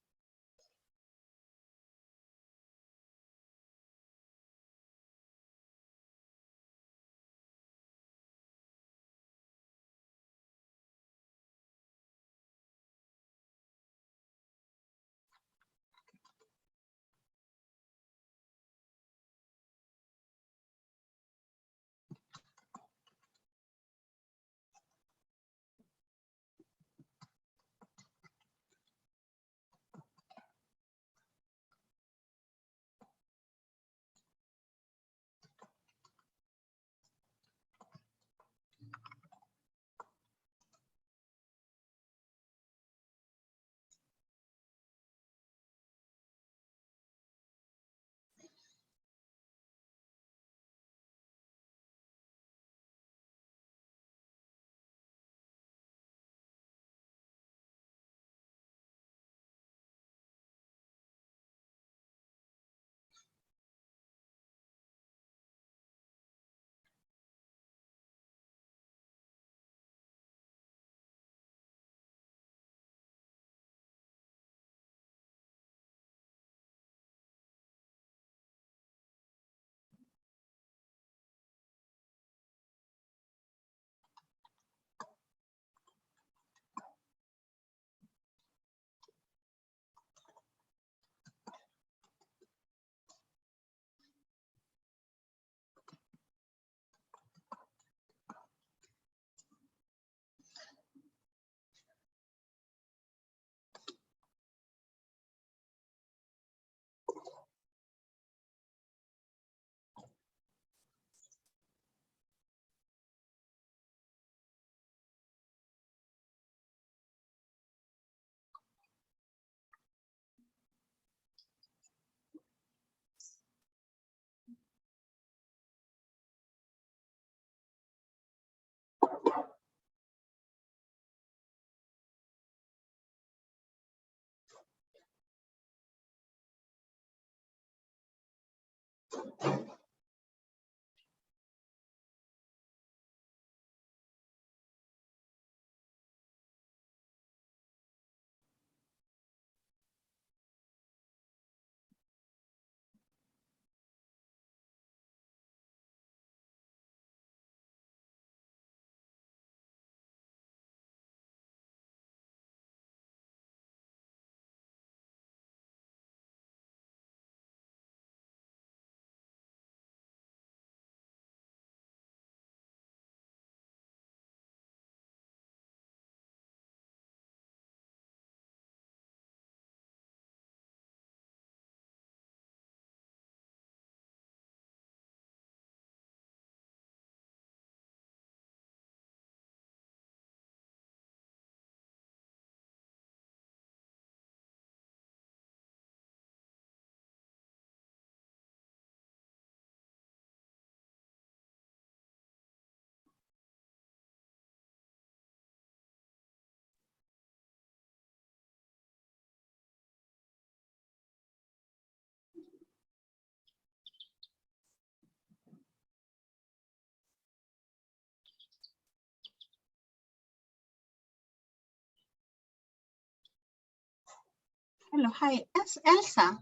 Hello, hi, it's Elsa.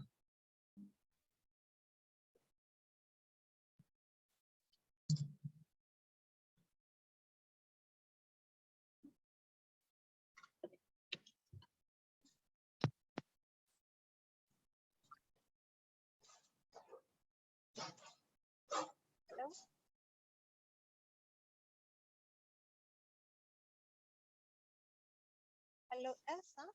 Hello? Hello, Elsa?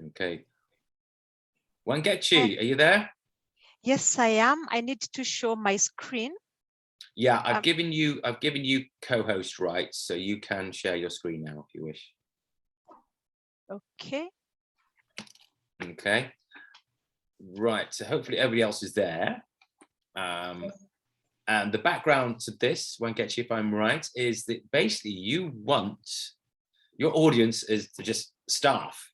Okay. Wangechi, are you there? Yes, I am. I need to show my screen. Yeah, I've given you co-host rights, so you can share your screen now if you wish. Okay. Okay. Right. So hopefully everybody else is there. And the background to this, Wangechi, if I'm right, is that basically you want your audience is to just staff.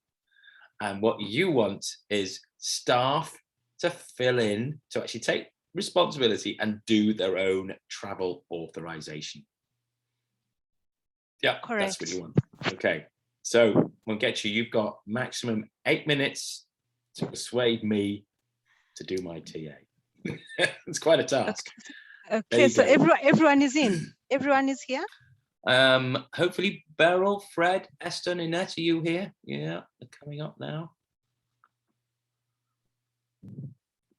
And what you want is staff to fill in, to actually take responsibility and do their own travel authorization. Yeah, Correct. that's what you want. Okay, so Wangechi, you've got maximum 8 minutes to persuade me to do my TA. It's quite a task. Okay, so everyone is in. Everyone is here. Hopefully Beryl, Fred, Esther, Ninette, are you here? Yeah, they're coming up now.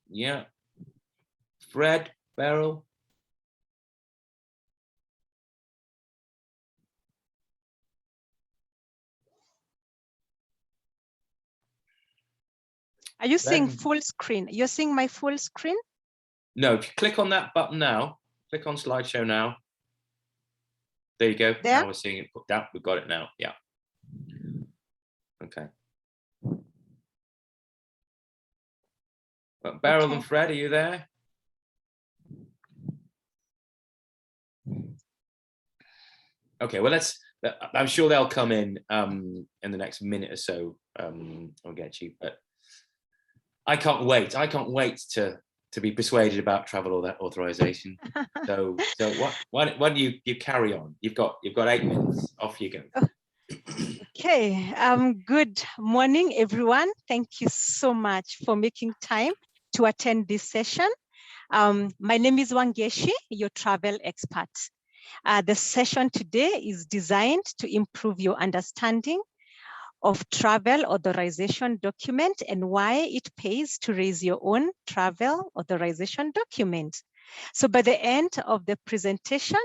Yeah. Fred, Beryl. Are you seeing full screen? You're seeing my full screen? No, if you click on that button now, click on slideshow now. There you go. There? Now we're seeing it put down. We've got it now. Yeah. Okay. But Beryl and Fred, are you there? Okay, well, I'm sure they'll come in the next minute or so. I'll get you, but I can't wait. I can't wait to be persuaded about travel authorization. So why don't you carry on? You've got 8 minutes. Off you go. Okay. Good morning, everyone. Thank you so much for making time to attend this session. My name is Wangechi, your travel expert. The session today is designed to improve your understanding of travel authorization document and why it pays to raise your own travel authorization document. So by the end of the presentation,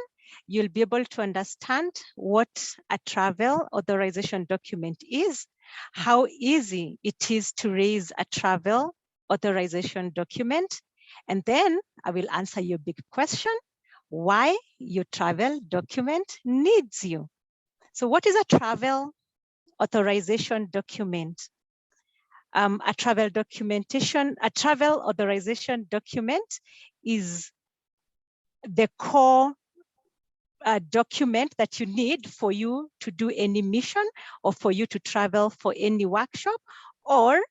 you'll be able to understand what a travel authorization document is, how easy it is to raise a travel authorization document, and then I will answer your big question, why your travel document needs you. So what is a travel authorization document? A travel authorization document is the core document that you need for you to do any mission or for you to travel for any workshop or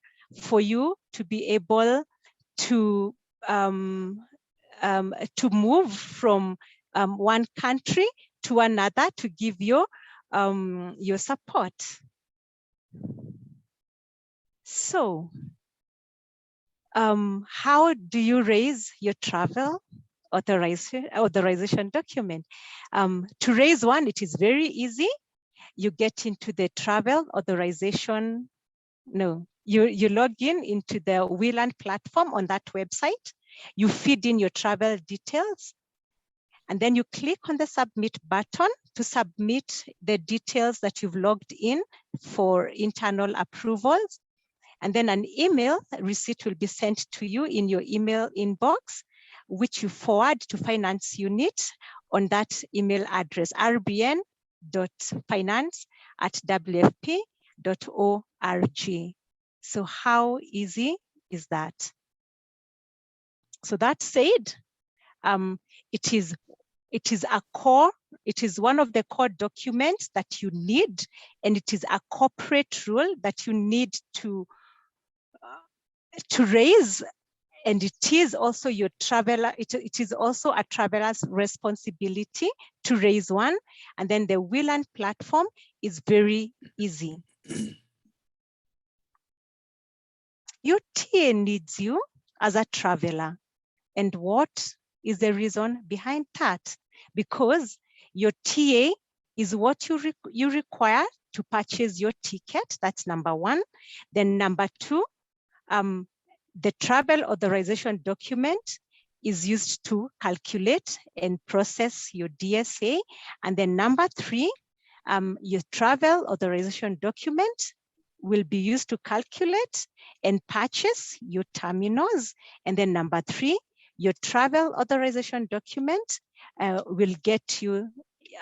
for you to be able to move from one country to another to give your support. So how do you raise your travel authorization document? To raise one, it is very easy. You get into the travel authorization, you log into the WeLearn platform on that website. You feed in your travel details. And then you click on the submit button to submit the details that you've logged in for internal approvals. And then an email receipt will be sent to you in your email inbox, which you forward to finance unit on that email address, rbn.finance@wfp.org. So how easy is that? So that said, it is one of the core documents that you need, and it is a corporate rule that you need to raise, and it is also your traveler. It is also a traveler's responsibility to raise one, and then the WLAN platform is very easy. Your TA needs you as a traveler, and what is the reason behind that? Because your TA is what you require to purchase your ticket. That's number one. Then number two, the travel authorization document is used to calculate and process your DSA. And then number three, your travel authorization document will be used to calculate and purchase your terminals. And then number three, your travel authorization document will get you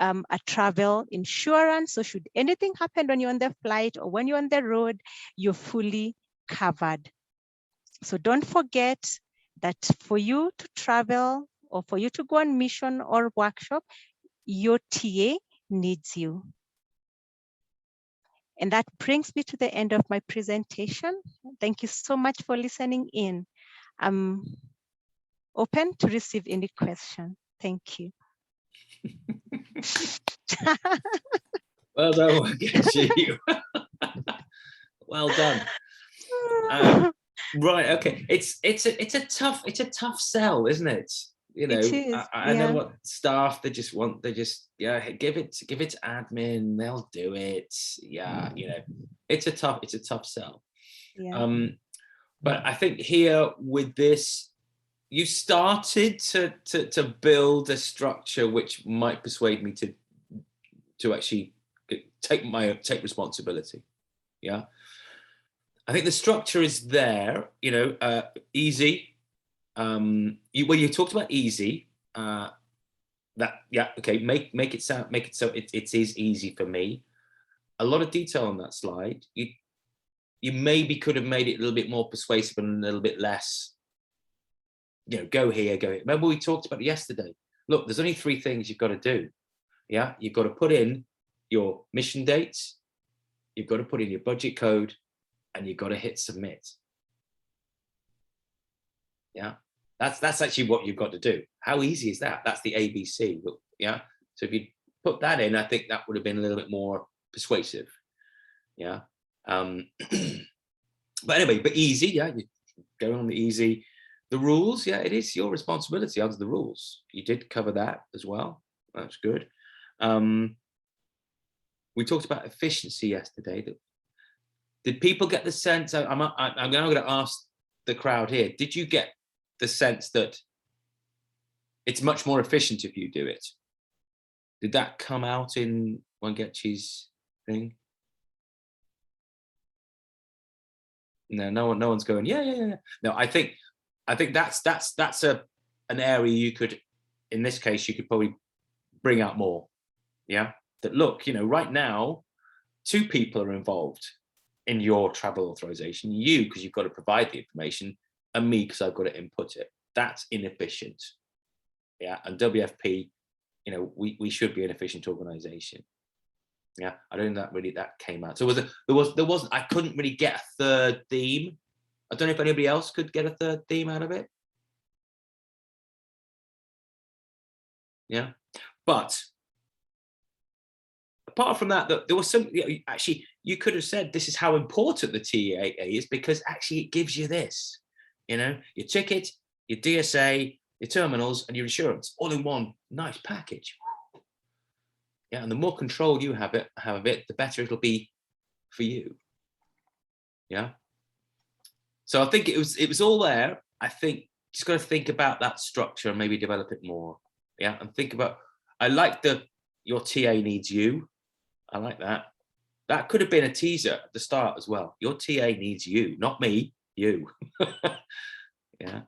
a travel insurance. So should anything happen when you're on the flight or when you're on the road, you're fully covered. So don't forget that for you to travel or for you to go on mission or workshop, your TA needs you. And that brings me to the end of my presentation. Thank you so much for listening in. I'm open to receive any question. Thank you. Well done, Wagechi. Well done. Right. Okay. It's a tough sell, isn't it? You know, I know what staff they just give it to admin, they'll do it. Yeah, you know, it's a tough sell. Yeah. But I think here with this, you started to build a structure which might persuade me to actually take responsibility. Yeah. I think the structure is there, you know, easy. When you talked about easy, okay, make it so it is easy for me. A lot of detail on that slide. You maybe could have made it a little bit more persuasive and a little bit less, you know, go here, go here. Remember we talked about it yesterday. Look, there's only 3 things you've got to do. Yeah, you've got to put in your mission dates, you've got to put in your budget code, and you've got to hit submit. Yeah, that's actually what you've got to do. How easy is that? That's the ABC. Yeah, so if you put that in, I think that would have been a little bit more persuasive. Yeah, but anyway, but easy. Yeah, you go on the easy. The rules. Yeah, it is your responsibility under the rules. You did cover that as well. That's good. We talked about efficiency yesterday. Did people get the sense? I'm now going to ask the crowd here. Did you get the sense that it's much more efficient if you do it? Did that come out in Wangechi's thing? No one's going. Yeah. No, I think that's an area you could, in this case, you could probably bring out more. Yeah. That look, you know, right now, 2 people are involved in your travel authorization. You, because you've got to provide the information, and me, because I've got to input it. That's inefficient. Yeah, and WFP, you know, we should be an efficient organization. Yeah, I don't think that came out. So there wasn't. I couldn't really get a 3rd theme. I don't know if anybody else could get a 3rd theme out of it. Yeah, but apart from that, there was some, actually, you could have said this is how important the TAA is, because actually it gives you this, you know, your ticket, your DSA, your terminals, and your insurance all in one nice package. Yeah, and the more control you have of it, the better it'll be for you. Yeah. So I think it was all there. I think just got to think about that structure and maybe develop it more. Yeah, and think about, I like your TA needs you. I like that. That could have been a teaser at the start as well. Your TA needs you, not me, you. Yeah.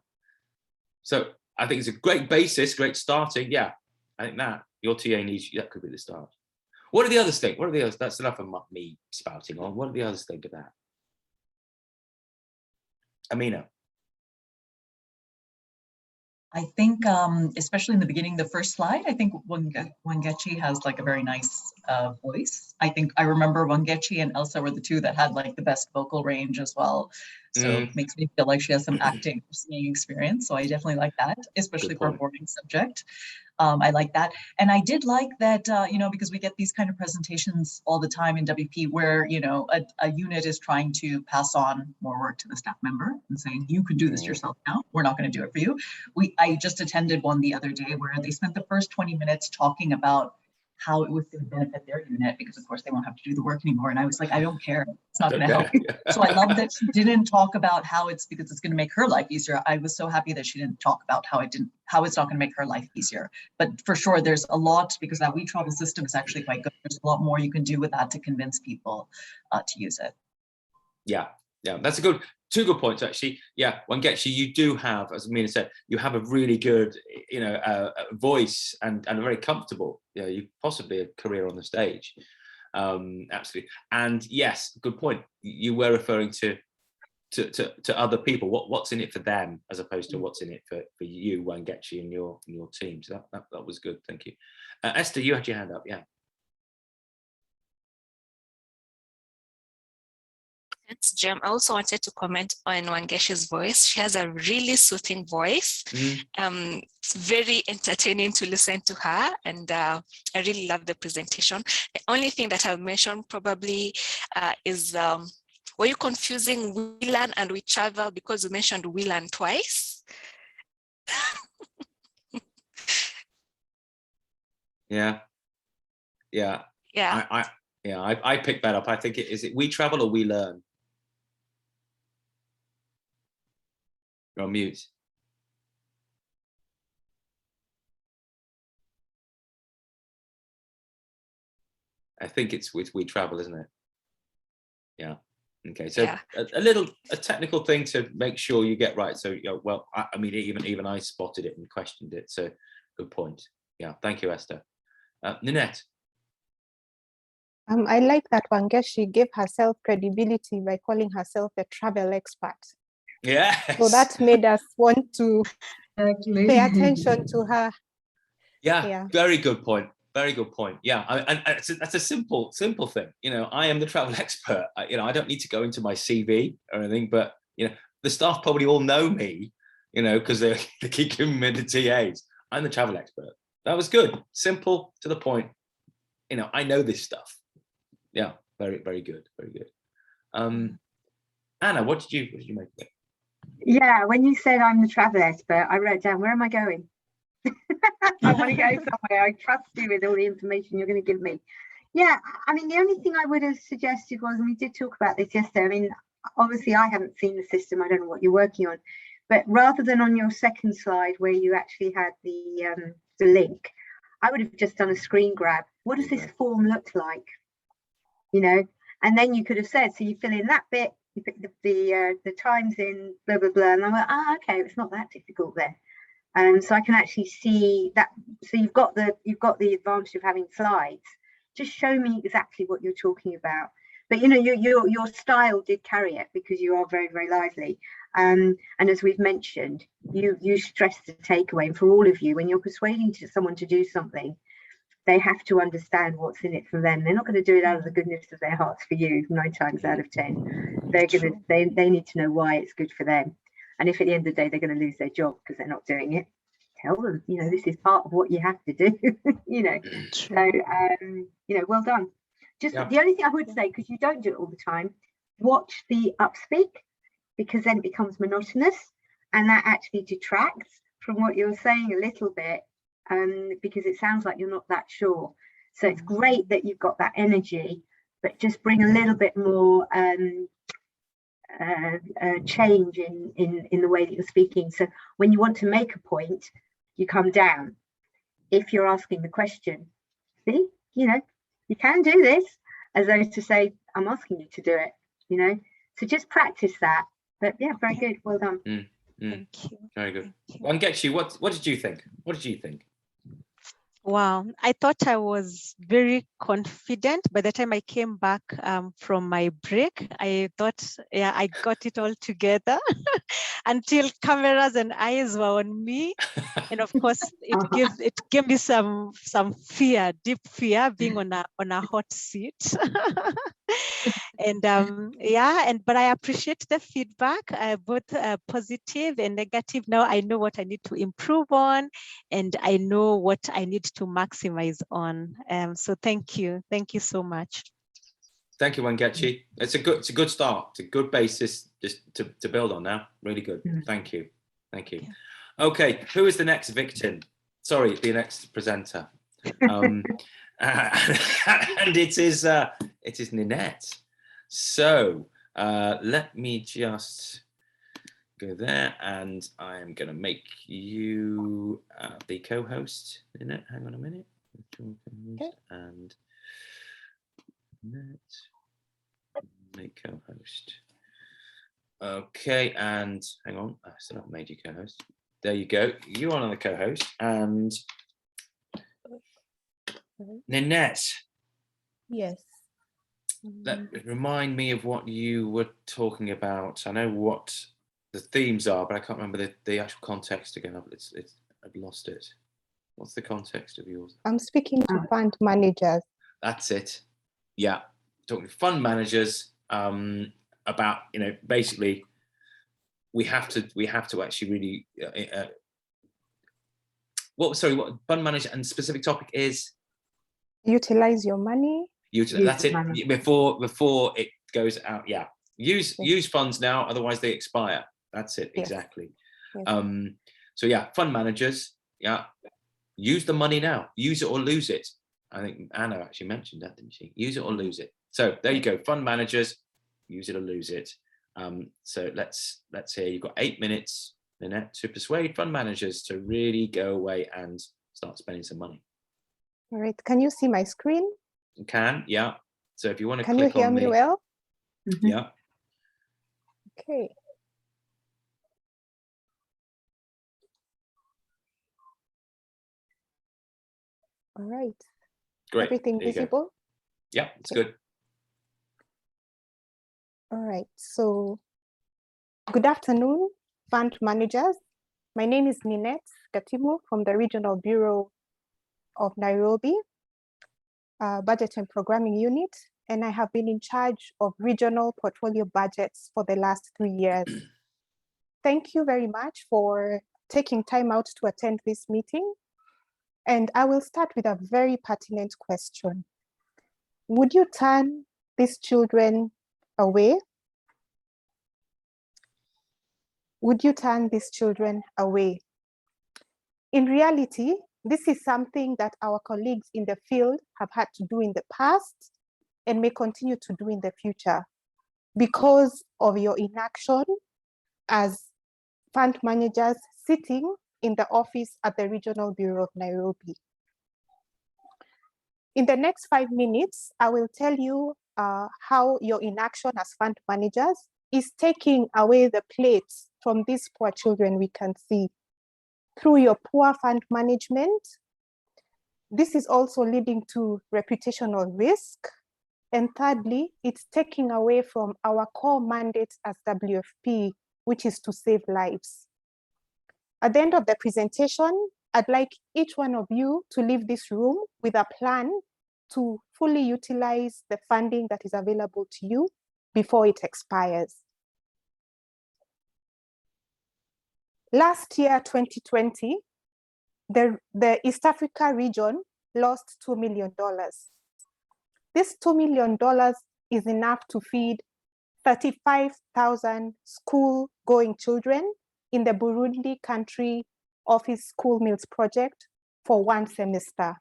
So I think it's a great basis, great starting. Yeah, I think that your TA needs you, that could be the start. What do the others think? What are the others? That's enough of me spouting on. What do the others think of that? Amina. I think, especially in the beginning, the first slide, I think Wangechi has like a very nice voice. I think I remember Wangechi and Elsa were the two that had like the best vocal range as well. So it makes me feel like she has some acting or singing experience. So I definitely like that, especially for a boring subject. I like that. And I did like that, you know, because we get these kind of presentations all the time in WP where, you know, a unit is trying to pass on more work to the staff member and saying, you can do this yourself now. We're not going to do it for you. I just attended one the other day where they spent the first 20 minutes talking about how it was going to benefit their unit, because of course they won't have to do the work anymore. And I was like, I don't care. It's not going to help. So I love that she didn't talk about how it's because it's going to make her life easier. I was so happy that she didn't talk about how it's not going to make her life easier. But for sure, there's a lot, because that We Travel system is actually quite good. There's a lot more you can do with that to convince people to use it. Yeah, that's two good points actually. Yeah, Wangechi, you do have, as Amina said, you have a really good, you know, voice and a very comfortable, you know, you possibly a career on the stage. Absolutely. And yes, good point. You were referring to other people. What's in it for them as opposed to what's in it for you, Wangechi, and your team. So that was good. Thank you. Esther, you had your hand up. Yeah. Thanks, Jim. I also wanted to comment on Wangeshi's voice. She has a really soothing voice. It's very entertaining to listen to her, and I really love the presentation. The only thing that I'll mention probably is, were you confusing We Learn and We Travel because you mentioned We Learn twice? Yeah. I picked that up. I think is it We Travel or We Learn? You're on mute. I think it's with We Travel, isn't it? Yeah. Okay. So yeah. a technical thing to make sure you get right. So, you know, well, I mean, even I spotted it and questioned it. So, good point. Yeah. Thank you, Esther. Ninette. I like that Wangechi gave herself credibility by calling herself a travel expert. Yeah. So that made us want to pay attention to her. Yeah. Very good point. Very good point. Yeah, and that's a simple thing. You know, I am the travel expert. You know, I don't need to go into my CV or anything, but you know, the staff probably all know me. You know, because they keep giving me the TAs. I'm the travel expert. That was good. Simple, to the point. You know, I know this stuff. Yeah, very, very good. Very good. Anna, what did you make of it? Yeah, when you said I'm the travel expert, I wrote down, where am I going? I want to go somewhere. I trust you with all the information you're going to give me. Yeah, I mean, the only thing I would have suggested was, and we did talk about this yesterday, I mean, obviously I haven't seen the system, I don't know what you're working on, but rather than on your second slide where you actually had the link, I would have just done a screen grab. What does this form look like? You know, and then you could have said, so you fill in that bit, you put the times in, blah, blah, blah, and I went, okay, it's not that difficult then. So I can actually see that. So you've got the advantage of having slides. Just show me exactly what you're talking about. But you know, your style did carry it because you are very, very lively. And as we've mentioned, you stress the takeaway. And for all of you, when you're persuading someone to do something, they have to understand what's in it for them. They're not going to do it out of the goodness of their hearts for you 9 times out of 10. They need to know why it's good for them. And if at the end of the day they're going to lose their job because they're not doing it, tell them, you know, this is part of what you have to do. You know, so you know, well done. Just the only thing I would say, because you don't do it all the time, watch the upspeak, because then it becomes monotonous, and that actually detracts from what you're saying a little bit, because it sounds like you're not that sure. So it's great that you've got that energy, but just bring a little bit more change in the way that you're speaking. So when you want to make a point, you come down. if you're asking the question. See, you know, you can do this, as though to say, I'm asking you to do it, you know. So just practice that. But yeah, very good. Well done. Thank you. Very good. Thank you. Wangechi, what did you think? What did you think? Wow, I thought I was very confident. By the time I came back from my break, I thought, yeah, I got it all together until cameras and eyes were on me. And of course, it gave me some fear, deep fear, being on a hot seat. And but I appreciate the feedback, both positive and negative. Now I know what I need to improve on, and I know what I need to maximize on. So thank you so much. Thank you, Wangechi. It's a good start. It's a good basis just to build on now. Really good. Thank you. Okay, who is the next victim? Sorry, the next presenter. And it is Ninette. So let me just go there, and I am going to make you the co-host. Ninette, hang on a minute. Okay. And make co-host. Okay, and hang on, I still haven't made you co-host. There you go. You are on the co-host, and Ninette. Yes. Remind me of what you were talking about. I know what the themes are, but I can't remember the actual context again. I've lost it. What's the context of yours? I'm speaking to fund managers. That's it. Yeah, talking to fund managers about, you know, basically we have to actually really what fund manager, and specific topic is Utilize your money. That's it. Before it goes out. Yeah. Use funds now, otherwise they expire. That's it. Yes. Exactly. Yes. So yeah, fund managers. Yeah. Use the money now. Use it or lose it. I think Anna actually mentioned that, didn't she? Use it or lose it. So there you go. Fund managers, use it or lose it. So let's hear. You've got 8 minutes, Ninette, to persuade fund managers to really go away and start spending some money. All right. Can you see my screen? You can, yeah. So if you want to Can click you hear on me well? Yeah. Okay. All right. Great. Everything There you go. visible? Yeah, it's Okay. good. All right. So good afternoon, fund managers. My name is Ninette Gatimu from the Regional Bureau of Nairobi, Budget and Programming Unit, and I have been in charge of regional portfolio budgets for the last 3 years. Thank you very much for taking time out to attend this meeting. And I will start with a very pertinent question. Would you turn these children away? Would you turn these children away? In reality, this is something that our colleagues in the field have had to do in the past and may continue to do in the future because of your inaction as fund managers sitting in the office at the Regional Bureau of Nairobi. In the next 5 minutes, I will tell you how your inaction as fund managers is taking away the plates from these poor children we can see. Through your poor fund management, this is also leading to reputational risk. And thirdly, it's taking away from our core mandate as WFP, which is to save lives. At the end of the presentation, I'd like each one of you to leave this room with a plan to fully utilize the funding that is available to you before it expires. Last year, 2020, the East Africa region lost $2 million. This $2 million is enough to feed 35,000 school-going children in the Burundi country office school meals project for 1 semester.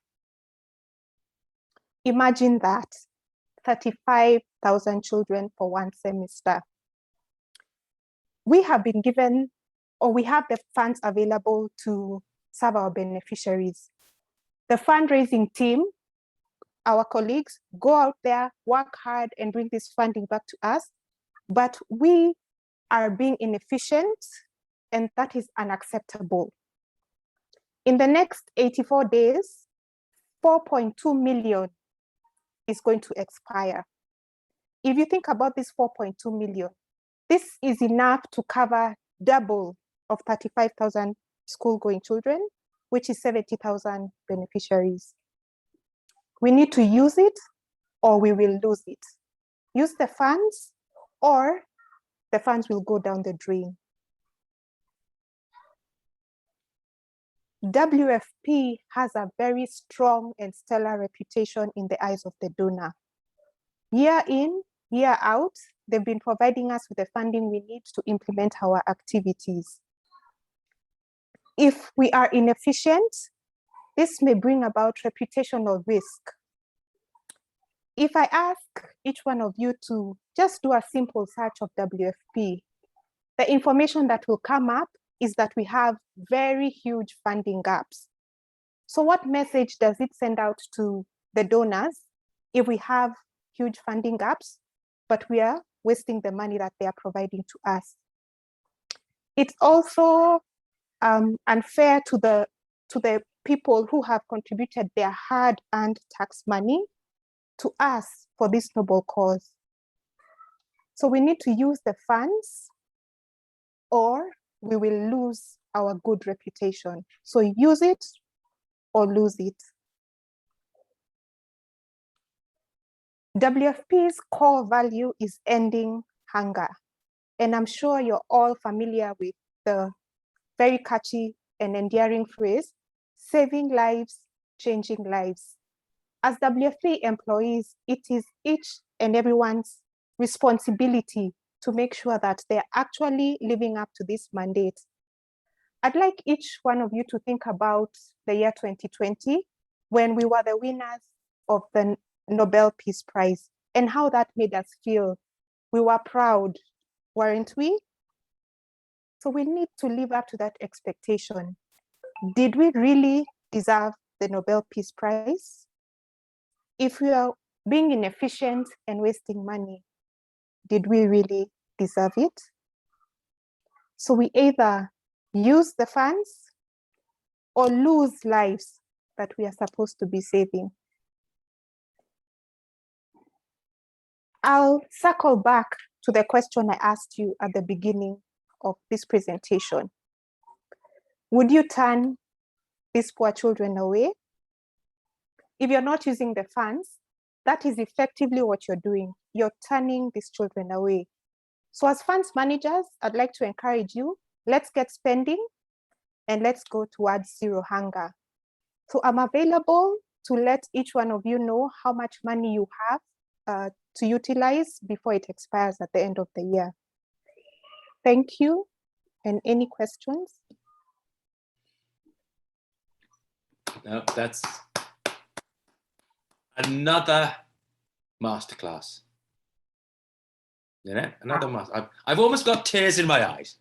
Imagine that, 35,000 children for 1 semester. We have been given, or we have the funds available to serve our beneficiaries. The fundraising team, our colleagues, go out there, work hard, and bring this funding back to us. But we are being inefficient, and that is unacceptable. In the next 84 days, 4.2 million is going to expire. If you think about this 4.2 million, this is enough to cover double of 35,000 school-going children, which is 70,000 beneficiaries. We need to use it or we will lose it. Use the funds or the funds will go down the drain. WFP has a very strong and stellar reputation in the eyes of the donor. Year in, year out, they've been providing us with the funding we need to implement our activities. If we are inefficient, this may bring about reputational risk. If I ask each one of you to just do a simple search of WFP, the information that will come up is that we have very huge funding gaps. So what message does it send out to the donors if we have huge funding gaps, but we are wasting the money that they are providing to us? It's also unfair to the people who have contributed their hard-earned tax money to us for this noble cause. So we need to use the funds or we will lose our good reputation. So use it or lose it. WFP's core value is ending hunger. And I'm sure you're all familiar with the very catchy and endearing phrase, saving lives, changing lives. As WFP employees, it is each and everyone's responsibility to make sure that they're actually living up to this mandate. I'd like each one of you to think about the year 2020, when we were the winners of the Nobel Peace Prize, and how that made us feel. We were proud, weren't we? So we need to live up to that expectation. Did we really deserve the Nobel Peace Prize? If we are being inefficient and wasting money, did we really deserve it? So we either use the funds or lose lives that we are supposed to be saving. I'll circle back to the question I asked you at the beginning of this presentation. Would you turn these poor children away? If you're not using the funds, that is effectively what you're doing. You're turning these children away. So as funds managers, I'd like to encourage you, let's get spending and let's go towards zero hunger. So I'm available to let each one of you know how much money you have to utilize before it expires at the end of the year. Thank you. And any questions? No, that's another masterclass. You know, another master. I've almost got tears in my eyes.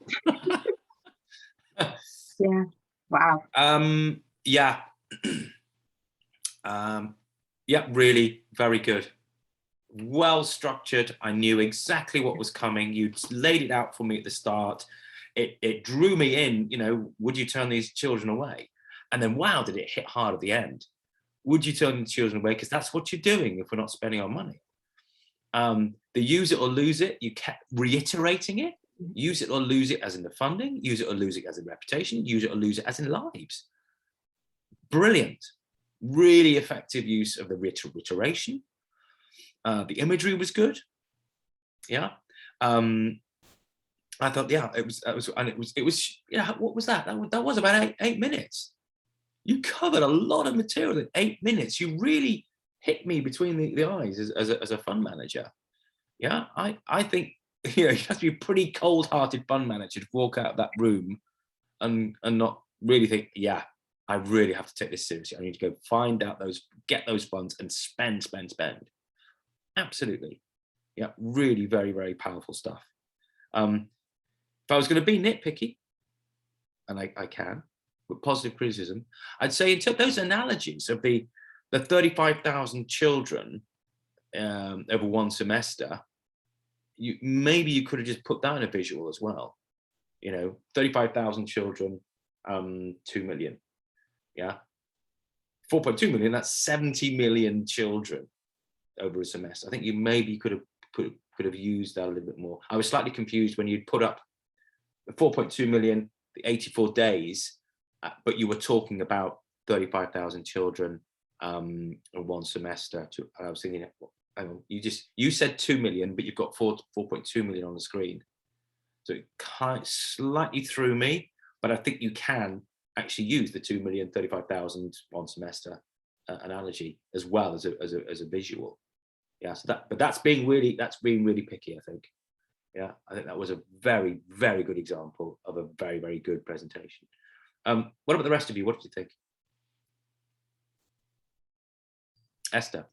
Yeah. Wow. Yeah. Yeah, really very good. Well structured. I knew exactly what was coming. You laid it out for me at the start. It drew me in, you know, would you turn these children away? And then, wow, did it hit hard at the end? Would you turn the children away? Because that's what you're doing if we're not spending our money. The use it or lose it, you kept reiterating it. Use it or lose it as in the funding, use it or lose it as in reputation, use it or lose it as in lives. Brilliant. Really effective use of the reiteration. The imagery was good. Yeah. I thought, yeah, it was, yeah, what was that? That was about eight minutes. You covered a lot of material in 8 minutes. You really hit me between the eyes as a fund manager. Yeah, I think, you know, you have to be a pretty cold-hearted fund manager to walk out of that room and not really think, yeah, I really have to take this seriously. I need to go find out get those funds and spend. Absolutely. Yeah, really very, very powerful stuff. If I was going to be nitpicky, and I can, positive criticism. I'd say those analogies of the 35,000 children over one semester, maybe you could have just put that in a visual as well. 35,000 children, 2 million. Yeah. 4.2 million, that's 70 million children over a semester. I think you maybe could have used that a little bit more. I was slightly confused when you'd put up the 4.2 million, the 84 days, but you were talking about 35,000 children in one semester. I was thinking, you said 2 million, but you've got 4.2 million on the screen. So it kind of slightly threw me, but I think you can actually use the 2 million, 35,000 one semester analogy as well as a visual. Yeah, so that's being really picky, I think. Yeah, I think that was a very, very good example of a very, very good presentation. What about the rest of you? What did you think? Esther?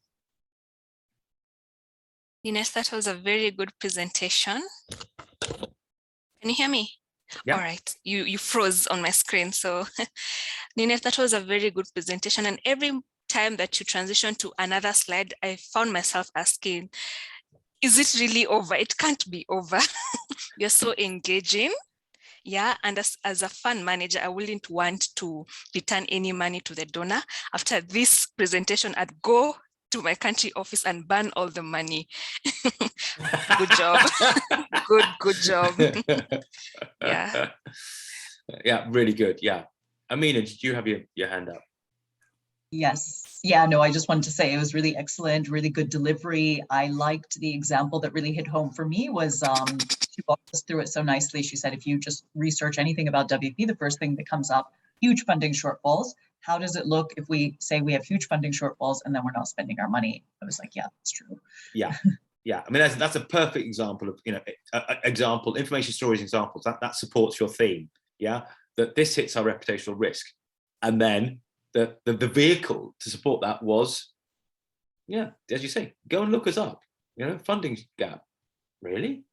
Ines, that was a very good presentation. Can you hear me? Yeah. All right, you froze on my screen. So Nineth, that was a very good presentation. And every time that you transition to another slide, I found myself asking, is it really over? It can't be over. You're so engaging. Yeah, and as a fund manager, I wouldn't want to return any money to the donor. After this presentation, I'd go to my country office and burn all the money. Good job. Good job. Yeah. Yeah, really good. Yeah. Amina, did you have your hand up? Yes. Yeah, no, I just wanted to say it was really excellent, really good delivery. I liked the example that really hit home for me was she walked us through it so nicely. She said, if you just research anything about WP, the first thing that comes up, huge funding shortfalls. How does it look if we say we have huge funding shortfalls and then we're not spending our money? I was like, yeah, that's true. Yeah. Yeah, I mean, that's a perfect example of, information stories examples, that supports your theme, yeah? That this hits our reputational risk. And then the vehicle to support that was, yeah, as you say, go and look us up, funding gap. Really?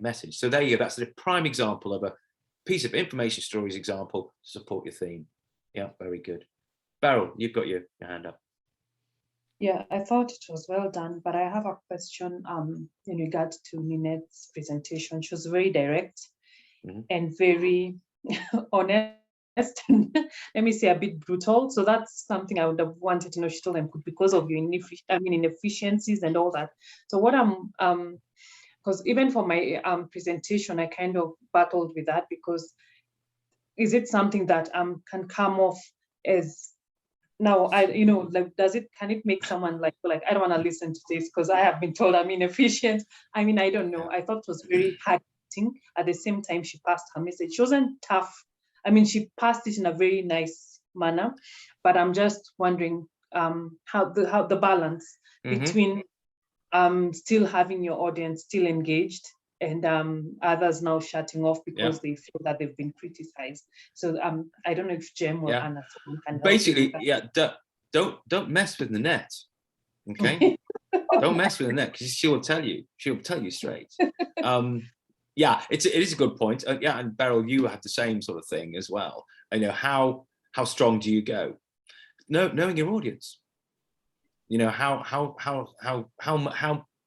Message. So there you go, that's a prime example of a piece of information stories example to support your theme. Yeah, very good. Beryl, you've got your hand up. Yeah, I thought it was well done, but I have a question in regards to Ninette's presentation. She was very direct and very honest, and let me say a bit brutal. So that's something I would have wanted to know. She told them because of your inefficiencies and all that. So what because even for my presentation, I kind of battled with that, because is it something that can come off as now, can it make someone like I don't want to listen to this because I have been told I'm inefficient? I mean, I don't know. I thought it was very hard hitting. At the same time, she passed her message. She wasn't tough. I mean, she passed it in a very nice manner, but I'm just wondering how the balance between still having your audience still engaged and others now shutting off because they feel that they've been criticized. So I don't know if Jem or Anna can basically, don't mess with Ninette, okay? Don't mess with Ninette because she'll tell you straight. It is a good point. And Beryl, you have the same sort of thing as well. How strong do you go? Knowing your audience. How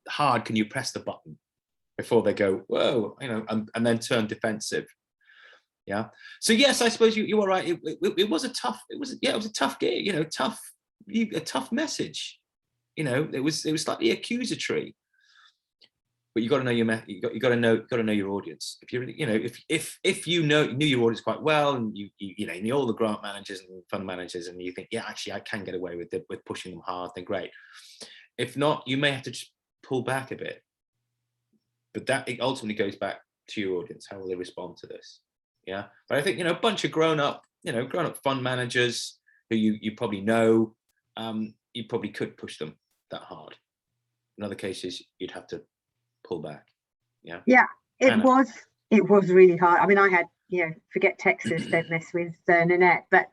hard can you press the button before they go, whoa, and then turn defensive. Yeah. So yes, I suppose you were right. It was a tough gig, a tough message. It was slightly accusatory. But you got to know you got to know your audience. If you if you knew your audience quite well, and you knew all the grant managers and fund managers, and you think, yeah, actually I can get away with pushing them hard, then great. If not, you may have to just pull back a bit. But that ultimately goes back to your audience. How will they respond to this? Yeah. But I think, a bunch of grown-up fund managers who you probably know, you probably could push them that hard. In other cases, you'd have to pull back. Yeah. Yeah, it was really hard. I mean, I had, forget Texas, don't mess with Ninette. But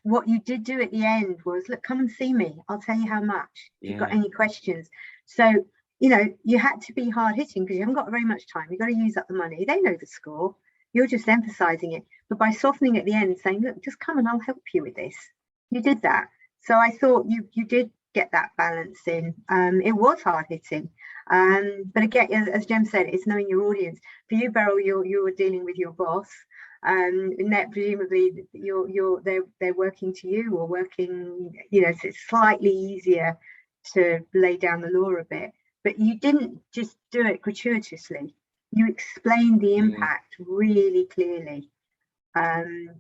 what you did do at the end was, look, come and see me. I'll tell you how much. If you've got any questions. So, you had to be hard hitting because you haven't got very much time. You've got to use up the money. They know the score. You're just emphasizing it. But by softening at the end, saying, look, just come and I'll help you with this. You did that. So I thought you did get that balance in. It was hard hitting. But again, as Jem said, it's knowing your audience. For you, Beryl, you were dealing with your boss. Net, presumably they're working to you or working, you know, so it's slightly easier to lay down the law a bit. But you didn't just do it gratuitously. You explained the impact really clearly.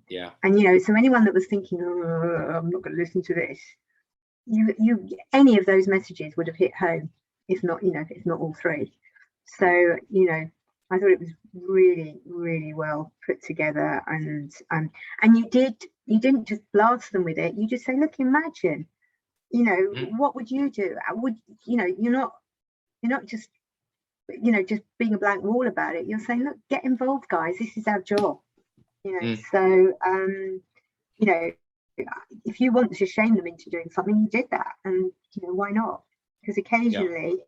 Yeah. And you know, so anyone that was thinking, oh, I'm not going to listen to this, you any of those messages would have hit home, if not, you know, if not all three. So, you know, I thought it was really, really well put together, and you didn't just blast them with it. You just say, look, imagine, you know, what would you do? Would, you know, you're not just, you know, just being a blank wall about it. You're saying, look, get involved, guys. This is our job. You know, so you know, if you want to shame them into doing something, you did that, and you know, why not? Because occasionally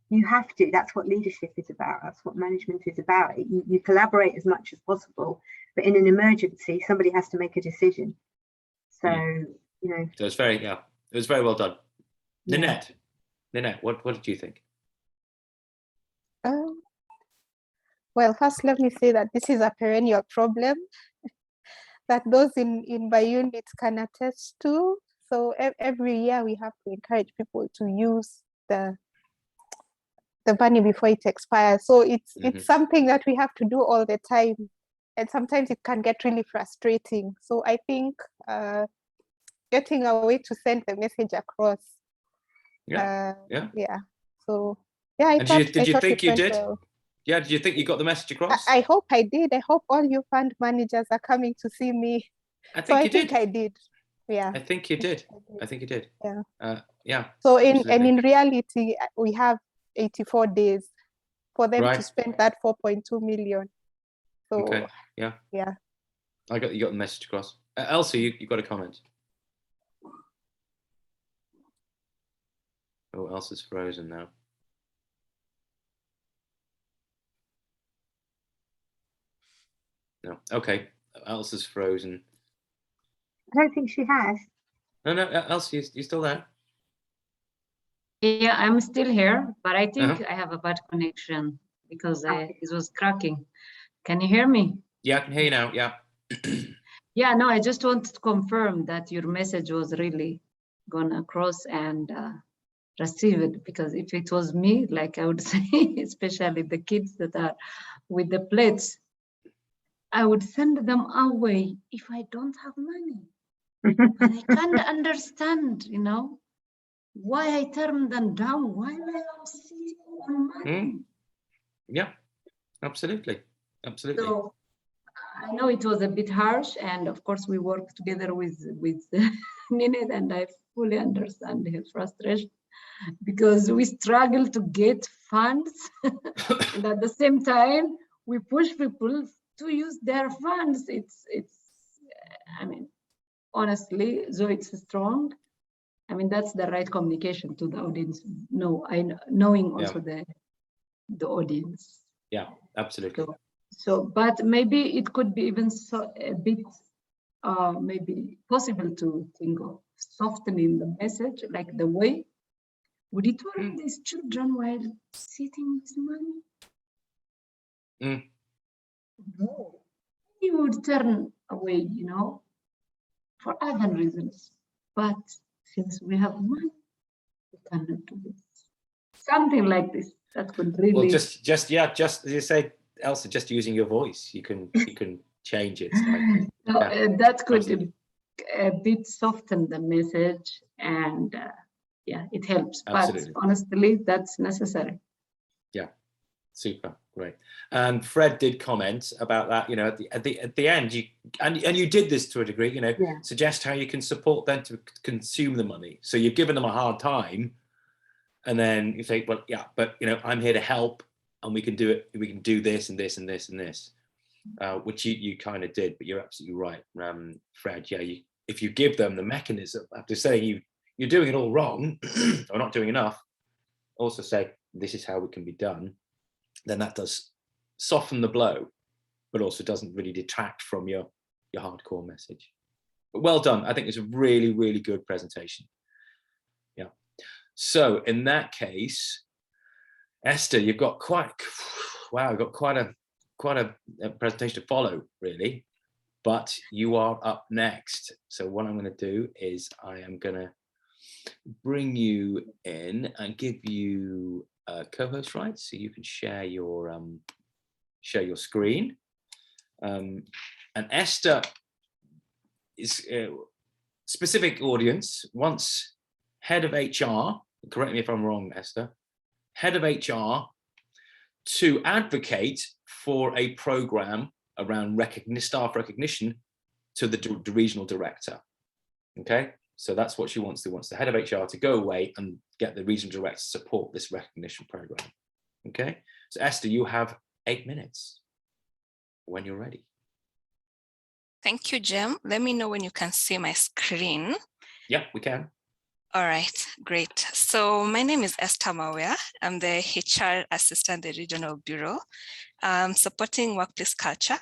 you have to. That's what leadership is about. That's what management is about. You collaborate as much as possible, but in an emergency, somebody has to make a decision. So you know, so it's very it was very well done. Nanette, what did you think? Well, first, let me say that this is a perennial problem that those in my unit can attest to. So every year we have to encourage people to use the money before it expires. So it's something that we have to do all the time, and sometimes it can get really frustrating. So I think getting a way to send the message across. So yeah, did you think you did? Well. Yeah, did you think you got the message across? I hope I did. I hope all you fund managers are coming to see me. I think I did. Yeah. I think you did. I think you did. Yeah. Yeah. So in reality, we have 84 days for them to spend that 4.2 million. So okay. Yeah. Yeah. You got the message across. Elsa, you got a comment. Oh, Elsa's frozen now. No. Okay. Elsa's frozen. I don't think she has. No, Elsa, you still there? Yeah, I'm still here, but I think I have a bad connection because it was cracking. Can you hear me? Yeah, I can hear you now. Yeah. Yeah, no, I just wanted to confirm that your message was really gone across and received, because if it was me, like I would say, especially the kids that are with the plates, I would send them away if I don't have money. And I can't understand, you know, why I turn them down while I am sitting on money. Yeah, absolutely. Absolutely. So I know it was a bit harsh, and of course we worked together with Ninette, and I fully understand her frustration because we struggle to get funds and at the same time we push people to use their funds. It's I mean, honestly, though it's strong, I mean, that's the right communication to the audience. No, knowing also the audience. Yeah, absolutely. So, but maybe it could be even a bit, maybe possible to think of softening the message, like the way. Would it worry these children while sitting with money? No, you would turn away, you know, for other reasons. But since we have money, we cannot do this. Something like this that could really. Well, just as you say, Elsa, just using your voice, you can change it. Slightly. So, that could a bit soften the message, and yeah, it helps. Absolutely. But honestly, that's necessary. Yeah, super, great. And Fred did comment about that. You know, at the end, you did this to a degree. You know, suggest how you can support them to consume the money. So you've given them a hard time, and then you say, well, yeah, but you know, I'm here to help, and we can do it. We can do this and this and this and this, which you kind of did. But you're absolutely right, Fred. Yeah, if you give them the mechanism after saying you're doing it all wrong or not doing enough, also say this is how it can be done, then that does soften the blow, but also doesn't really detract from your hardcore message. But well done. I think it's a really, really good presentation. Yeah. So in that case, Esther, you've got quite a presentation to follow, really. But you are up next. So what I'm going to do is I am going to bring you in and give you co-host rights, so you can share your screen. And Esther is specific audience wants head of HR. Correct me if I'm wrong, Esther. Head of HR to advocate for a program around staff recognition to the regional director. Okay, so that's what she wants to do. Wants the head of HR to go away and get the regional director to support this recognition program. Okay, so Esther, you have 8 minutes when you're ready. Thank you, Jem. Let me know when you can see my screen. Yeah, we can. All right, great. So my name is Esther Mawea. I'm the HR assistant at the Regional Bureau, supporting workplace culture,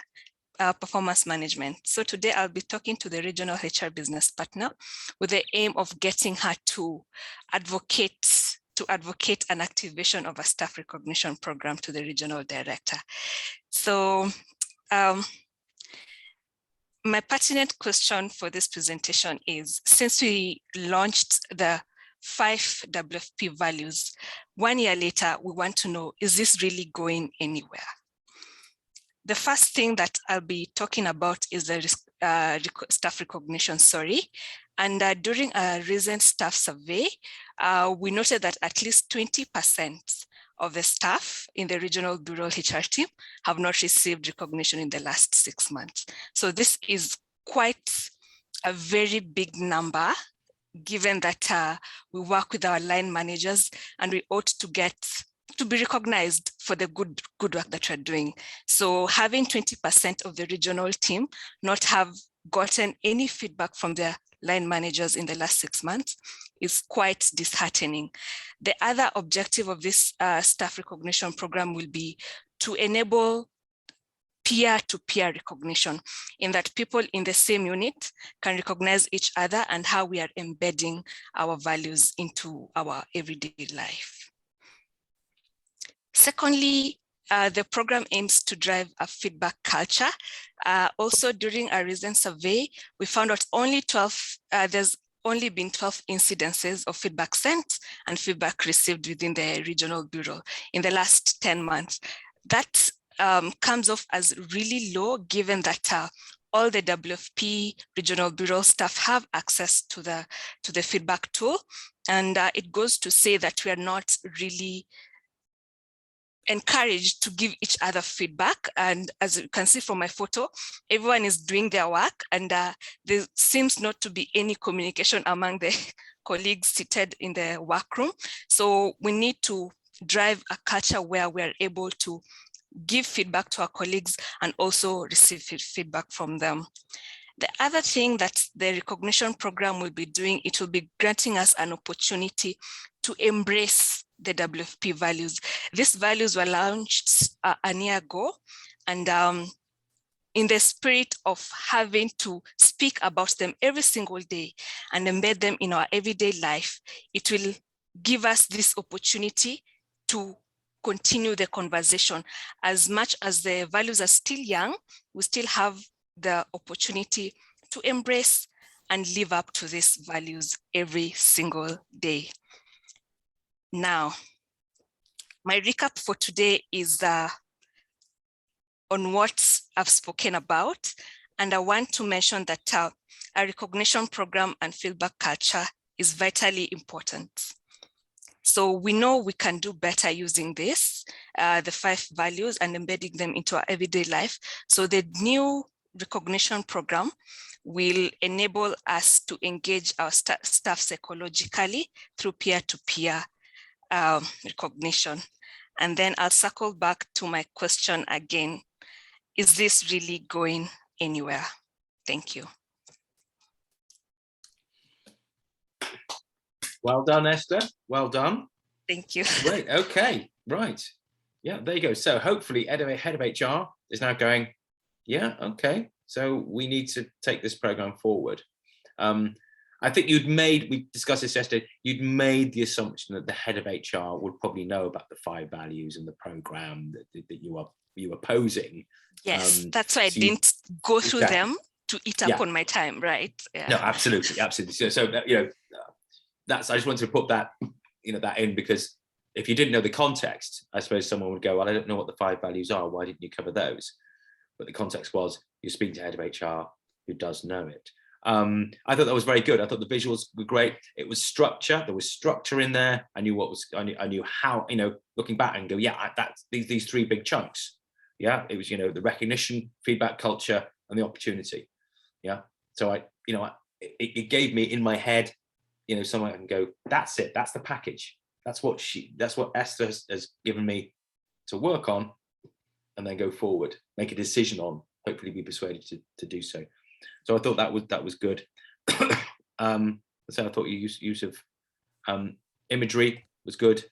performance management. So today I'll be talking to the regional HR business partner with the aim of getting her to advocate an activation of a staff recognition program to the regional director. So my pertinent question for this presentation is, since we launched the 5 WFP values, 1 year later, we want to know, is this really going anywhere? The first thing that I'll be talking about is the staff recognition, And during a recent staff survey, we noted that at least 20% of the staff in the regional bureau HR team have not received recognition in the last 6 months. So this is quite a very big number, given that we work with our line managers and we ought to be recognized for the good work that we're doing. So having 20% of the regional team not have gotten any feedback from their line managers in the last 6 months is quite disheartening. The other objective of this staff recognition program will be to enable peer-to-peer recognition, in that people in the same unit can recognize each other and how we are embedding our values into our everyday life. Secondly, the program aims to drive a feedback culture. Also, during a recent survey, we found out there's only been 12 incidences of feedback sent and feedback received within the regional bureau in the last 10 months. That comes off as really low, given that all the WFP regional bureau staff have access to the feedback tool. And it goes to say that we are not really encouraged to give each other feedback. And as you can see from my photo, everyone is doing their work, and there seems not to be any communication among the colleagues seated in the workroom. So we need to drive a culture where we're able to give feedback to our colleagues and also receive feedback from them. The other thing that the recognition program will be doing, it will be granting us an opportunity to embrace the WFP values. These values were launched a year ago, and in the spirit of having to speak about them every single day and embed them in our everyday life, it will give us this opportunity to continue the conversation. As much as the values are still young, we still have the opportunity to embrace and live up to these values every single day. Now, my recap for today is on what I've spoken about, and I want to mention that a recognition program and feedback culture is vitally important. So we know we can do better using this, the 5 values, and embedding them into our everyday life. So the new recognition program will enable us to engage our staff psychologically through peer-to-peer recognition. And then I'll circle back to my question again. Is this really going anywhere? Thank you. Well done, Esther. Well done. Thank you. Great. Okay. Right. Yeah, there you go. So hopefully head of HR is now going, Yeah, okay. So we need to take this program forward. I think we discussed this yesterday, you'd made the assumption that the head of HR would probably know about the 5 values and the program that you were posing. Yes, that's why I so didn't go through exactly. them to eat up on my time, right? Yeah. No, absolutely. So that's, I just wanted to put that, that in, because if you didn't know the context, I suppose someone would go, well, I don't know what the 5 values are. Why didn't you cover those? But the context was you're speaking to head of HR who does know it. I thought that was very good. I thought the visuals were great. It was structure. There was structure in there. I knew I knew how, looking back and go, yeah, that's these 3 big chunks. Yeah, it was, the recognition, feedback culture, and the opportunity. Yeah. So it gave me in my head, someone I can go, that's it. That's the package. That's what Esther has given me to work on, and then go forward, make a decision on, hopefully be persuaded to do so. So I thought that was good. So I thought your use of imagery was good.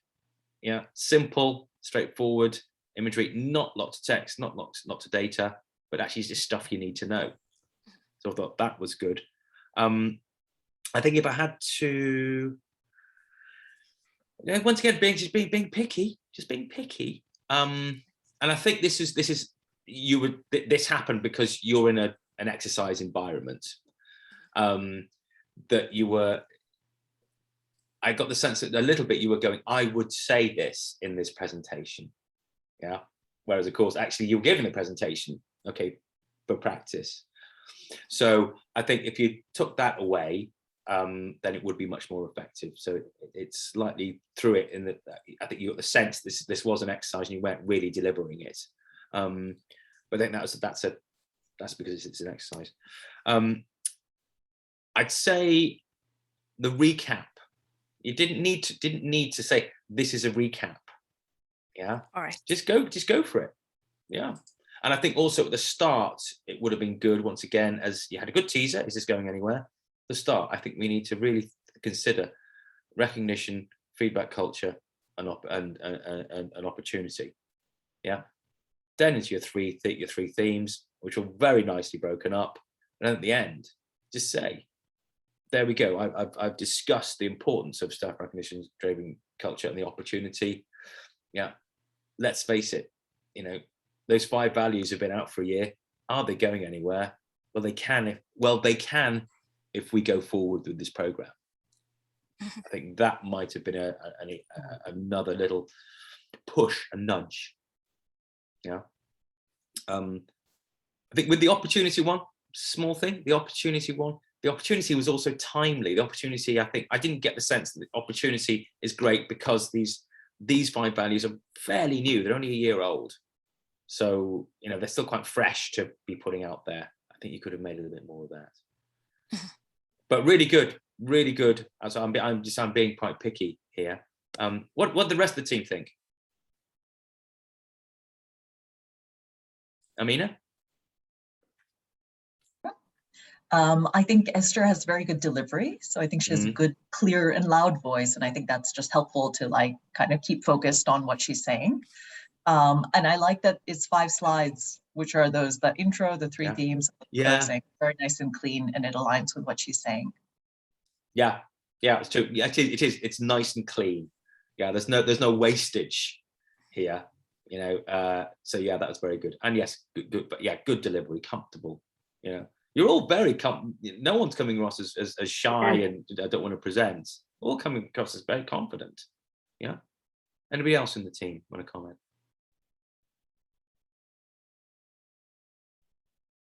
Yeah, simple, straightforward imagery, not lots of text, not lots of data, but actually just stuff you need to know. So I thought that was good. I think if I had to, once again, being picky, and I think this happened because you're in an exercise environment, that you were, I got the sense that a little bit you were going, I would say this in this presentation. Yeah. Whereas of course, actually you're giving the presentation, okay, for practice. So I think if you took that away, then it would be much more effective. So it's slightly through it in that I think you got the sense this was an exercise and you weren't really delivering it. But I think that's because it's an exercise. I'd say the recap. You didn't need to say this is a recap. Yeah. All right. Just go for it. Yeah. And I think also at the start, it would have been good, once again, as you had a good teaser, is this going anywhere? The start, I think we need to really consider recognition, feedback culture, and opportunity. Yeah. Then into your three themes, which are very nicely broken up. And at the end, just say, there we go. I've discussed the importance of staff recognition driven culture and the opportunity. Yeah. Let's face it, those 5 values have been out for a year. Are they going anywhere? Well, they can if we go forward with this program. I think that might have been another little push, a nudge. Yeah. I think with the opportunity one, small thing, the opportunity was also timely. The opportunity, I think, I didn't get the sense that the opportunity is great because these 5 values are fairly new. They're only a year old. So, they're still quite fresh to be putting out there. I think you could have made a little bit more of that. But really good, really good. So I'm being quite picky here. What the rest of the team think? Amina? I think Esther has very good delivery. So I think she has a good, clear and loud voice. And I think that's just helpful to kind of keep focused on what she's saying. And I like that it's 5 slides, which are the intro, the 3 themes, closing, very nice and clean, and it aligns with what she's saying. Yeah, it's true. Yeah, it is. It's nice and clean. Yeah, there's no wastage here. So yeah, that was very good. And yes, good, but yeah, good delivery, comfortable. You're all very no one's coming across as shy and I don't want to present. All coming across as very confident. Yeah. Anybody else in the team want to comment?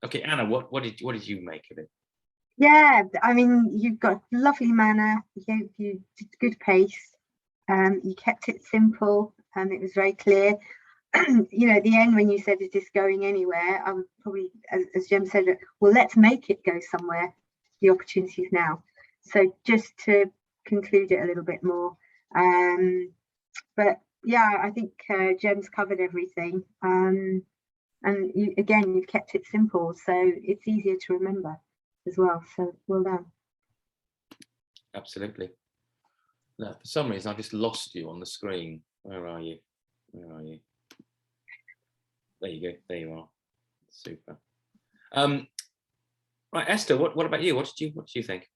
Okay, Anna, what did you make of it? Yeah, I mean, you've got lovely manner. You did good pace. You kept it simple. It was very clear. At the end when you said, "Is this going anywhere?" I'm probably, as Jem said, well, let's make it go somewhere. The opportunities now. So just to conclude it a little bit more. But yeah, I think Jem's covered everything. And you've kept it simple, so it's easier to remember as well. So well done. Absolutely. No, for some reason I just lost you on the screen. Where are you? There you go. There you are. Super. Right, Esther, what about you? What did you think?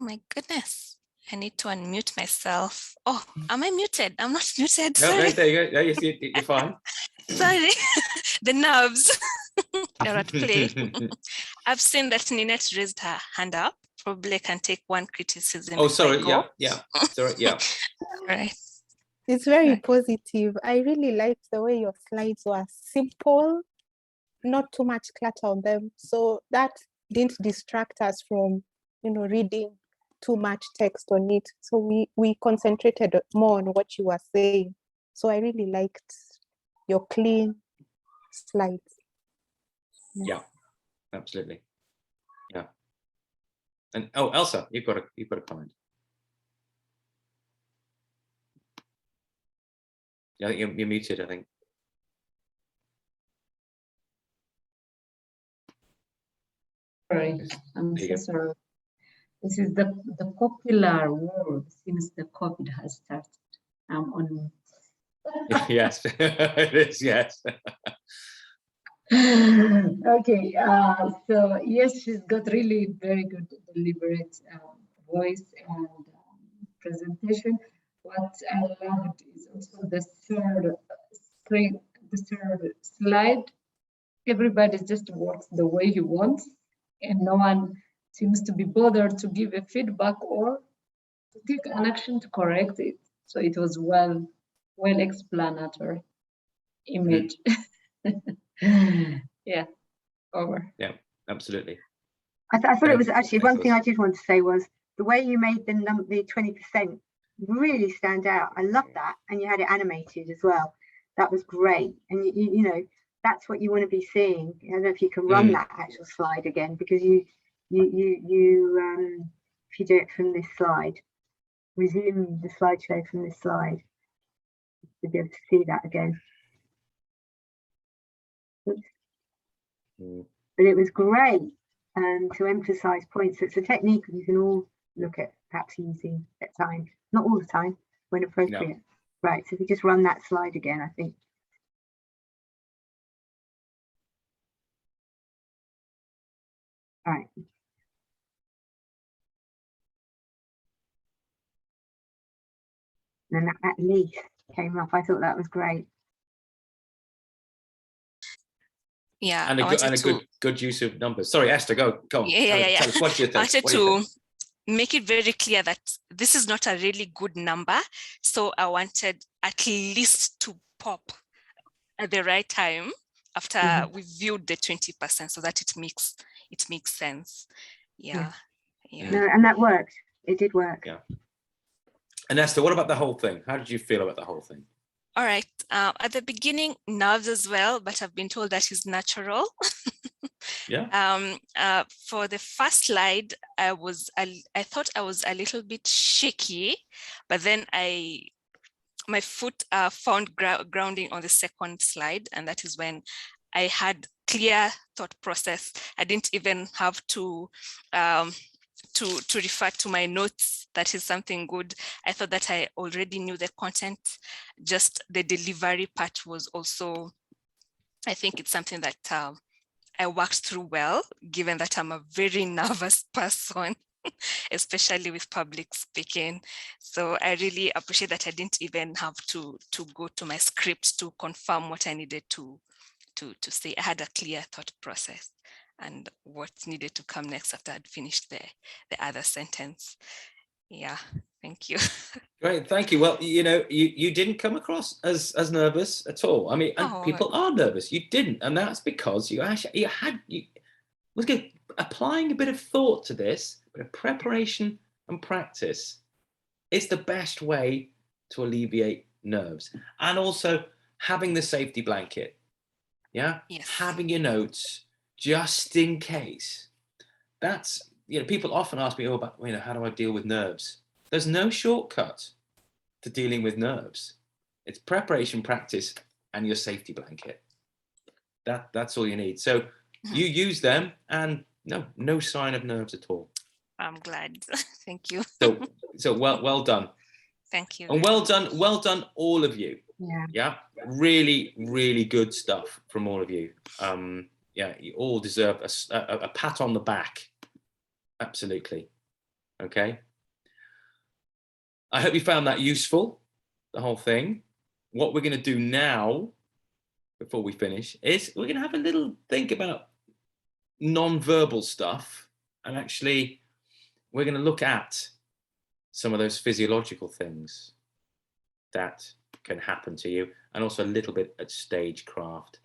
My goodness, I need to unmute myself. Oh, am I muted? I'm not muted. No, Sorry. there you go. No, you're fine. Sorry. The nerves. They're at play. I've seen that Ninette raised her hand up. Probably can take one criticism. Oh, sorry. Yeah. Sorry. Yeah. Right. It's very positive. I really like the way your slides were simple, not too much clutter on them. So that didn't distract us from, reading too much text on it. So we concentrated more on what you were saying. So I really liked your clean slides. Yeah, absolutely. Yeah. And Elsa, you've got a comment. Yeah, I think you're muted, I think. Sorry, I'm so sorry. This is the popular word since the COVID has started. I'm on. Yes, it is. Yes. Okay. So yes, she's got really very good deliberate voice and presentation. What I loved is also the third slide. Everybody just works the way he wants, and no one seems to be bothered to give a feedback or to take an action to correct it. So it was well explanatory image. Yeah, over. Yeah, absolutely. I thought it was actually one thing I did want to say was the way you made the 20% really stand out. I love that, and you had it animated as well. That was great, and you know that's what you want to be seeing. I don't know if you can run that actual slide again, because if you do it from this slide, resume the slideshow from this slide to be able to see that again. Oops. But it was great to emphasize points. It's a technique you can all look at perhaps using at times, not all the time, when appropriate. No. Right, so if you just run that slide again, I think. All right. And that at least came up. I thought that was great. Yeah, and a good use of numbers. Sorry, Esther, go. Yeah. Tell us what you think. I wanted to make it very clear that this is not a really good number. So I wanted at least to pop at the right time after we viewed the 20%, so that it makes sense. Yeah. No, and that worked. It did work. Yeah. And Esther, what about the whole thing? How did you feel about the whole thing? All right. At the beginning, nerves as well, but I've been told that is natural. Yeah. For the first slide, I thought I was a little bit shaky, but then my foot found grounding on the second slide, and that is when I had clear thought process. I didn't even have to refer to my notes. That is something good. I thought that I already knew the content, just the delivery part was also, I think it's something that I worked through well, given that I'm a very nervous person, especially with public speaking. So I really appreciate that I didn't even have to go to my script to confirm what I needed to say. I had a clear thought process and what needed to come next after I'd finished the other sentence. Yeah, thank you. Great, thank you. Well, you didn't come across as nervous at all. I mean, people are nervous. You didn't, and that's because you was good. Applying a bit of thought to this, a bit of preparation and practice is the best way to alleviate nerves, and also having the safety blanket. Yeah, yes. Having your notes just in case. That's, people often ask me, about, how do I deal with nerves? There's no shortcut to dealing with nerves. It's preparation, practice, and your safety blanket. That's all you need. So you use them, and no sign of nerves at all. I'm glad. Thank you. So well done. Thank you. And well done, all of you. Yeah, really, really good stuff from all of you. Yeah, you all deserve a pat on the back. Absolutely. Okay. I hope you found that useful, the whole thing. What we're going to do now, before we finish, is we're going to have a little think about non-verbal stuff, and actually we're going to look at some of those physiological things that can happen to you, and also a little bit at stagecraft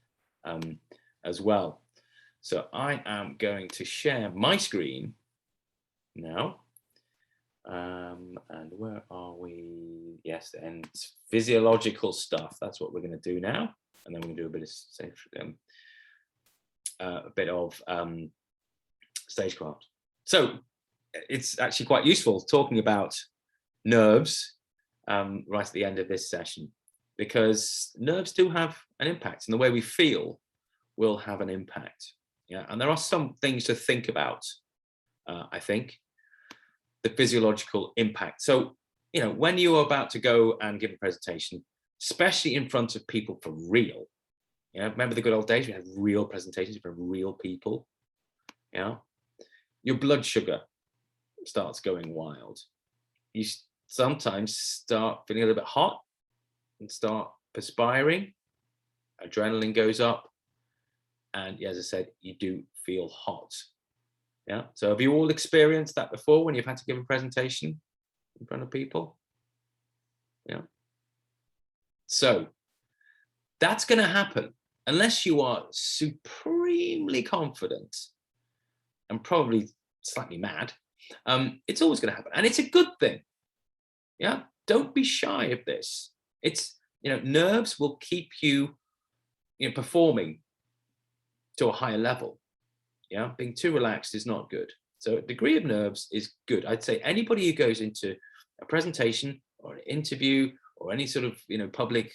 as well. So I am going to share my screen now. And where are we? Yes, and physiological stuff. That's what we're going to do now. And then we're going to do a bit of stagecraft. So it's actually quite useful talking about nerves right at the end of this session, because nerves do have an impact, and the way we feel will have an impact. Yeah, and there are some things to think about, I think. The physiological impact. So, you know, when you are about to go and give a presentation, especially in front of people for real, you know, remember the good old days, we had real presentations from real people, you know, your blood sugar starts going wild. You sometimes start feeling a little bit hot and start perspiring, adrenaline goes up, and as I said, you do feel hot. Yeah. So have you all experienced that before when you've had to give a presentation in front of people? Yeah. So that's going to happen unless you are supremely confident and probably slightly mad. It's always going to happen, and it's a good thing. Yeah. Don't be shy of this. It's, you know, nerves will keep you, you know, performing to a higher level. Yeah, being too relaxed is not good. So a degree of nerves is good. I'd say anybody who goes into a presentation or an interview or any sort of, you know, public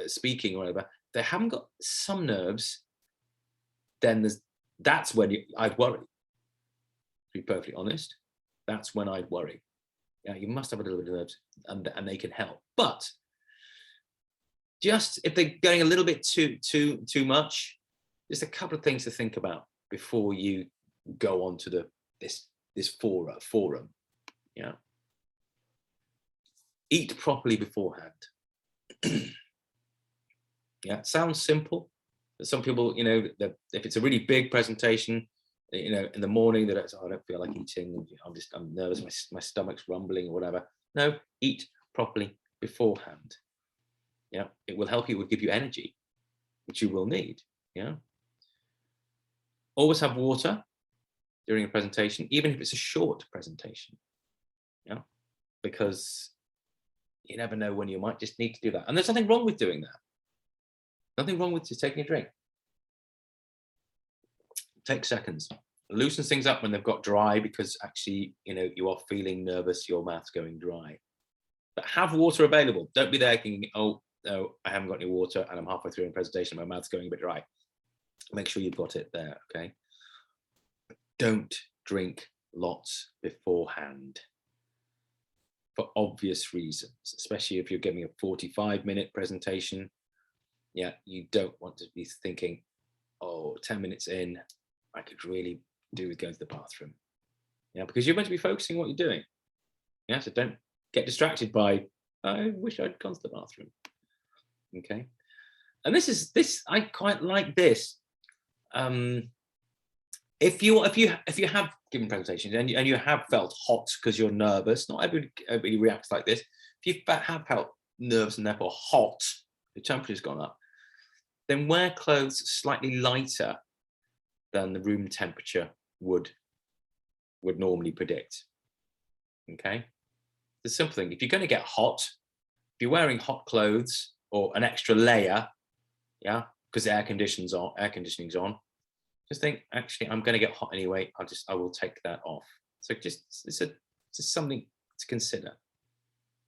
speaking or whatever, they haven't got some nerves, then that's when I'd worry. To be perfectly honest, that's when I'd worry. Yeah, you must have a little bit of nerves, and they can help. But just if they're going a little bit too much, just a couple of things to think about before you go on to this forum. Yeah. Eat properly beforehand. Yeah, it sounds simple, but some people, you know, if it's a really big presentation, you know, in the morning, they're like, oh, I don't feel like eating, I'm nervous, my stomach's rumbling or whatever. No, eat properly beforehand. Yeah, it will help you, it will give you energy, which you will need. Yeah. Always have water during a presentation, even if it's a short presentation. Yeah, because you never know when you might just need to do that. And there's nothing wrong with doing that. Nothing wrong with just taking a drink. Take seconds. It loosens things up when they've got dry, because actually, you know, you are feeling nervous, your mouth's going dry. But have water available. Don't be there thinking, oh, no, I haven't got any water and I'm halfway through a presentation, my mouth's going a bit dry. Make sure you've got it there, okay? Don't drink lots beforehand for obvious reasons, especially if you're giving a 45-minute presentation. Yeah, you don't want to be thinking, oh, 10 minutes in, I could really do with going to the bathroom. Yeah, because you're meant to be focusing on what you're doing. Yeah, so don't get distracted by, I wish I'd gone to the bathroom. Okay. And this, I quite like this. If you have given presentations and you have felt hot because you're nervous, not everybody reacts like this. If you have felt nervous and therefore hot, the temperature's gone up, then wear clothes slightly lighter than the room temperature would normally predict. Okay, the simple thing: if you're going to get hot, if you're wearing hot clothes or an extra layer, yeah, because the air conditioning's on. Just think, actually, I'm going to get hot anyway. I will take that off. So it's just something to consider.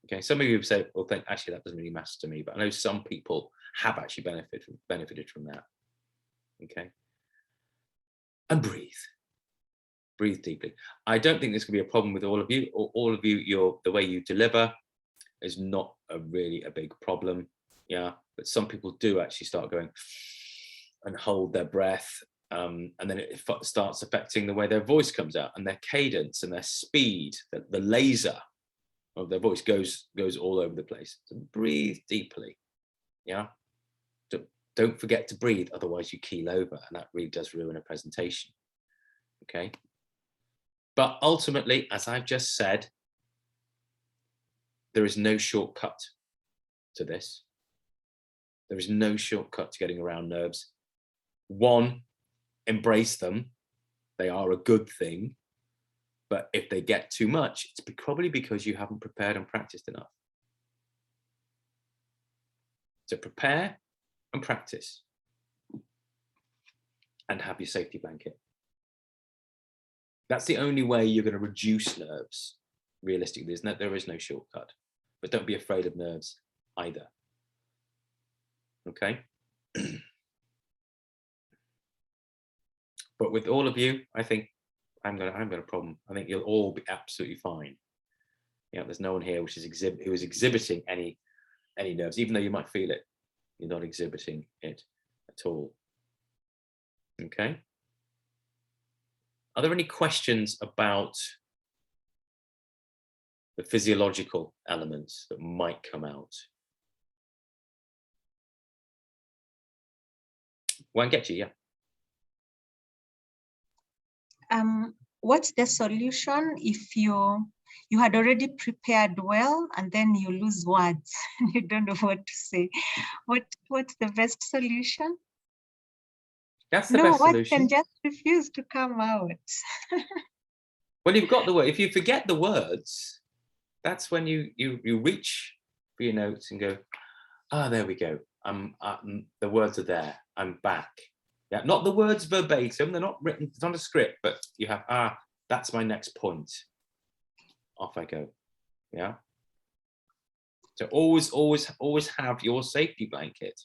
Okay, some of you say, well, think actually that doesn't really matter to me, but I know some people have actually benefited from that. Okay, and breathe deeply. I don't think this could be a problem with all of you. All of you, the way you deliver is not really a big problem. Yeah, but some people do actually start going and hold their breath, and then it starts affecting the way their voice comes out, and their cadence and their speed. The laser of their voice goes all over the place. So breathe deeply. Yeah, don't forget to breathe, otherwise you keel over, and that really does ruin a presentation. Okay, but ultimately, as I've just said, there is no shortcut to this. There is no shortcut to getting around nerves. One, embrace them. They are a good thing. But if they get too much, it's probably because you haven't prepared and practiced enough. So prepare and practice. And have your safety blanket. That's the only way you're going to reduce nerves, realistically. There is no shortcut. But don't be afraid of nerves either. Okay? But with all of you, I think I haven't got a problem. I think you'll all be absolutely fine. You know, there's no one here who is exhibiting any nerves, even though you might feel it. You're not exhibiting it at all. Okay. Are there any questions about the physiological elements that might come out? Wangechi, yeah. What's the solution if you had already prepared well and then you lose words and you don't know what to say? What's the best solution? That's the best solution. Words can just refuse to come out. Well, you've got the word. If you forget the words, that's when you reach for your notes and go, there we go. The words are there. I'm back. Yeah, not the words verbatim. They're not written. It's not a script, but you have, that's my next point. Off I go. Yeah. So always have your safety blanket.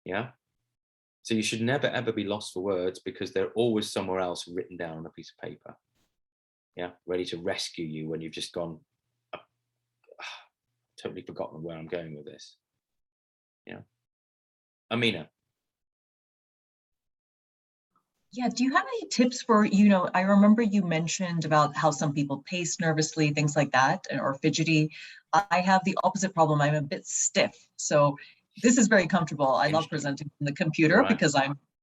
Yeah. So you should never ever be lost for words, because they're always somewhere else written down on a piece of paper. Yeah, ready to rescue you when you've just gone, totally forgotten where I'm going with this. Yeah. Amina. Yeah, do you have any tips for, I remember you mentioned about how some people pace nervously, things like that, or fidgety. I have the opposite problem. I'm a bit stiff. So this is very comfortable. I love presenting from the computer because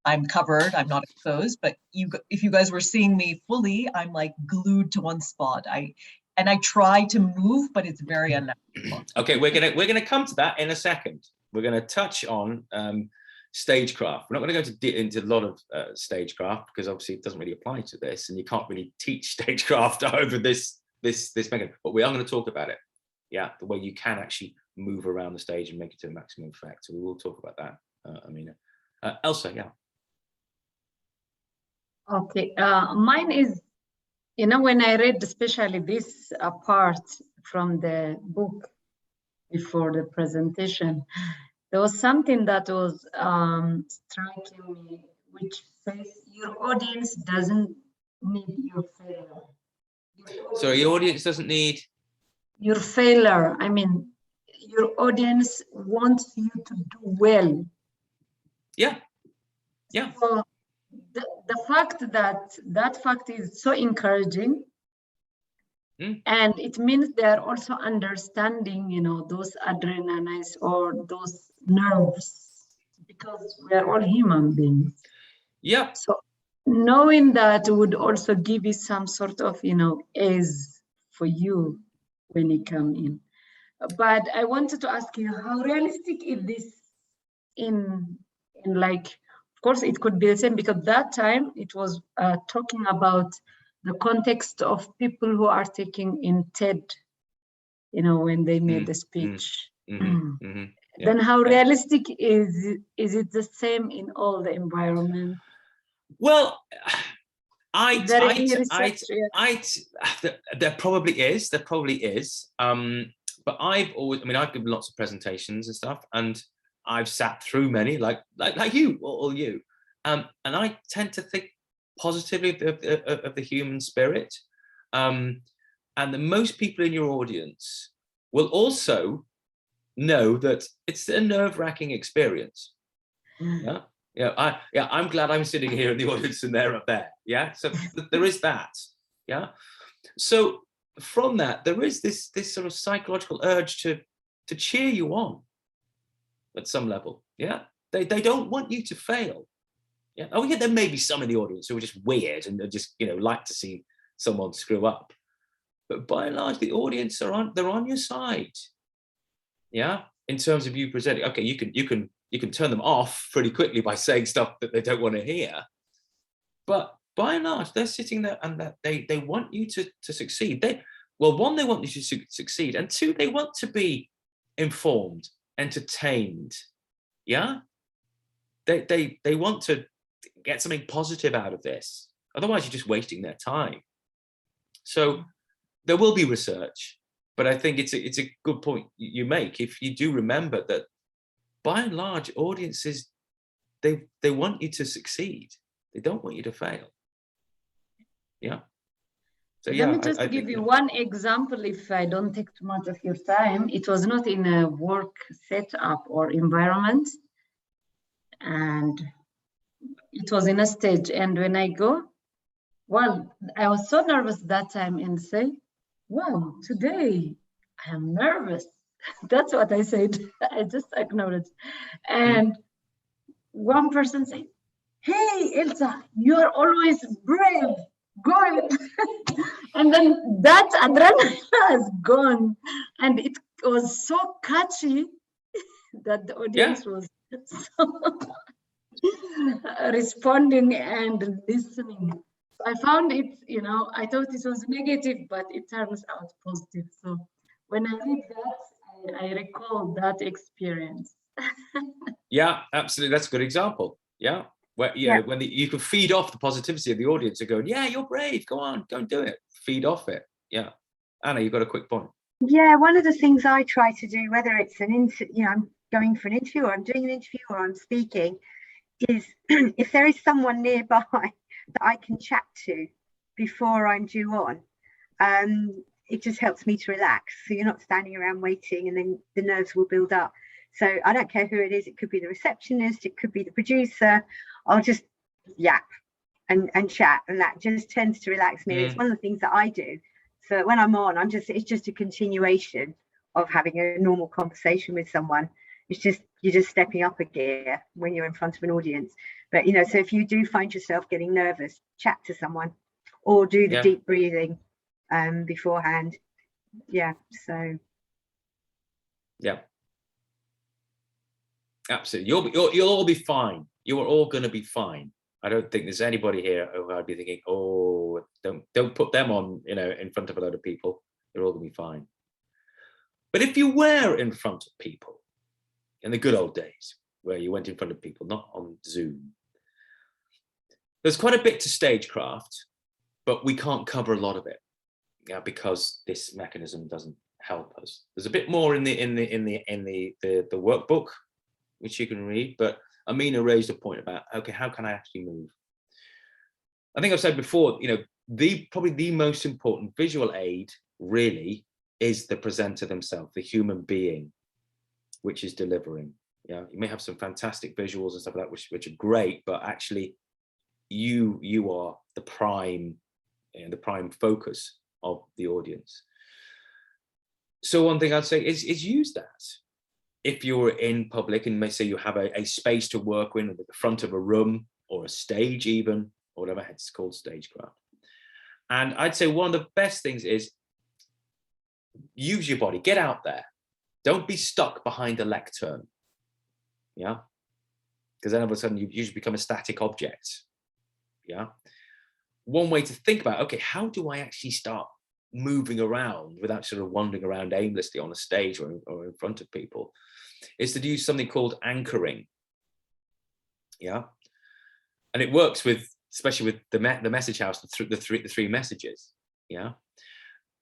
I'm covered, I'm not exposed, but if you guys were seeing me fully, I'm like glued to one spot. I try to move, but it's very unnatural. Okay, we're gonna come to that in a second. We're gonna touch on stagecraft. We're not going to go into a lot of stagecraft, because obviously it doesn't really apply to this, and you can't really teach stagecraft over this mechanism. But we are going to talk about it. Yeah, the way you can actually move around the stage and make it to a maximum effect. So we will talk about that, Amina. Elsa, yeah. Okay, mine is, when I read especially this part from the book before the presentation, there was something that was striking me, which says your audience doesn't need your failure. So your audience doesn't need? Your failure. I mean, your audience wants you to do well. Yeah. Yeah. So the fact that fact is so encouraging. And it means they are also understanding, those adrenals or those nerves, because we are all human beings. Yeah. So knowing that would also give you some sort of, ease for you when you come in. But I wanted to ask you, how realistic is this in like, of course, it could be the same, because that time it was talking about the context of people who are taking in TED, when they made the speech. Yeah. Then how realistic is it the same in all the environments? Well, there probably is. But I've given lots of presentations and stuff, and I've sat through many, like you, all you, and I tend to think positively of the human spirit, and the most people in your audience will also know that it's a nerve-wracking experience. Yeah. I'm glad I'm sitting here in the audience and they're up there. Yeah. So there is that. Yeah. So from that, there is this sort of psychological urge to cheer you on at some level. Yeah. They don't want you to fail. Yeah. Oh, yeah, there may be some in the audience who are just weird and just, like to see someone screw up. But by and large, the audience they're on your side. Yeah. In terms of you presenting, okay, you can turn them off pretty quickly by saying stuff that they don't want to hear. But by and large, they're sitting there and that they want you to succeed. One, they want you to succeed, and two, they want to be informed, entertained. Yeah. They want to get something positive out of this. Otherwise, you're just wasting their time. So there will be research, but I think it's a good point you make. If you do remember that, by and large, audiences, they want you to succeed. They don't want you to fail. Yeah. So yeah. Let me just give you one example, if I don't take too much of your time. It was not in a work setup or environment, and it was in a stage. And when I go, well, I was so nervous that time and say, wow, today I am nervous. That's what I said. I just acknowledged. And one person said, hey, Elsa, you are always brave. Go ahead. And then that adrenaline has gone. And it was so catchy that the audience was so responding and listening. I found it, I thought it was negative, but it turns out positive. So when I read that, I recall that experience. Yeah, absolutely. That's a good example. Yeah. Where, when you can feed off the positivity of the audience and go, yeah, you're brave. Go on, go and do it. Feed off it. Yeah. Anna, you've got a quick point. Yeah, one of the things I try to do, whether it's I'm going for an interview or I'm doing an interview or I'm speaking, is if there is someone nearby that I can chat to before I'm due on, it just helps me to relax. So you're not standing around waiting and then the nerves will build up. So I don't care who it is. It could be the receptionist, it could be the producer. I'll just yap and chat, and that just tends to relax me. It's one of the things that I do. So when I'm on, it's just a continuation of having a normal conversation with someone. It's just, you're just stepping up a gear when you're in front of an audience. But, so if you do find yourself getting nervous, chat to someone or do the deep breathing beforehand. Yeah, so. Yeah. Absolutely. You'll all be fine. You are all going to be fine. I don't think there's anybody here who I'd be thinking, oh, don't put them on, in front of a load of people. They're all going to be fine. But if you were in front of people in the good old days, where you went in front of people, not on Zoom, there's quite a bit to stagecraft, but we can't cover a lot of it, because this mechanism doesn't help us. There's a bit more in the workbook, which you can read, but Amina raised a point about, okay, how can I actually move? I think I've said before, probably the most important visual aid really is the presenter themselves, the human being, which is delivering. Yeah, you may have some fantastic visuals and stuff like that, which are great, but actually you are the prime focus of the audience. So one thing I'd say is use that. If you're in public and may say you have a space to work in at the front of a room or a stage even, or whatever it's called, stagecraft. And I'd say one of the best things is use your body, get out there. Don't be stuck behind a lectern. Yeah. Because then all of a sudden you usually become a static object. Yeah. One way to think about, okay, how do I actually start moving around without sort of wandering around aimlessly on a stage or in front of people, is to do something called anchoring. Yeah. And it works especially with the message house, the three messages. Yeah.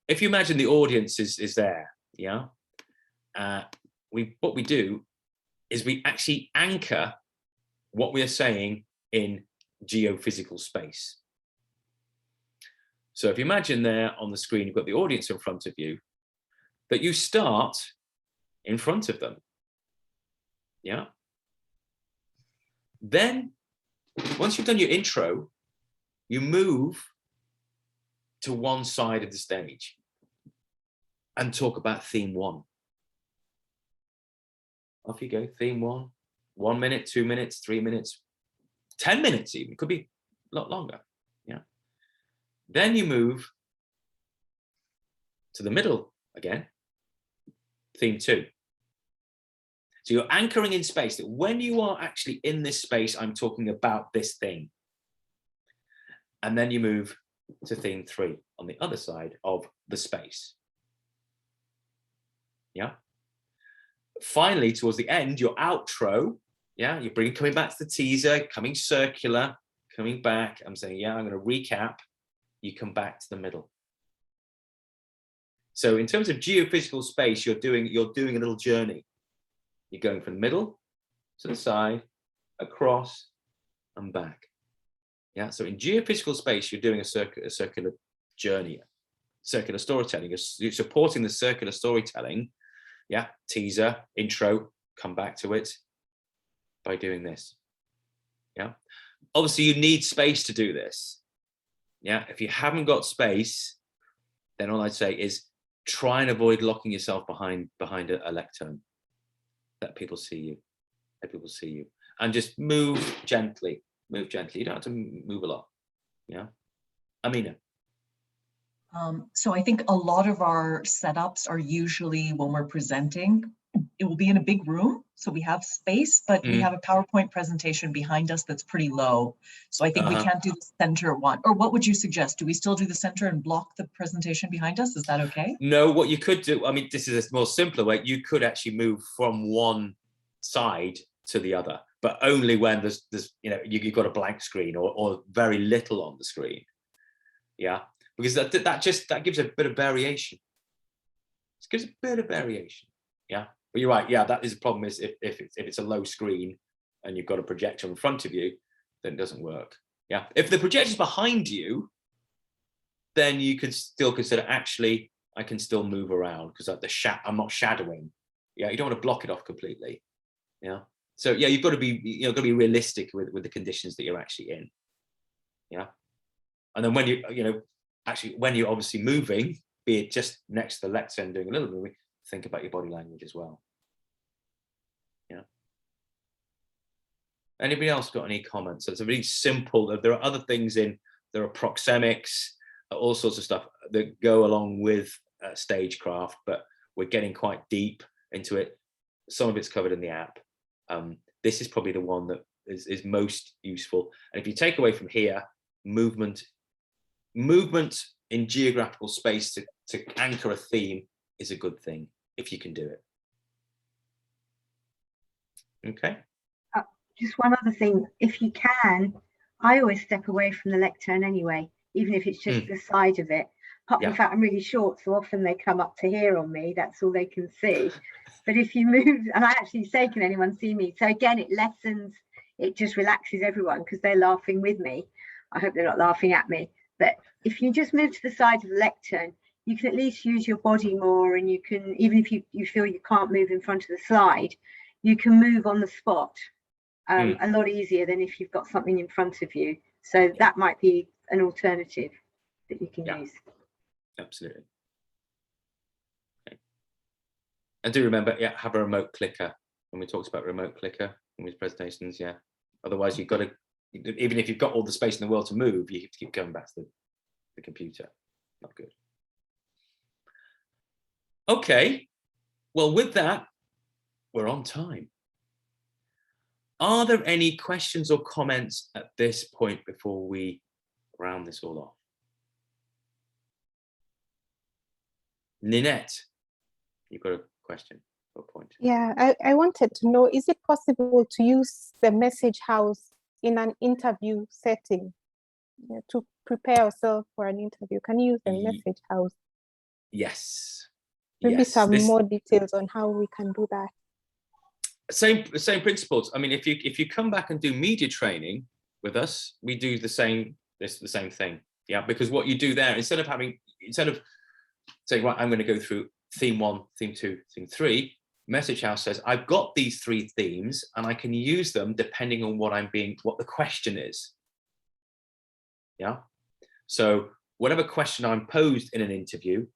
If you imagine the audience is there, yeah, what we do is we actually anchor what we are saying in geophysical space. So if you imagine there on the screen, you've got the audience in front of you, that you start in front of them. Yeah. Then, once you've done your intro, you move to one side of the stage and talk about theme 1. Off you go, theme 1. 1 minute, 2 minutes, 3 minutes, 10 minutes even. It could be a lot longer. Yeah. Then you move to the middle again, theme 2. So you're anchoring in space, that when you are actually in this space, I'm talking about this thing. And then you move to theme 3 on the other side of the space. Yeah. Finally, towards the end, your outro, yeah, you're coming back to the teaser, coming circular, coming back. I'm saying, yeah, I'm going to recap. You come back to the middle. So in terms of geophysical space, you're doing a little journey. You're going from the middle to the side, across, and back. Yeah. So in geophysical space, you're doing a circular journey, circular storytelling. You're supporting the circular storytelling. Yeah. Teaser, intro, come back to it by doing this. Yeah. Obviously, you need space to do this. Yeah. If you haven't got space, then all I'd say is try and avoid locking yourself behind a lectern. Let people see you. Let people see you. And just move gently. Move gently. You don't have to move a lot. Yeah. Amina. So I think a lot of our setups are usually when we're presenting, it will be in a big room. So we have space, but we have a PowerPoint presentation behind us that's pretty low. So I think we can't do the center one. Or what would you suggest? Do we still do the center and block the presentation behind us? Is that okay? No, what you could do, I mean, this is a more simpler way. You could actually move from one side to the other, but only when there's you've got a blank screen or very little on the screen. Yeah. Because that gives a bit of variation. It gives a bit of variation. Yeah. But you're right. Yeah, that is a problem. Is if it's a low screen and you've got a projector in front of you, then it doesn't work. Yeah. If the projector's behind you, then you could still consider, actually, I can still move around because I'm not shadowing. Yeah. You don't want to block it off completely. Yeah. So yeah, you've got to be realistic with the conditions that you're actually in. Yeah. And then when when you're obviously moving, be it just next to the lectern doing a little moving, think about your body language as well. Yeah. Anybody else got any comments? So it's a really simple. There are other things there are proxemics, all sorts of stuff that go along with stagecraft, but we're getting quite deep into it. Some of it's covered in the app. This is probably the one that is most useful. And if you take away from here, movement in geographical space to anchor a theme is a good thing if you can do it. Okay. Just one other thing, if you can, I always step away from the lectern anyway, even if it's just the side of it. Apart from the fact I'm really short, so often they come up to here on me, that's all they can see. But if you move, and I actually say, can anyone see me? So again, it just relaxes everyone because they're laughing with me. I hope they're not laughing at me. But if you just move to the side of the lectern, you can at least use your body more, and you can, even if you feel you can't move in front of the slide, you can move on the spot a lot easier than if you've got something in front of you. So that might be an alternative that you can use. Absolutely. Okay. And do remember, have a remote clicker. When we talked about remote clicker in these presentations, Otherwise, you've got to, even if you've got all the space in the world to move, you have to keep going back to the computer. Not good. Okay. Well, with that, we're on time. Are there any questions or comments at this point before we round this all off? Ninette, you've got a question or a point. Yeah, I wanted to know, is it possible to use the message house in an interview setting to prepare yourself for an interview? Can you use the message house? Yes. Maybe some more details on how we can do that. Same principles. I mean, if you come back and do media training with us, we do the same thing. Yeah, because what you do there, instead of saying, right, I'm going to go through theme 1, theme 2, theme 3, Message House says, I've got these 3 themes and I can use them depending on what the question is. Yeah. So whatever question I'm posed in an interview,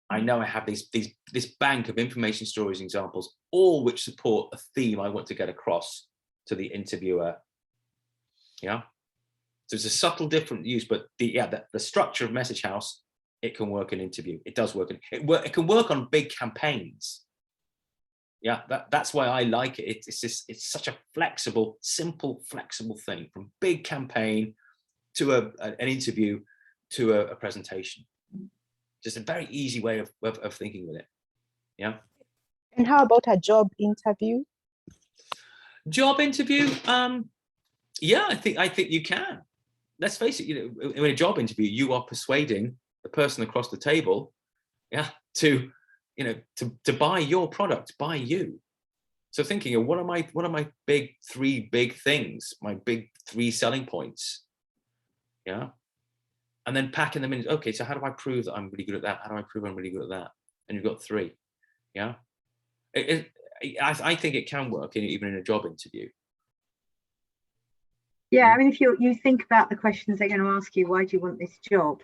I know I have this bank of information, stories, examples, all which support a theme I want to get across to the interviewer. Yeah. So it's a subtle different use, but the structure of Message House, it can work in interview. It does work. It can work on big campaigns. Yeah, that's why I like it. It's such a flexible, simple, flexible thing, from big campaign to an interview to a presentation. Just a very easy way of thinking with it. Yeah. And how about a job interview? Job interview, yeah, I think you can. Let's face it, in a job interview, you are persuading the person across the table, yeah, to buy your product, buy you. So thinking of what are my three big things, my big 3 selling points, yeah, and then packing them in. Okay, so how do I prove that I'm really good at that? How do I prove I'm really good at that? And you've got 3, yeah. I think it can work even in a job interview. Yeah, I mean, if you think about the questions they're going to ask you, why do you want this job?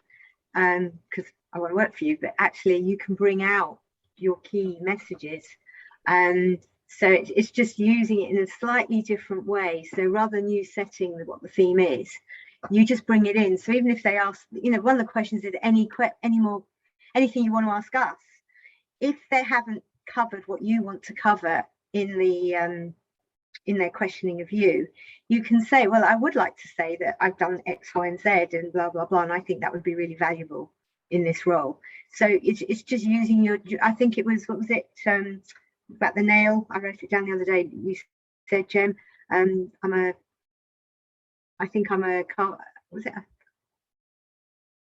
Because I want to work for you, but actually you can bring out your key messages. And so it's just using it in a slightly different way. So rather than you setting what the theme is, you just bring it in. So even if they ask, one of the questions is anything you want to ask us, if they haven't covered what you want to cover in their questioning of you, you can say, well, I would like to say that I've done X, Y, and Z and blah, blah, blah. And I think that would be really valuable in this role. So it's just using I think it was, what was it? About the nail. I wrote it down the other day. You said, Jem, I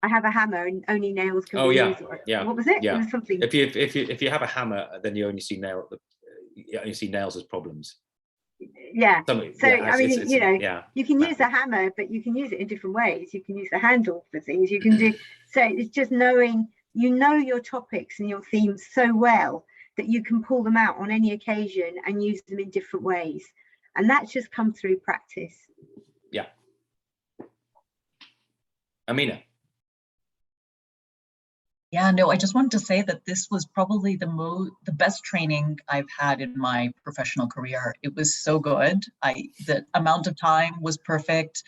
have a hammer and only nails can be used. Yeah. What was it? Yeah. It was something. If you have a hammer, then you only see nails as problems. Yeah. I mean, you can use a hammer, but you can use it in different ways. You can use the handle for things. You can do. So it's just knowing, your topics and your themes so well that you can pull them out on any occasion and use them in different ways. And that's just come through practice. Yeah. Amina. Yeah, no, I just wanted to say that this was probably the best training I've had in my professional career. It was so good. The amount of time was perfect.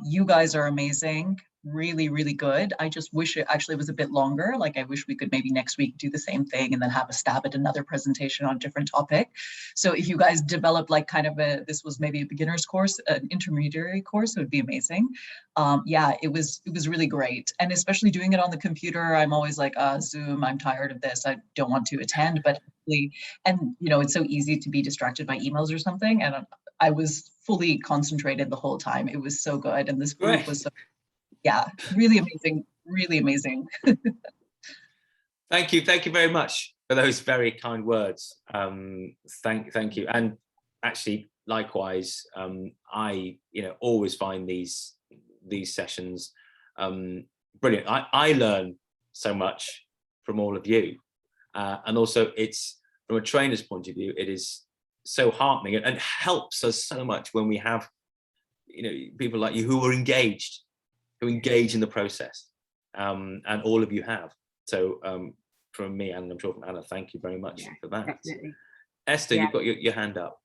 You guys are amazing. Really, really good. I just wish it actually was a bit longer. Like, I wish we could maybe next week do the same thing and then have a stab at another presentation on a different topic. So if you guys develop like kind of this was maybe a beginner's course, an intermediary course, it would be amazing. Yeah, it was really great. And especially doing it on the computer, I'm always like, Zoom, I'm tired of this. I don't want to attend, but it's so easy to be distracted by emails or something. And I was fully concentrated the whole time. It was so good. And this group was so, yeah, really amazing, really amazing. Thank you very much for those very kind words. Thank you. And actually, likewise, I always find these sessions brilliant. I learn so much from all of you, and also it's from a trainer's point of view, it is so heartening and helps us so much when we have people like you who are engaged. Who engage in the process, and all of you have. So from me, and I'm sure from Anna, thank you very much for that. Definitely. Esther, you've got your hand up.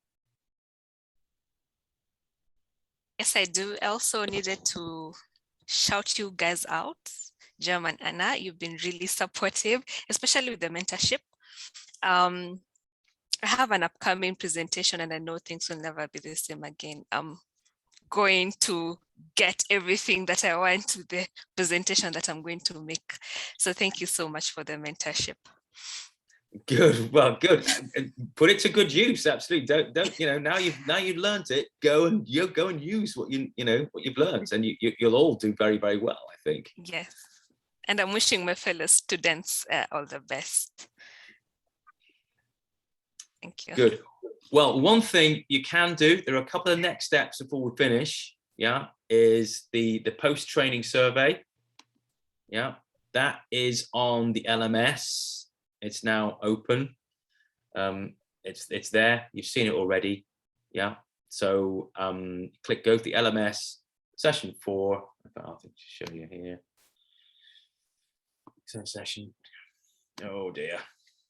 Yes, I do. I also needed to shout you guys out. Jem and Anna, you've been really supportive, especially with the mentorship. I have an upcoming presentation and I know things will never be the same again. I'm going to get everything that I want to the presentation that I'm going to make. So thank you so much for the mentorship. Good. Well, good. Put it to good use. Absolutely. Don't now you've learned it. Go and use what what you've learned, and you'll all do very, very well, I think. Yes. And I'm wishing my fellow students all the best. Thank you. Good. Well, one thing you can do, there are a couple of next steps before we finish, is the post-training survey. Yeah, that is on the LMS. It's now open. It's there. You've seen it already. Yeah. So go to the LMS session 4. I'll just show you here. So session. Oh dear.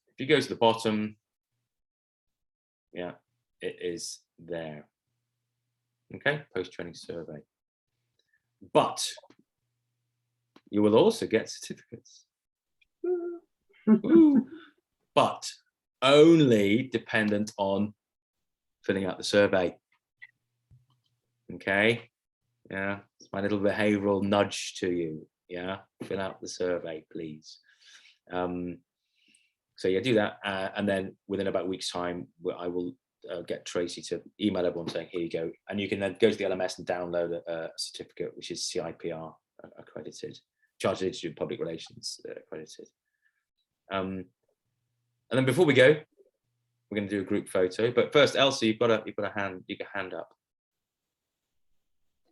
If you go to the bottom, yeah, it is there. Okay, post-training survey. But you will also get certificates. But only dependent on filling out the survey. Okay, yeah, it's my little behavioral nudge to you. Yeah, fill out the survey, please. So yeah, do that, and then within about a week's time, I will get Tracy to email everyone saying, here you go, and you can then go to the LMS and download a certificate, which is CIPR accredited, Chartered Institute of Public Relations accredited. And then before we go, we're going to do a group photo. But first, Elsa, you've got a hand up.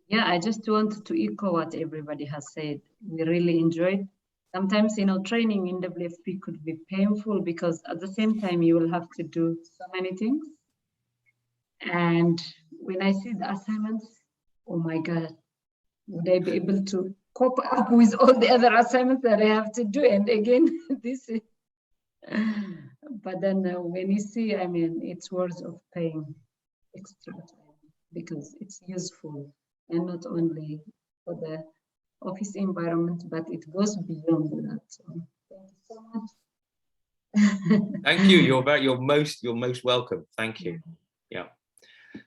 Yeah, I just wanted to echo what everybody has said. We really enjoyed. Sometimes, training in WFP could be painful because at the same time, you will have to do so many things. And when I see the assignments, oh my God, would I be able to cope up with all the other assignments that I have to do? And again, this is, but then when you see, I mean, it's worth of paying extra time because it's useful and not only for the office environment, but it goes beyond that. So thank you so much. Thank you. You're most welcome. Thank you. Yeah.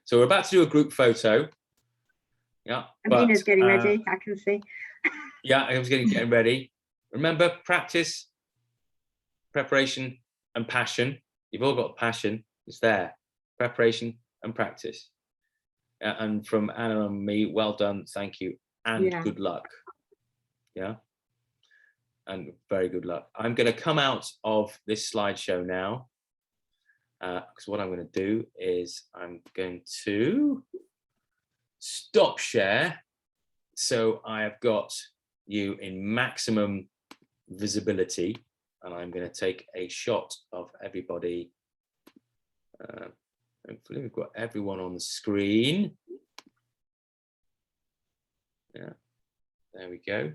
So we're about to do a group photo. Yeah. Amina's getting ready. I can see. Yeah, I was getting ready. Remember, practice, preparation, and passion. You've all got passion. It's there. Preparation and practice. And from Anna and me, well done. Thank you. And good luck. Yeah. And very good luck. I'm going to come out of this slideshow now. Because what I'm going to do is I'm going to stop share. So I have got you in maximum visibility. And I'm going to take a shot of everybody. Hopefully we've got everyone on the screen. Yeah, there we go.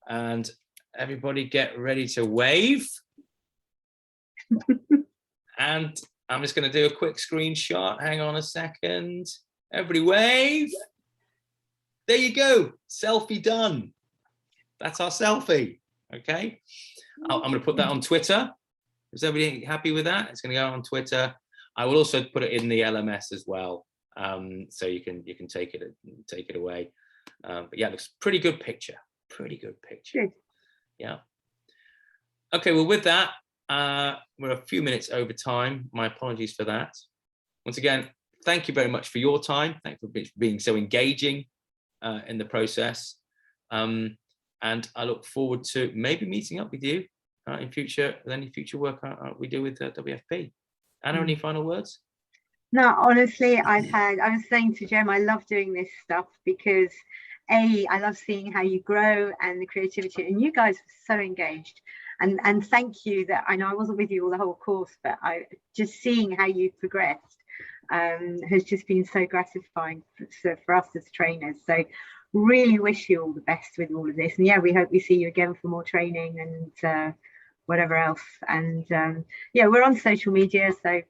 And everybody get ready to wave. And I'm just going to do a quick screenshot. Hang on a second. Everybody wave. There you go. Selfie done. That's our selfie. Okay. I'm going to put that on Twitter. Is everybody happy with that? It's going to go on Twitter. I will also put it in the LMS as well, so you can take it away. But yeah, it looks pretty good picture. Pretty good picture. Good. Yeah. Okay. Well, with that, we're a few minutes over time. My apologies for that. Once again, thank you very much for your time. Thank you for being so engaging in the process. And I look forward to maybe meeting up with you in future, any future work we do with WFP. Anna, any final words? No, honestly, I was saying to Jem, I love doing this stuff because I love seeing how you grow and the creativity, and you guys are so engaged. And thank you that I know I wasn't with you all the whole course, but I just seeing how you've progressed has just been so gratifying for us as trainers. So really wish you all the best with all of this. And yeah, we hope we see you again for more training and whatever else. And yeah, we're on social media, so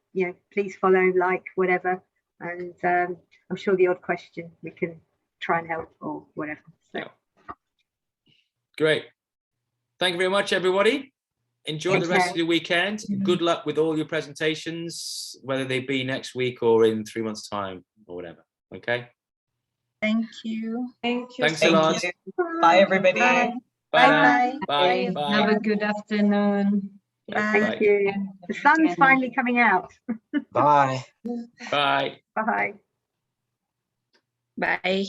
please follow, like, whatever, and I'm sure the odd question we can try and help or whatever. So yeah. Great. Thank you very much, everybody. Enjoy the rest of your weekend. Good luck with all your presentations, whether they be next week or in 3 months' time or whatever. Okay. Thank you. Thank you. Thanks a lot. Bye, everybody. Bye. Bye. Bye. Bye. Have a good afternoon. Thank you. The sun's finally coming out. Bye. Bye. Bye. Bye.